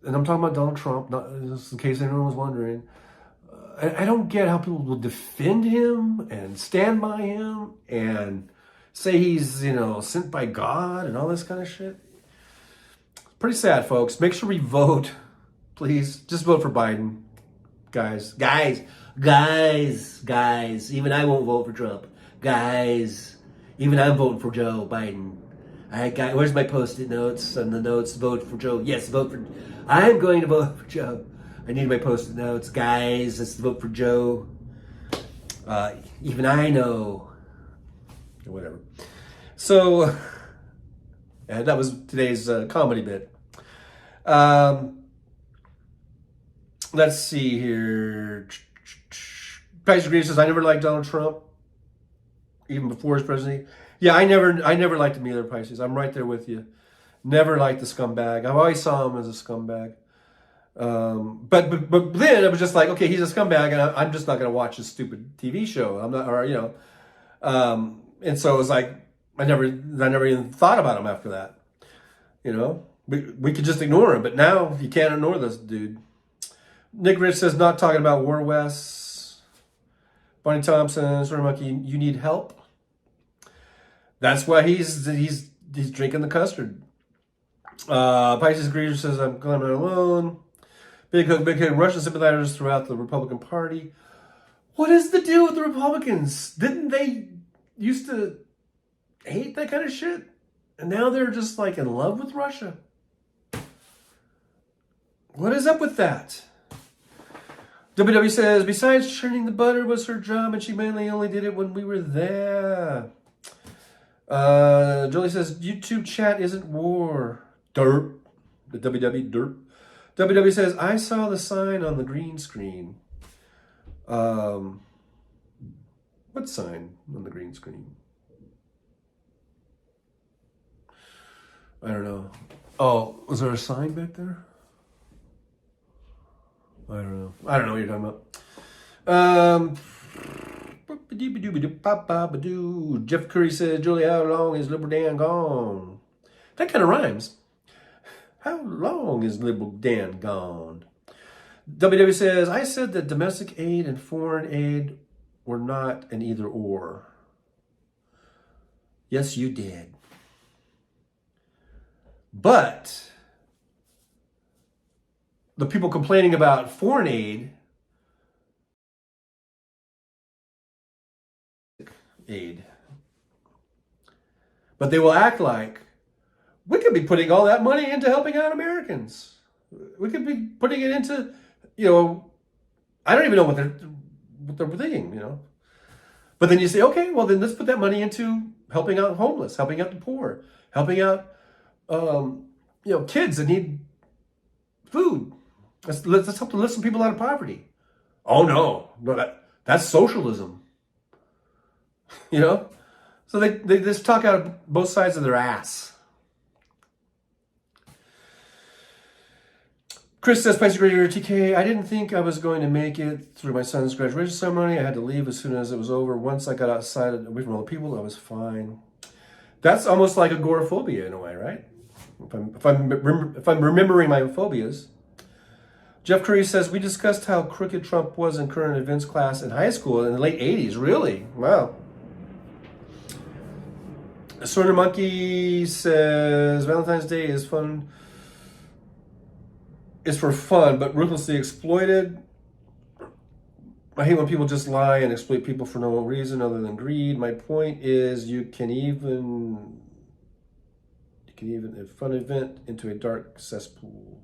and I'm talking about Donald Trump, not just in case anyone was wondering. I don't get how people will defend him and stand by him and say he's, sent by God and all this kind of shit. Pretty sad, folks. Make sure we vote. Please, just vote for Biden. Guys. Even I won't vote for Trump. Guys, even I'm voting for Joe Biden. Where's my post-it notes and the notes? Vote for Joe. Yes, I'm going to vote for Joe. I need my post-it notes. Guys, let's vote for Joe. Even I know. Whatever. So, that was today's comedy bit. Let's see here. Price Green says, I never liked Donald Trump, even before his presidency. Yeah, I never liked him either, Pisces. I'm right there with you. Never liked the scumbag. I've always saw him as a scumbag. But then it was just like, okay, he's a scumbag, and I'm just not going to watch his stupid TV show. I'm not, and so it was like I never even thought about him after that. We could just ignore him, but now you can't ignore this dude. Nick Rich says, not talking about War West. Bonnie Thompson, Sort of Monkey, you need help. That's why he's drinking the custard. Pisces Greaser says, I'm glad I'm not alone. Big Hook, Russian sympathizers throughout the Republican Party. What is the deal with the Republicans? Didn't they used to hate that kind of shit? And now they're just like in love with Russia. What is up with that? WW says, besides churning the butter was her job, and she mainly only did it when we were there. Julie says, YouTube chat isn't war. Derp. The WW derp. WW says, I saw the sign on the green screen. What sign on the green screen? I don't know. Oh, was there a sign back there? I don't know what you're talking about. Jeff Curry says, Julie, how long is Liberal Dan gone? That kind of rhymes. How long is Liberal Dan gone? WW says, I said that domestic aid and foreign aid were not an either or. Yes, you did. But the people complaining about foreign aid, but they will act like we could be putting all that money into helping out Americans. We could be putting it into, I don't even know what they're thinking, But then you say, okay, well then let's put that money into helping out homeless, helping out the poor, helping out, kids that need food. Let's help to lift some people out of poverty. Oh no, that's socialism. So they just talk out of both sides of their ass. Chris says, Spicy Grader TK, I didn't think I was going to make it through my son's graduation ceremony. I had to leave as soon as it was over. Once I got outside and away from all the people, I was fine. That's almost like agoraphobia in a way, right? If I'm remembering my phobias. Jeff Curry says, we discussed how crooked Trump was in current events class in high school in the late 80s. Really? Wow. Sorter Monkey says, Valentine's Day is fun. Is for fun, but ruthlessly exploited. I hate when people just lie and exploit people for no reason other than greed. My point is you can even a fun event into a dark cesspool.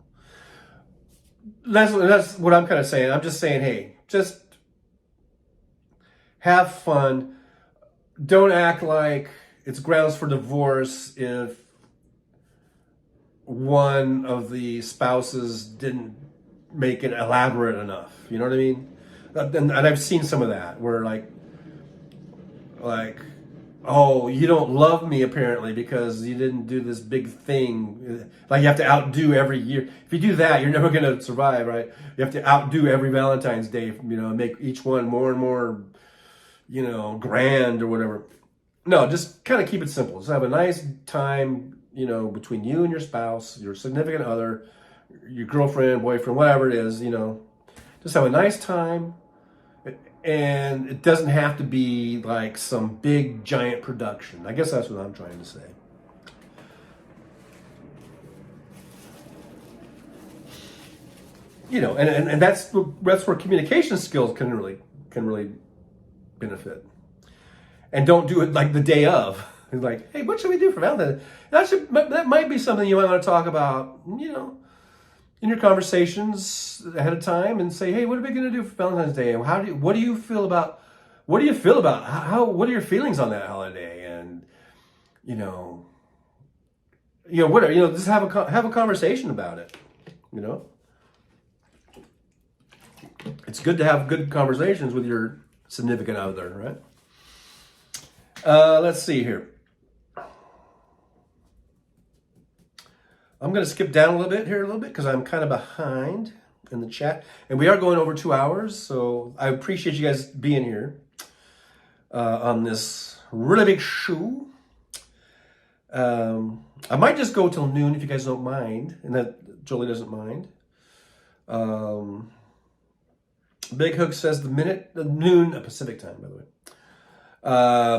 That's what I'm kind of saying. I'm just saying, hey, just have fun. Don't act like it's grounds for divorce if one of the spouses didn't make it elaborate enough. You know what I mean? And I've seen some of that where like, oh, you don't love me apparently because you didn't do this big thing. Like you have to outdo every year. If you do that, you're never going to survive, right? You have to outdo every Valentine's Day, make each one more and more, grand or whatever. No, just kind of keep it simple. Just have a nice time, between you and your spouse, your significant other, your girlfriend, boyfriend, whatever it is, just have a nice time. And it doesn't have to be like some big giant production. I guess that's what I'm trying to say. And that's where communication skills can really benefit. And don't do it like the day of. It's like, hey, what should we do for Valentine's? That might be something you might want to talk about, in your conversations ahead of time, and say, hey, what are we going to do for Valentine's Day? And what do you feel about what are your feelings on that holiday? And just have a conversation about it. It's good to have good conversations with your significant other, right? Let's see here. I'm going to skip down a little bit because I'm kind of behind in the chat. And we are going over 2 hours, so I appreciate you guys being here on this really big show. I might just go till noon if you guys don't mind, and that Jolie doesn't mind. Big Hook says noon Pacific time, by the way.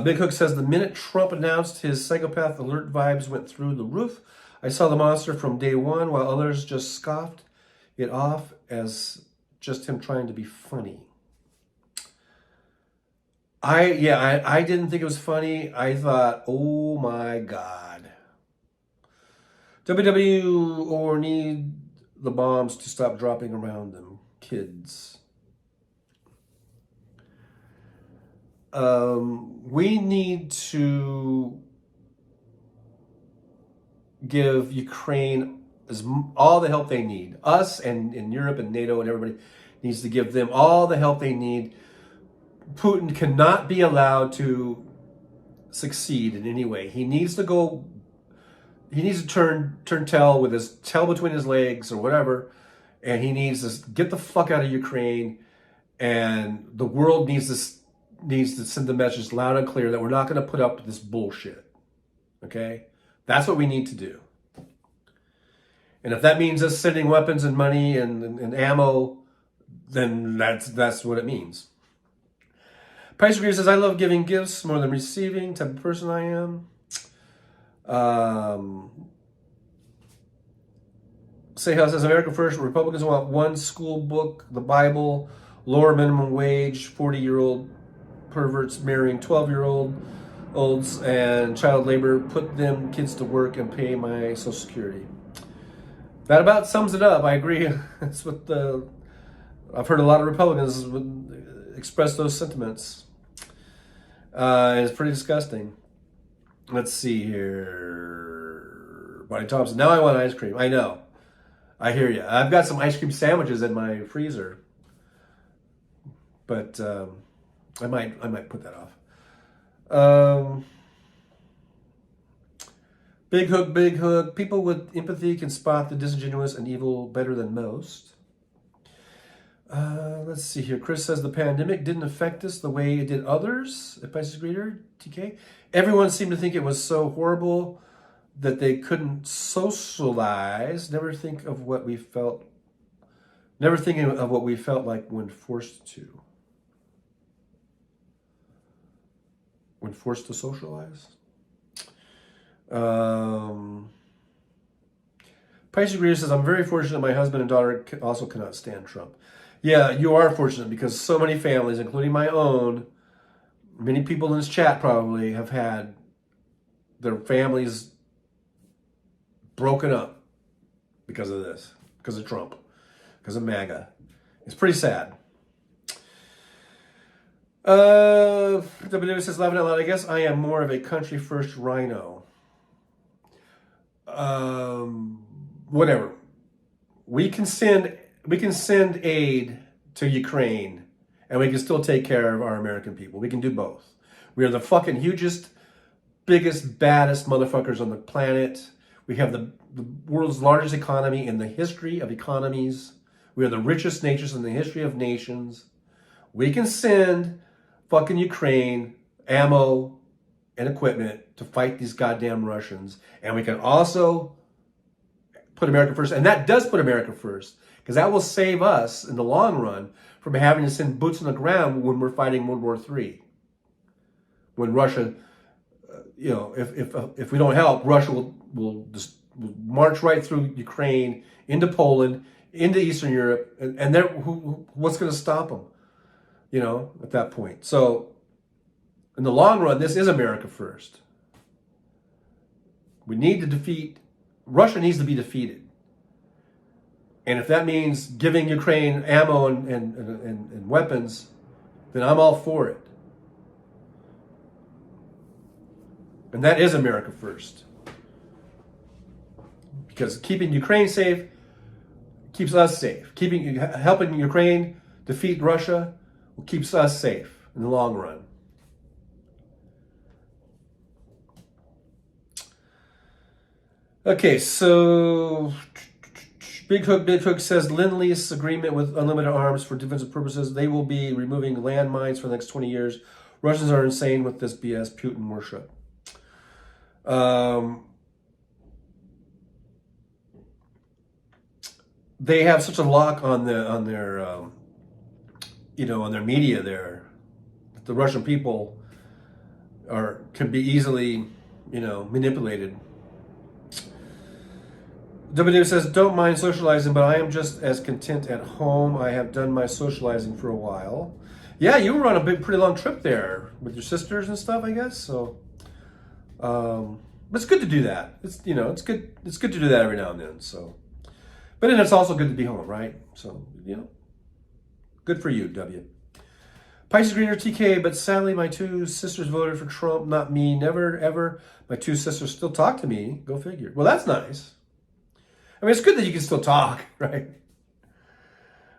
Big Hook says the minute Trump announced his psychopath alert vibes went through the roof. I saw the monster from day one, while others just scoffed it off as just him trying to be funny. I didn't think it was funny. I thought, oh my God. WW or need the bombs to stop dropping around them. Kids. We need to give Ukraine all the help they need. Us and in Europe and NATO and everybody needs to give them all the help they need. Putin cannot be allowed to succeed in any way. He needs to turn tail with his tail between his legs or whatever, and he needs to get the fuck out of Ukraine, and the world needs to send the message loud and clear that we're not going to put up with this bullshit. Okay? That's what we need to do. And if that means us sending weapons and money and ammo then that's what it means. Price Agree says, I love giving gifts more than receiving, type of person I am. Say House says, America First, Republicans want one school book, the Bible, lower minimum wage, 40-year-old perverts marrying 12-year-olds, and child labor, put them kids to work and pay my Social Security. That about sums it up. I agree. That's what I've heard a lot of Republicans express those sentiments. And it's pretty disgusting. Let's see here. Bonnie Thompson. Now I want ice cream. I know. I hear you. I've got some ice cream sandwiches in my freezer, but I might put that off. Big hook. People with empathy can spot the disingenuous and evil better than most. Let's see here. Chris says the pandemic didn't affect us the way it did others. If I disagree, TK. Everyone seemed to think it was so horrible that they couldn't socialize. Never thinking of what we felt like when forced to. When forced to socialize. Price Agreer says, I'm very fortunate my husband and daughter also cannot stand Trump. Yeah, you are fortunate because so many families, including my own, many people in this chat probably have had their families broken up because of this, because of Trump, because of MAGA. It's pretty sad. WW says, laughing out loud, I guess I am more of a country first rhino. Whatever. We can send aid to Ukraine and we can still take care of our American people. We can do both. We are the fucking hugest, biggest, baddest motherfuckers on the planet. We have the world's largest economy in the history of economies. We are the richest nations in the history of nations. We can send fucking Ukraine ammo and equipment to fight these goddamn Russians. And we can also put America first. And that does put America first, because that will save us in the long run from having to send boots on the ground when we're fighting World War III. When Russia, if we don't help, Russia will march right through Ukraine, into Poland, into Eastern Europe, and what's going to stop them? At that point. So, in the long run, this is America first. We need to defeat, Russia needs to be defeated. And if that means giving Ukraine ammo and weapons, then I'm all for it. And that is America first. Because keeping Ukraine safe keeps us safe. Helping Ukraine defeat Russia keeps us safe in the long run. Okay, so Big Hook says Lend-Lease agreement with unlimited arms for defensive purposes. They will be removing landmines for the next 20 years. Russians are insane with this BS Putin worship. They have such a lock on their media there. The Russian people can be easily, manipulated. WW says, don't mind socializing, but I am just as content at home. I have done my socializing for a while. Yeah, you were on a pretty long trip there with your sisters and stuff, I guess. So, but it's good to do that. It's good. It's good to do that every now and then. So, but then it's also good to be home, right? So, good for you, W. Pisces Greener TK, but sadly my two sisters voted for Trump, not me. Never, ever. My two sisters still talk to me. Go figure. Well, that's nice. I mean, it's good that you can still talk, right?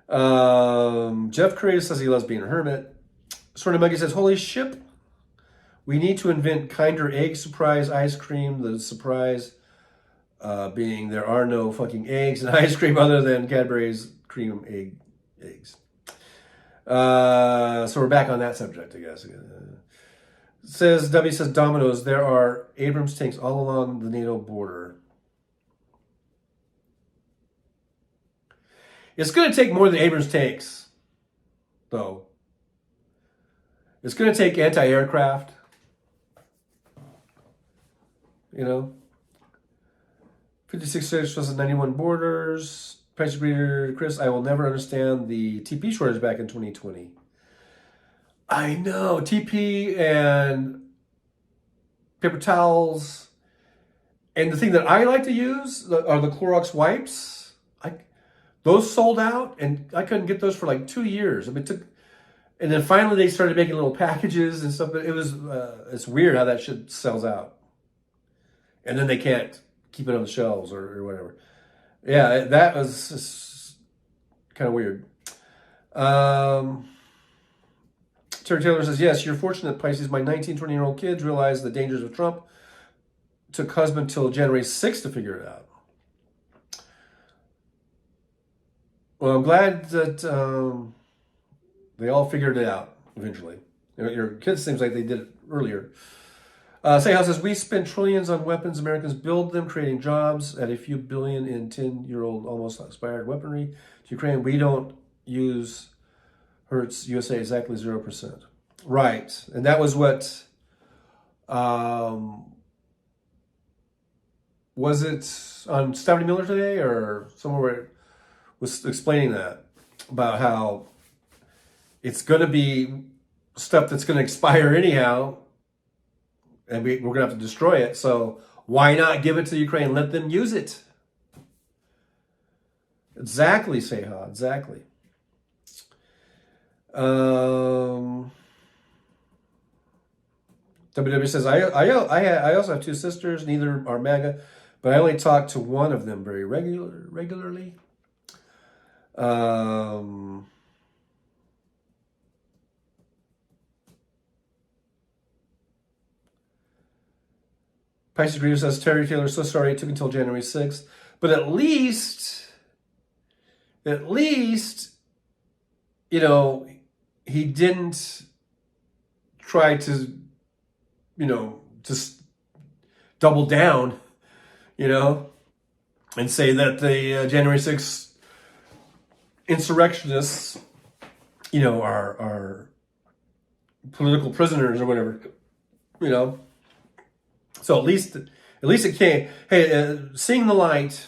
Jeff Curry says he loves being a hermit. Sort of Muggy says, holy ship. We need to invent kinder egg surprise ice cream. The surprise being there are no fucking eggs in ice cream other than Cadbury's cream eggs. So we're back on that subject, I guess. W says, Domino's, there are Abrams tanks all along the NATO border. It's going to take more than Abrams tanks. though. It's going to take anti-aircraft, 56 states plus 91 borders. Price agreed, Chris, I will never understand the TP shortage back in 2020. I know, TP and paper towels. And the thing that I like to use are the Clorox wipes. Those sold out, and I couldn't get those for like 2 years. I mean, and then finally they started making little packages and stuff. But it's weird how that shit sells out, and then they can't keep it on the shelves or whatever. Yeah, that was kind of weird. Terry Taylor says, yes, you're fortunate, Pisces. My 19, 20-year-old kids realized the dangers of Trump. Took husband till January 6th to figure it out. Well, I'm glad that they all figured it out eventually. Your kids seems like they did it earlier. Sayhouse says, we spend trillions on weapons. Americans build them, creating jobs at a few billion in 10-year-old almost expired weaponry. To Ukraine, we don't use Hertz USA exactly 0%. Right. And that was what, was it on Stephanie Miller today or somewhere where it was explaining that about how it's going to be stuff that's going to expire anyhow, and we're going to have to destroy it. So why not give it to Ukraine? Let them use it. Exactly, Seha. Exactly. WW says, I also have two sisters. Neither are MAGA, but I only talk to one of them very regularly. Pisces Griever says, Terry Taylor, so sorry it took until January 6th. But at least, he didn't try to, just double down, and say that the January 6th insurrectionists, are political prisoners or whatever, So at least it came. Hey, seeing the light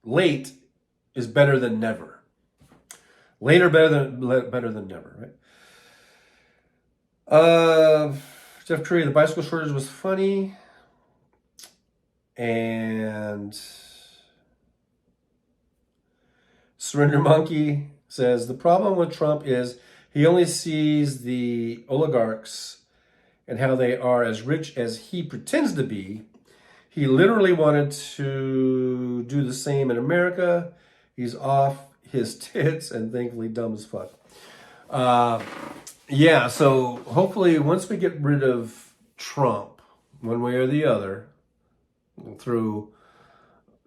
late is better than never. Later better than never, right? Jeff Curry, the bicycle shortage was funny, and Surrender Monkey says the problem with Trump is he only sees the oligarchs and how they are as rich as he pretends to be. He literally wanted to do the same in America. He's off his tits and thankfully dumb as fuck. Yeah, so hopefully once we get rid of Trump, one way or the other, through,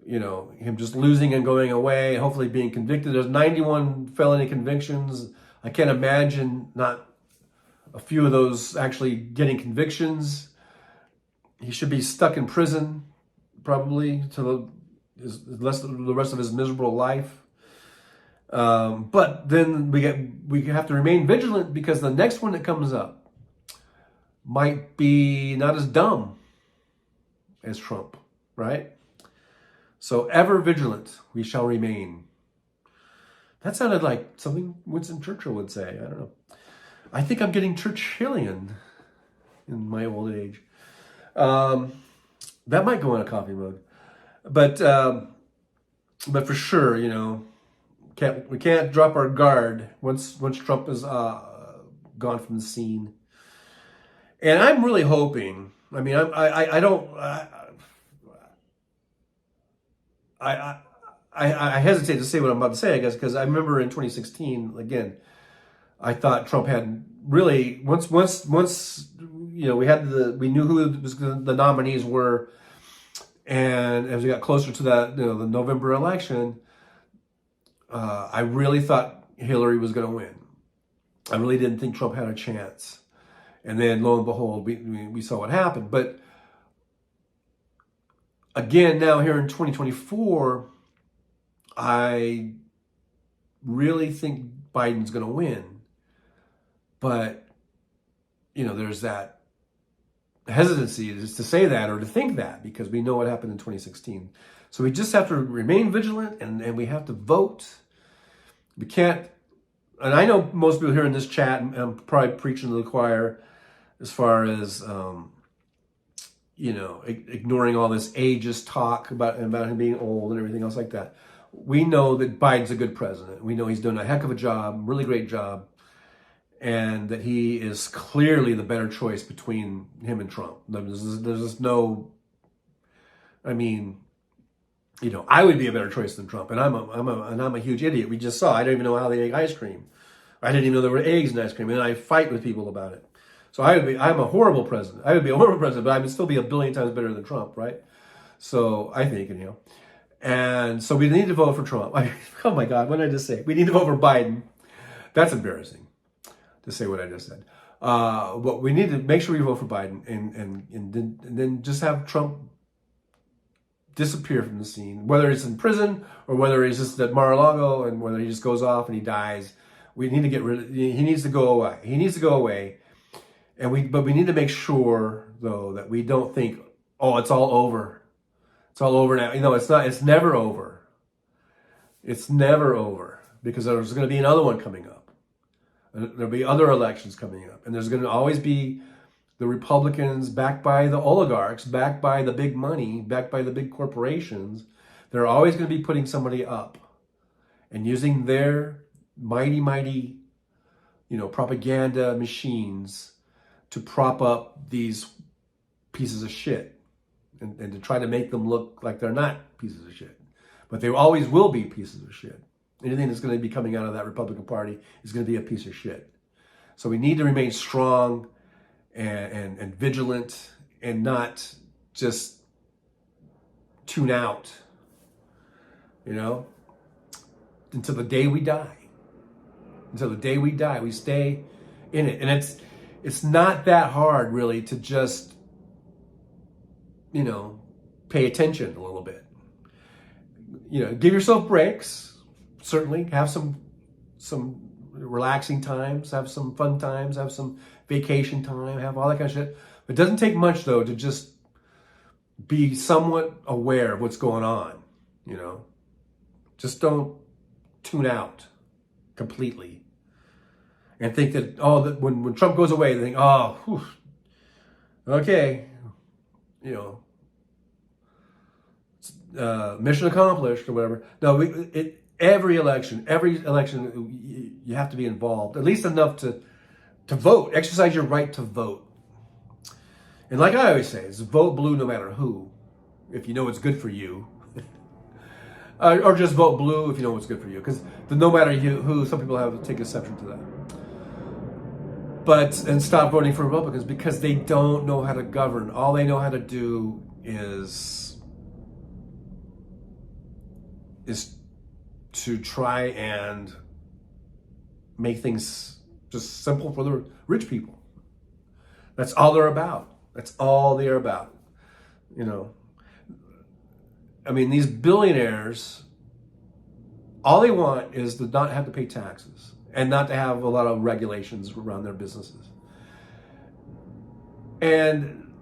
him just losing and going away, hopefully being convicted. There's 91 felony convictions. I can't imagine not a few of those actually getting convictions. He should be stuck in prison, probably, to the rest of his miserable life. But then we have to remain vigilant because the next one that comes up might be not as dumb as Trump, right? So ever vigilant, we shall remain. That sounded like something Winston Churchill would say. I don't know. I think I'm getting Churchillian in my old age. That might go in a coffee mode. But for sure, we can't drop our guard once Trump is gone from the scene. And I'm really hoping. I mean, I hesitate to say what I'm about to say, I guess, because I remember in 2016, again, I thought Trump had really once we knew who the nominees were, and as we got closer to that, the November election, I really thought Hillary was going to win. I really didn't think Trump had a chance, and then lo and behold, we saw what happened. But again, now here in 2024, I really think Biden's going to win. But, there's that hesitancy to say that or to think that because we know what happened in 2016. So we just have to remain vigilant and we have to vote. We can't, and I know most people here in this chat, and I'm probably preaching to the choir as far as, ignoring all this ageist talk about him being old and everything else like that. We know that Biden's a good president. We know he's doing a heck of a job, really great job, and that he is clearly the better choice between him and Trump. There's just no, I would be a better choice than Trump, and I'm a huge idiot. We just saw. I don't even know how they make ice cream. I didn't even know there were eggs in ice cream, and I fight with people about it. So I'm a horrible president. I would be a horrible president, but I would still be a billion times better than Trump, right? So I think, and so we need to vote for Trump. Oh my God, what did I just say? We need to vote for Biden. That's embarrassing to say what I just said. But we need to make sure we vote for Biden and then just have Trump disappear from the scene, whether he's in prison or whether he's just at Mar-a-Lago and whether he just goes off and he dies. We need to get rid of, he needs to go away. He needs to go away. But we need to make sure though that we don't think, oh, it's all over. It's all over now. It's not, it's never over. It's never over because there's going to be another one coming up. And there'll be other elections coming up. And there's going to always be the Republicans backed by the oligarchs, backed by the big money, backed by the big corporations. They're always going to be putting somebody up and using their mighty, propaganda machines to prop up these pieces of shit and to try to make them look like they're not pieces of shit. But they always will be pieces of shit. Anything that's going to be coming out of that Republican Party is going to be a piece of shit. So we need to remain strong and vigilant and not just tune out, until the day we die. Until the day we die, we stay in it. And it's not that hard really to just, pay attention a little bit. Give yourself breaks. Certainly have some relaxing times, have some fun times, have some vacation time, have all that kind of shit. But it doesn't take much though to just be somewhat aware of what's going on, Just don't tune out completely and think that, that when Trump goes away, they think, okay, mission accomplished or whatever. No, every election, you have to be involved, at least enough to vote, exercise your right to vote. And like I always say, it's vote blue no matter who, if you know it's good for you. Or just vote blue if you know what's good for you. Because no matter who, some people have to take exception to that. And stop voting for Republicans because they don't know how to govern. All they know how to do is to try and make things just simple for the rich people. That's all they're about. That's all they're about. These billionaires, all they want is to not have to pay taxes and not to have a lot of regulations around their businesses. And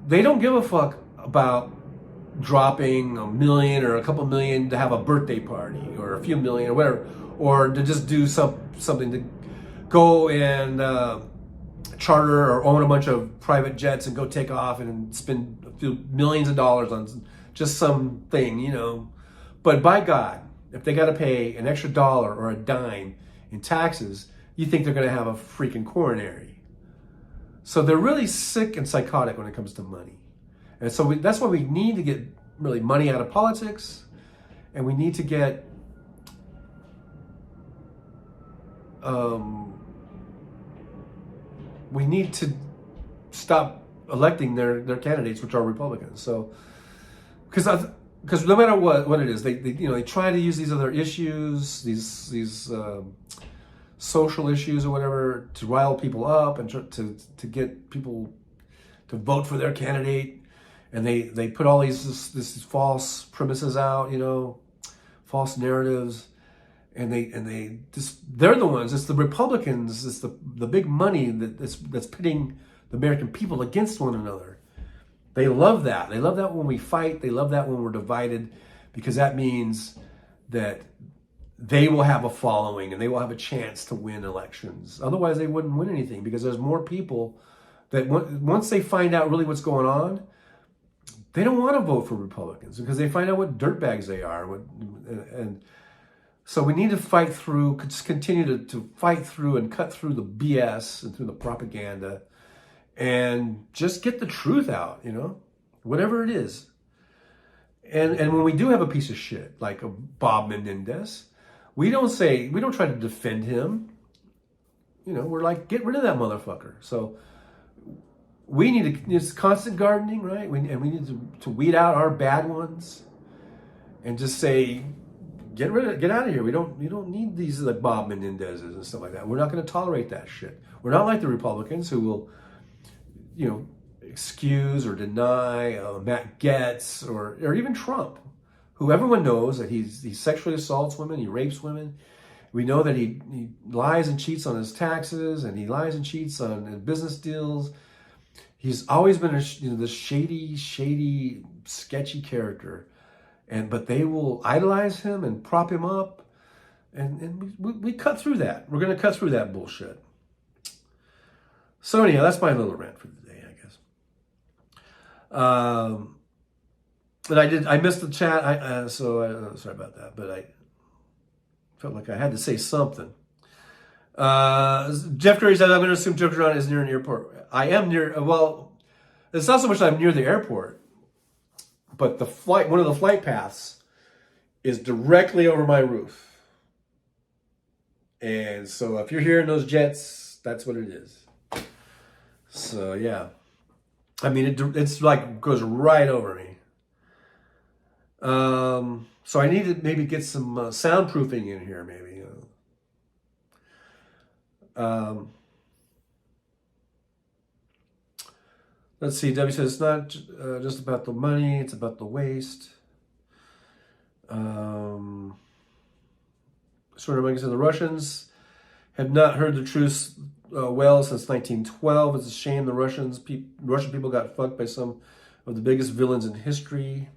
they don't give a fuck about dropping $1 million or a couple million to have a birthday party or a few million or whatever, or to just do something to go and charter or own a bunch of private jets and go take off and spend a few millions of dollars on just something, But by God, if they got to pay an extra dollar or a dime in taxes, you think they're going to have a freaking coronary. So they're really sick and psychotic when it comes to money. And so that's why we need to get really money out of politics, and we need to get we need to stop electing their candidates, which are Republicans. So because no matter what it is, they try to use these other issues, these social issues or whatever, to rile people up and to get people to vote for their candidate. And they put all these false premises out, false narratives. and they just, they're the ones. It's the Republicans. It's the big money that's pitting the American people against one another. They love that. They love that when we fight. They love that when we're divided, because that means that they will have a following and they will have a chance to win elections. Otherwise, they wouldn't win anything, because there's more people that once they find out really what's going on, they don't want to vote for Republicans because they find out what dirtbags they are. And so we need to fight through, just continue to fight through and cut through the BS and through the propaganda and just get the truth out, whatever it is. And when we do have a piece of shit like a Bob Menendez, we don't try to defend him. We're like, get rid of that motherfucker. So we need to, it's constant gardening, right? We need to weed out our bad ones and just say, get out of here. We don't need these like Bob Menendezes and stuff like that. We're not going to tolerate that shit. We're not like the Republicans who will, excuse or deny Matt Gaetz or even Trump, who everyone knows that he sexually assaults women, he rapes women. We know that he lies and cheats on his taxes, and he lies and cheats on business deals. He's always been this shady, sketchy character, but they will idolize him and prop him up, and we cut through that. We're going to cut through that bullshit. So anyhow, that's my little rant for the day, I guess. And I missed the chat, so sorry about that, but I felt like I had to say something. Jeff Curry said, I'm going to assume John is near an airport. I am near, well, it's not so much that I'm near the airport, but one of the flight paths is directly over my roof. And so if you're hearing those jets, that's what it is. So yeah, I mean, it's like goes right over me. So I need to maybe get some soundproofing in here, maybe. Let's see. Debbie says it's not just about the money; it's about the waste. Sort of like I said, the Russians have not heard the truth well since 1912. It's a shame the Russian people got fucked by some of the biggest villains in history.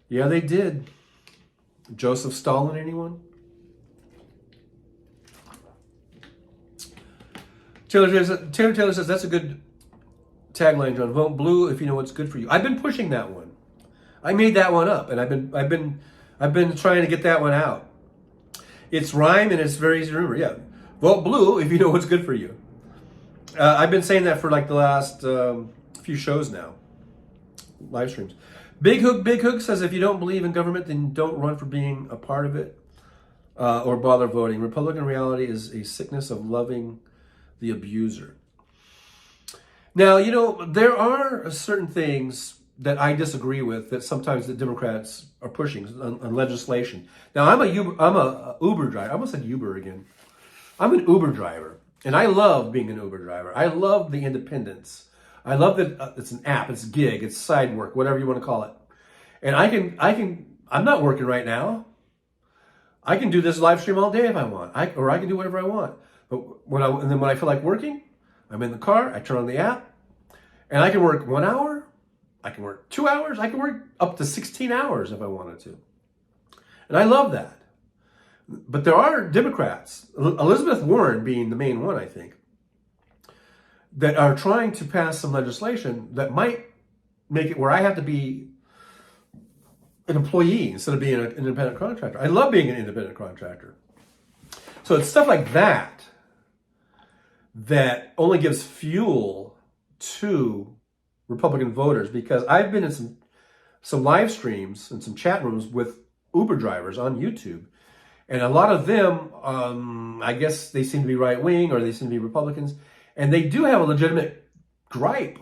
Yeah, they did. Joseph Stalin, anyone? Taylor says that's a good tagline, John. Vote blue if you know what's good for you. I've been pushing that one. I made that one up, and I've been trying to get that one out. It's rhyme and it's very easy to remember. Yeah, vote blue if you know what's good for you. I've been saying that for like the last few shows now, live streams. Big Hook says if you don't believe in government, then don't run for being a part of it or bother voting. Republican reality is a sickness of loving the abuser. Now, there are certain things that I disagree with that sometimes the Democrats are pushing on legislation. Now, I'm a Uber driver. I almost said Uber again. I'm an Uber driver, and I love being an Uber driver. I love the independence. I love that it's an app, it's gig, it's side work, whatever you want to call it. And I'm not working right now. I can do this live stream all day if I want, or I can do whatever I want. But when I feel like working, I'm in the car, I turn on the app, and I can work 1 hour, I can work 2 hours, I can work up to 16 hours if I wanted to. And I love that. But there are Democrats, Elizabeth Warren being the main one, I think, that are trying to pass some legislation that might make it where I have to be an employee instead of being an independent contractor. I love being an independent contractor. So it's stuff like that only gives fuel to Republican voters, because I've been in some live streams and some chat rooms with Uber drivers on YouTube, and a lot of them, I guess they seem to be right-wing or they seem to be Republicans, and they do have a legitimate gripe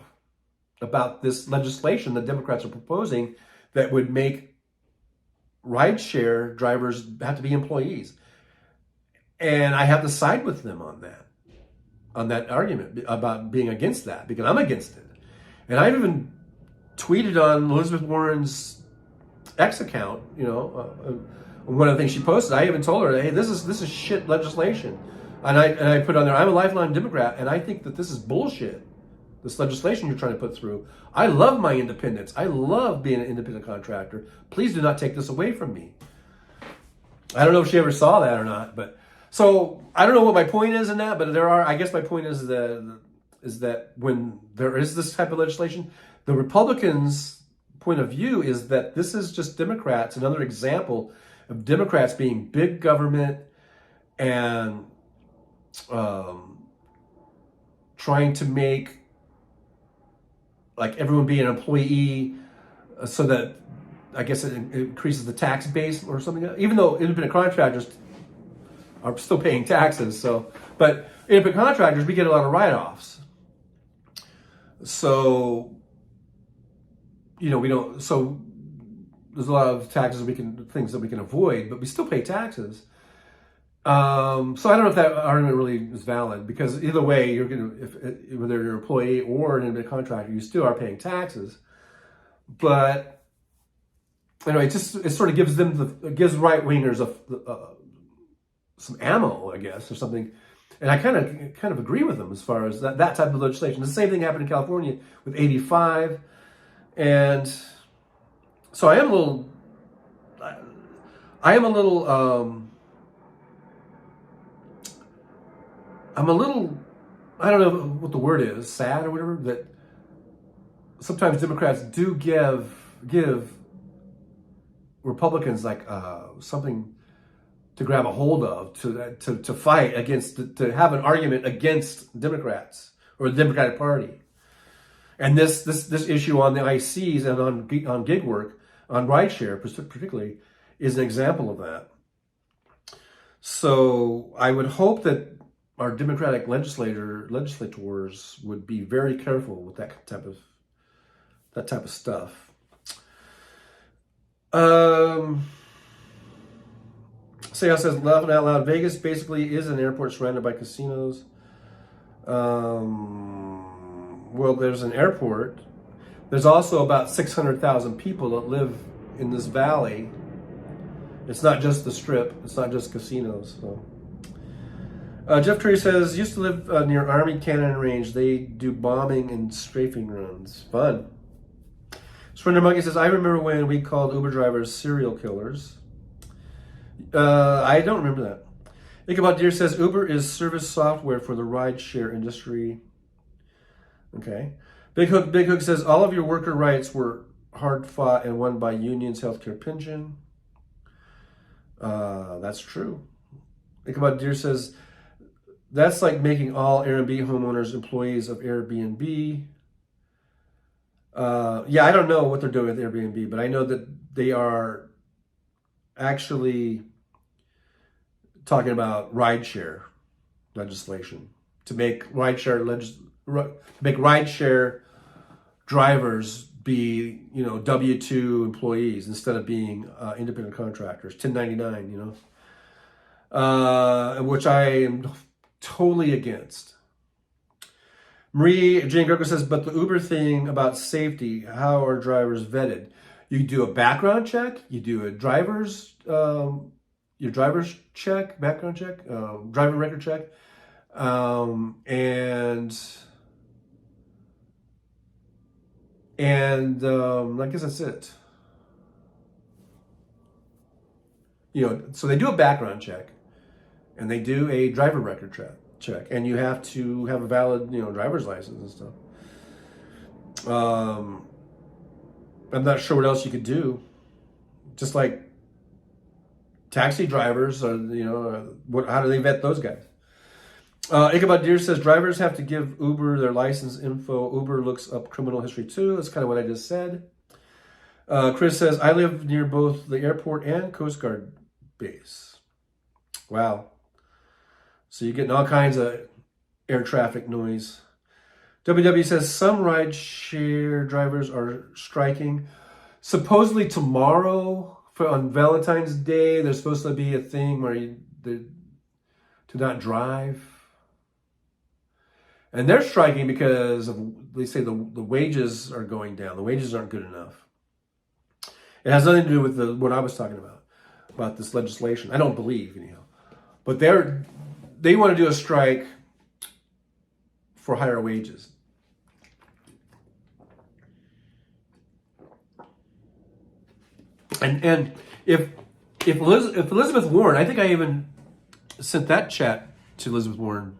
about this legislation that Democrats are proposing that would make rideshare drivers have to be employees. And I have to side with them on that argument about being against that, because I'm against it. And I've even tweeted on Elizabeth Warren's X account, one of the things she posted, I even told her, hey, this is shit legislation. And I put on there, I'm a lifelong Democrat, and I think that this is bullshit. This legislation you're trying to put through. I love my independence. I love being an independent contractor. Please do not take this away from me. I don't know if she ever saw that or not, but so I don't know what my point is in that, but I guess my point is that when there is this type of legislation, the Republicans' point of view is that this is just Democrats, another example of Democrats being big government and trying to make like everyone be an employee so that I guess it increases the tax base or something, even though independent contractors are still paying taxes. So, but independent contractors, we get a lot of write-offs. So, we don't, so there's a lot of taxes things that we can avoid, but we still pay taxes. So I don't know if that argument really is valid, because either way, you're going to, whether you're an employee or an independent contractor, you still are paying taxes. But anyway, it sort of gives gives right wingers some ammo, I guess, or something. And I kind of agree with them as far as that type of legislation. The same thing happened in California with 85, and so I am a little. I don't know what the word is, sad or whatever, that sometimes Democrats do give Republicans like something to grab a hold of, to fight against, to have an argument against Democrats or the Democratic Party. And this issue on the ICs and on gig work, on rideshare particularly, is an example of that. So I would hope that our Democratic legislators would be very careful with that type of stuff. Sayal says, laughing out loud, Vegas basically is an airport surrounded by casinos. Well, there's an airport. There's also about 600,000 people that live in this valley. It's not just the Strip. It's not just casinos. So. Jeff Tree says, used to live near Army Cannon Range. They do bombing and strafing runs. Fun. Surrender Monkey says, I remember when we called Uber drivers serial killers. I don't remember that. Ichabod Deer says, Uber is service software for the rideshare industry. Okay. Big Hook says, all of your worker rights were hard fought and won by unions, healthcare, pension. That's true. Ichabod Deer says, that's like making all Airbnb homeowners employees of Airbnb. Yeah, I don't know what they're doing with Airbnb, but I know that they are actually talking about rideshare legislation to make rideshare drivers be, W-2 employees instead of being independent contractors, 1099, which I am totally against. Marie Jane Greco says, but the Uber thing about safety, how are drivers vetted? You do a background check, you do a driver's check, background check, driver record check, and I guess that's it. So they do a background check, and they do a driver record check, and you have to have a valid, driver's license and stuff. I'm not sure what else you could do. Just like taxi drivers, how do they vet those guys? Ichabod Deer says, drivers have to give Uber their license info. Uber looks up criminal history too. That's kind of what I just said. Chris says, I live near both the airport and Coast Guard base. Wow. So you're getting all kinds of air traffic noise. WW says, some rideshare drivers are striking. Supposedly tomorrow, on Valentine's Day, there's supposed to be a thing where to not drive. And they're striking because they say the wages are going down. The wages aren't good enough. It has nothing to do with what I was talking about. about this legislation. I don't believe, anyhow. But they want to do a strike for higher wages. And if Elizabeth Warren, I think I even sent that chat to Elizabeth Warren,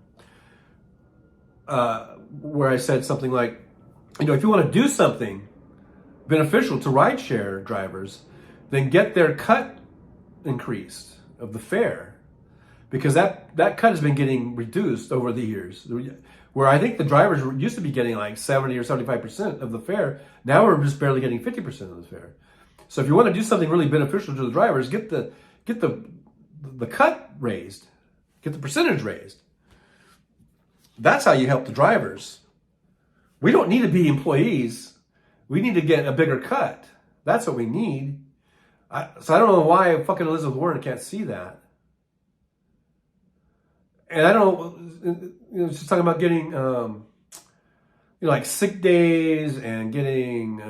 where I said something like, if you want to do something beneficial to rideshare drivers, then get their cut increased of the fare, because that cut has been getting reduced over the years. Where I think the drivers used to be getting like 70 or 75% of the fare, now we're just barely getting 50% of the fare. So if you want to do something really beneficial to the drivers, get the cut raised, get the percentage raised. That's how you help the drivers. We don't need to be employees. We need to get a bigger cut. That's what we need. So I don't know why fucking Elizabeth Warren can't see that. And I don't know, she's talking about getting, like sick days and getting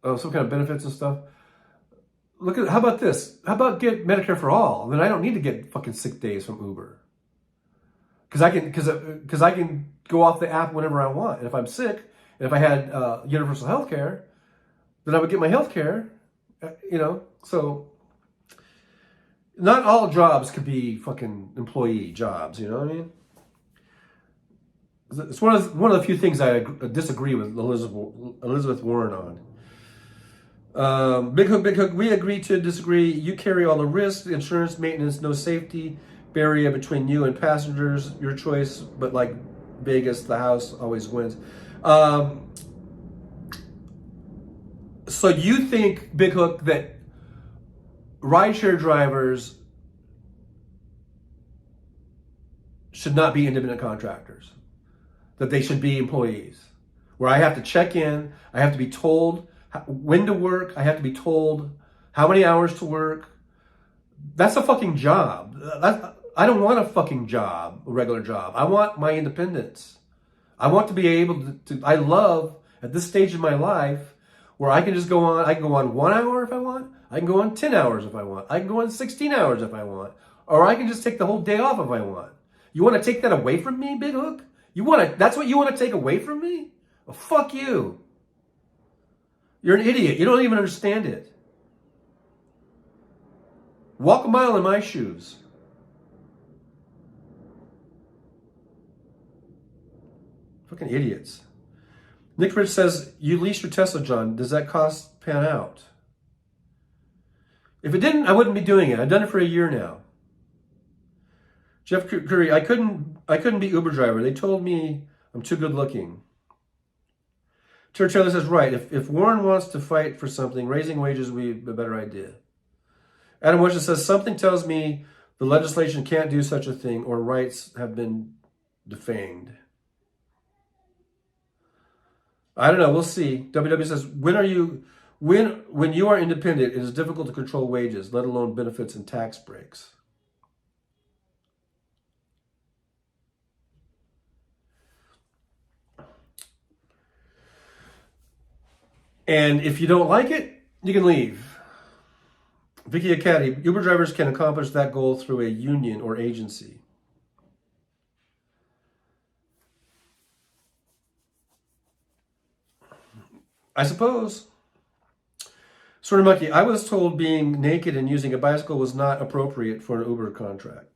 some kind of benefits and stuff. How about this? How about get Medicare for all? Then I don't need to get fucking sick days from Uber. Because I can go off the app whenever I want. And if I'm sick, and if I had universal health care, then I would get my health care, So not all jobs could be fucking employee jobs, you know what I mean? It's one of the few things I disagree with Elizabeth Warren on. Big Hook, we agree to disagree. You carry all the risks, insurance, maintenance, no safety barrier between you and passengers. Your choice, but like Vegas, the house always wins. So you think, Big Hook, that rideshare drivers should not be independent contractors? That they should be employees? Where I have to check in, I have to be told when to work, I have to be told how many hours to work. That's a fucking job. I don't want a fucking job, a regular job. I want my independence. I want to be able to I love, at this stage of my life, where I can just go on, I can go on 1 hour if I want, I can go on 10 hours if I want, I can go on 16 hours if I want, or I can just take the whole day off if I want. You want to take that away from me, Big Hook? That's what you want to take away from me? Well, fuck you. You're an idiot. You don't even understand it. Walk a mile in my shoes. Fucking idiots. Nick Rich says, you leased your Tesla, John. Does that cost pan out? If it didn't, I wouldn't be doing it. I've done it for a year now. Jeff Curry, I couldn't be Uber driver. They told me I'm too good looking. Church Taylor says, right. If Warren wants to fight for something, raising wages would be a better idea. Adam Weston says, something tells me the legislation can't do such a thing or rights have been defamed. I don't know. We'll see. WW says, when you are independent, it is difficult to control wages, let alone benefits and tax breaks. And if you don't like it, you can leave. Vicky Academy, Uber drivers can accomplish that goal through a union or agency. I suppose. Sort of Monkey, I was told being naked and using a bicycle was not appropriate for an Uber contract.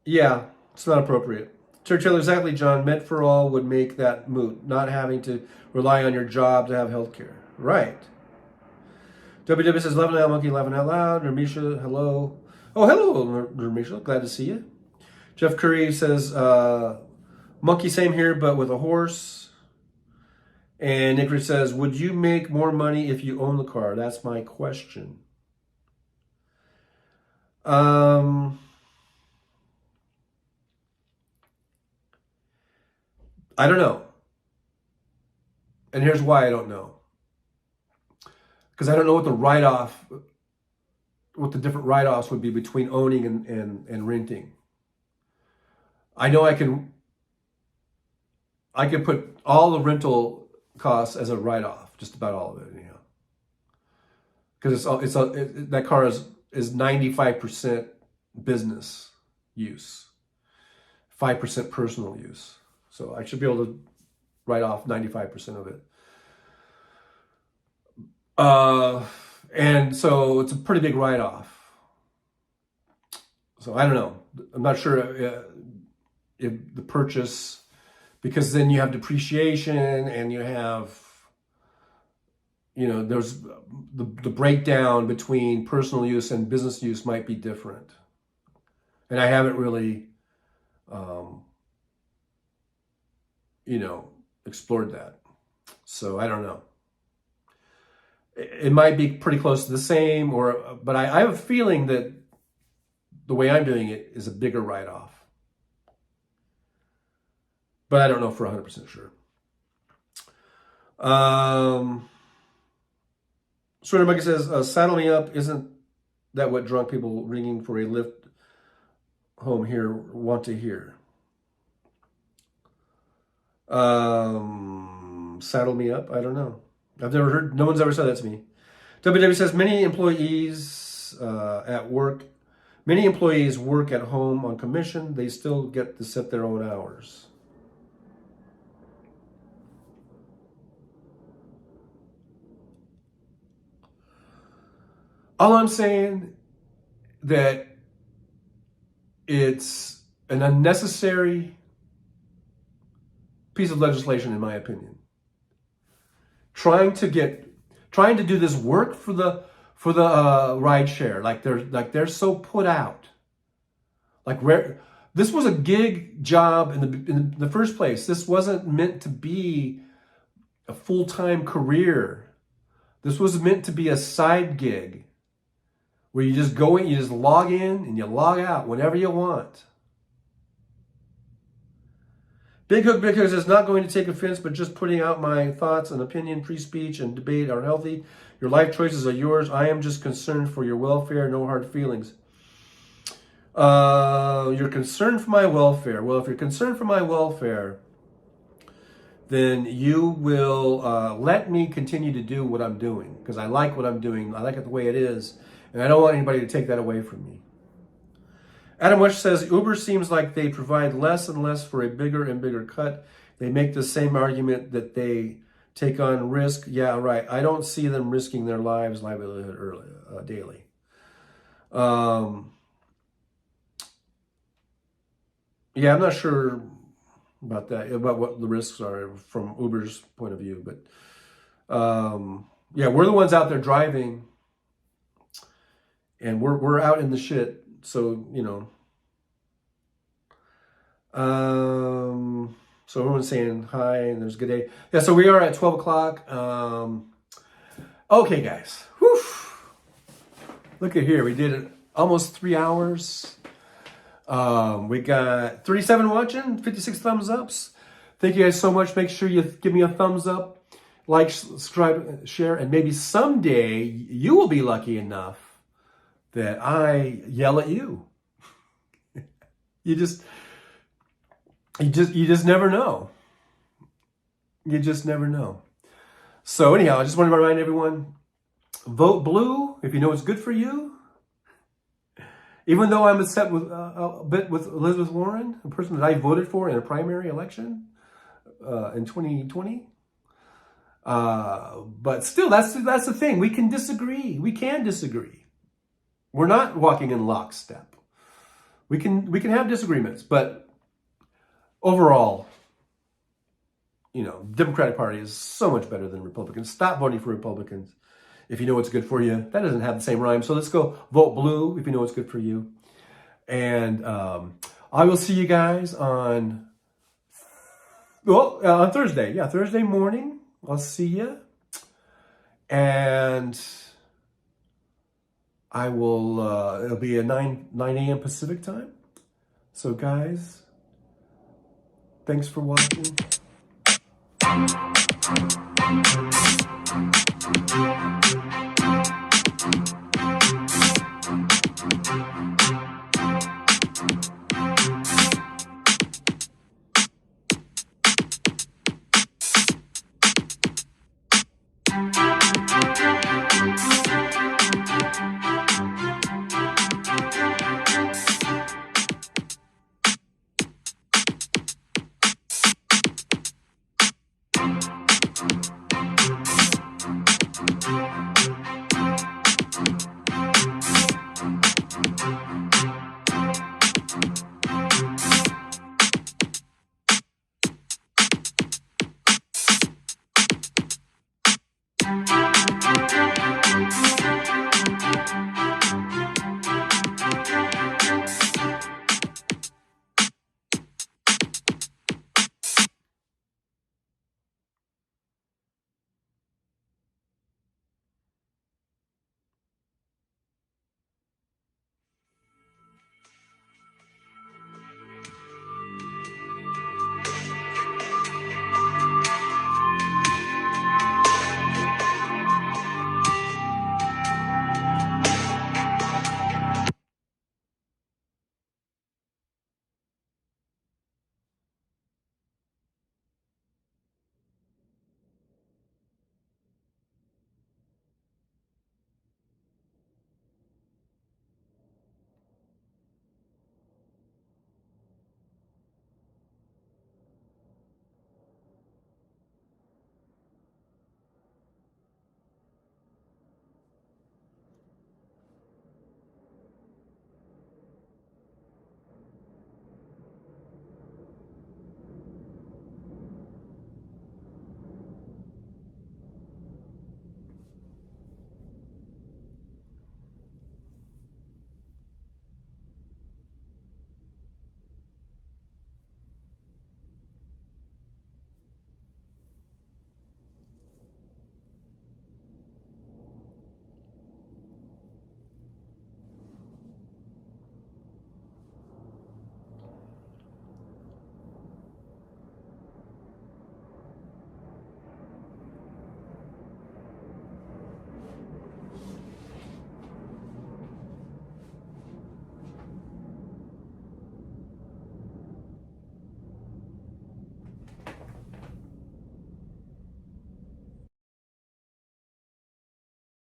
Yeah, it's not appropriate. Churchill, exactly, John. Med for all would make that moot, not having to rely on your job to have health care. Right. WW says, laughing out, monkey, laughing out loud. Nermisha, hello. Oh, hello, Nermisha. Glad to see you. Jeff Curry says, monkey, same here, but with a horse. And Nick Rich says, would you make more money if you own the car? That's my question. I don't know. And here's why I don't know. Because I don't know what the different write-offs would be between owning and renting. I know I can put all the rental costs as a write-off, just about all of it, anyhow. Because that car is 95% business use, 5% personal use. So I should be able to write off 95% of it. And so it's a pretty big write-off. So I don't know. I'm not sure if the purchase, because then you have depreciation and you have, there's the breakdown between personal use and business use might be different. And I haven't really, explored that. So I don't know. It might be pretty close to the same, but I have a feeling that the way I'm doing it is a bigger write-off. But I don't know for 100% sure. Sort of like it says, saddle me up. Isn't that what drunk people ringing for a lift home here want to hear? Saddle me up? I don't know. I've never heard, no one's ever said that to me. WW says, many employees work at home on commission. They still get to set their own hours. All I'm saying that it's an unnecessary piece of legislation, in my opinion. Trying to do this work for the ride share, like they're so put out. This was a gig job in the first place. This wasn't meant to be a full-time career. This was meant to be a side gig where you just go in, you just log in and you log out whenever you want. Big Hook is not going to take offense, but just putting out my thoughts and opinion. Free speech and debate are healthy. Your life choices are yours. I am just concerned for your welfare. No hard feelings. You're concerned for my welfare. Well, if you're concerned for my welfare, then you will let me continue to do what I'm doing, because I like what I'm doing. I like it the way it is, and I don't want anybody to take that away from me. Adam Wesh says, Uber seems like they provide less and less for a bigger and bigger cut. They make the same argument that they take on risk. Yeah, right. I don't see them risking their livelihood daily. Yeah, I'm not sure about that, about what the risks are from Uber's point of view. But yeah, we're the ones out there driving, and we're out in the shit. So, so everyone's saying hi and there's a good day. Yeah, so we are at 12 o'clock. Okay, guys. Whew. Look at here. We did it almost 3 hours. We got 37 watching, 56 thumbs ups. Thank you guys so much. Make sure you give me a thumbs up, like, subscribe, share, and maybe someday you will be lucky enough that I yell at you. You just never know. You just never know. So anyhow, I just want to remind everyone, vote blue if you know it's good for you. Even though I'm upset with a bit with Elizabeth Warren, a person that I voted for in a primary election in 2020. But still, that's the thing. We can disagree. We can disagree. We're not walking in lockstep. We can have disagreements, but overall, Democratic Party is so much better than Republicans. Stop voting for Republicans if you know what's good for you. That doesn't have the same rhyme. So let's go vote blue if you know what's good for you. And I will see you guys on Thursday. Yeah, Thursday morning. I'll see you. And I will, it'll be at 9 a.m. Pacific time. So guys, thanks for watching. Bye.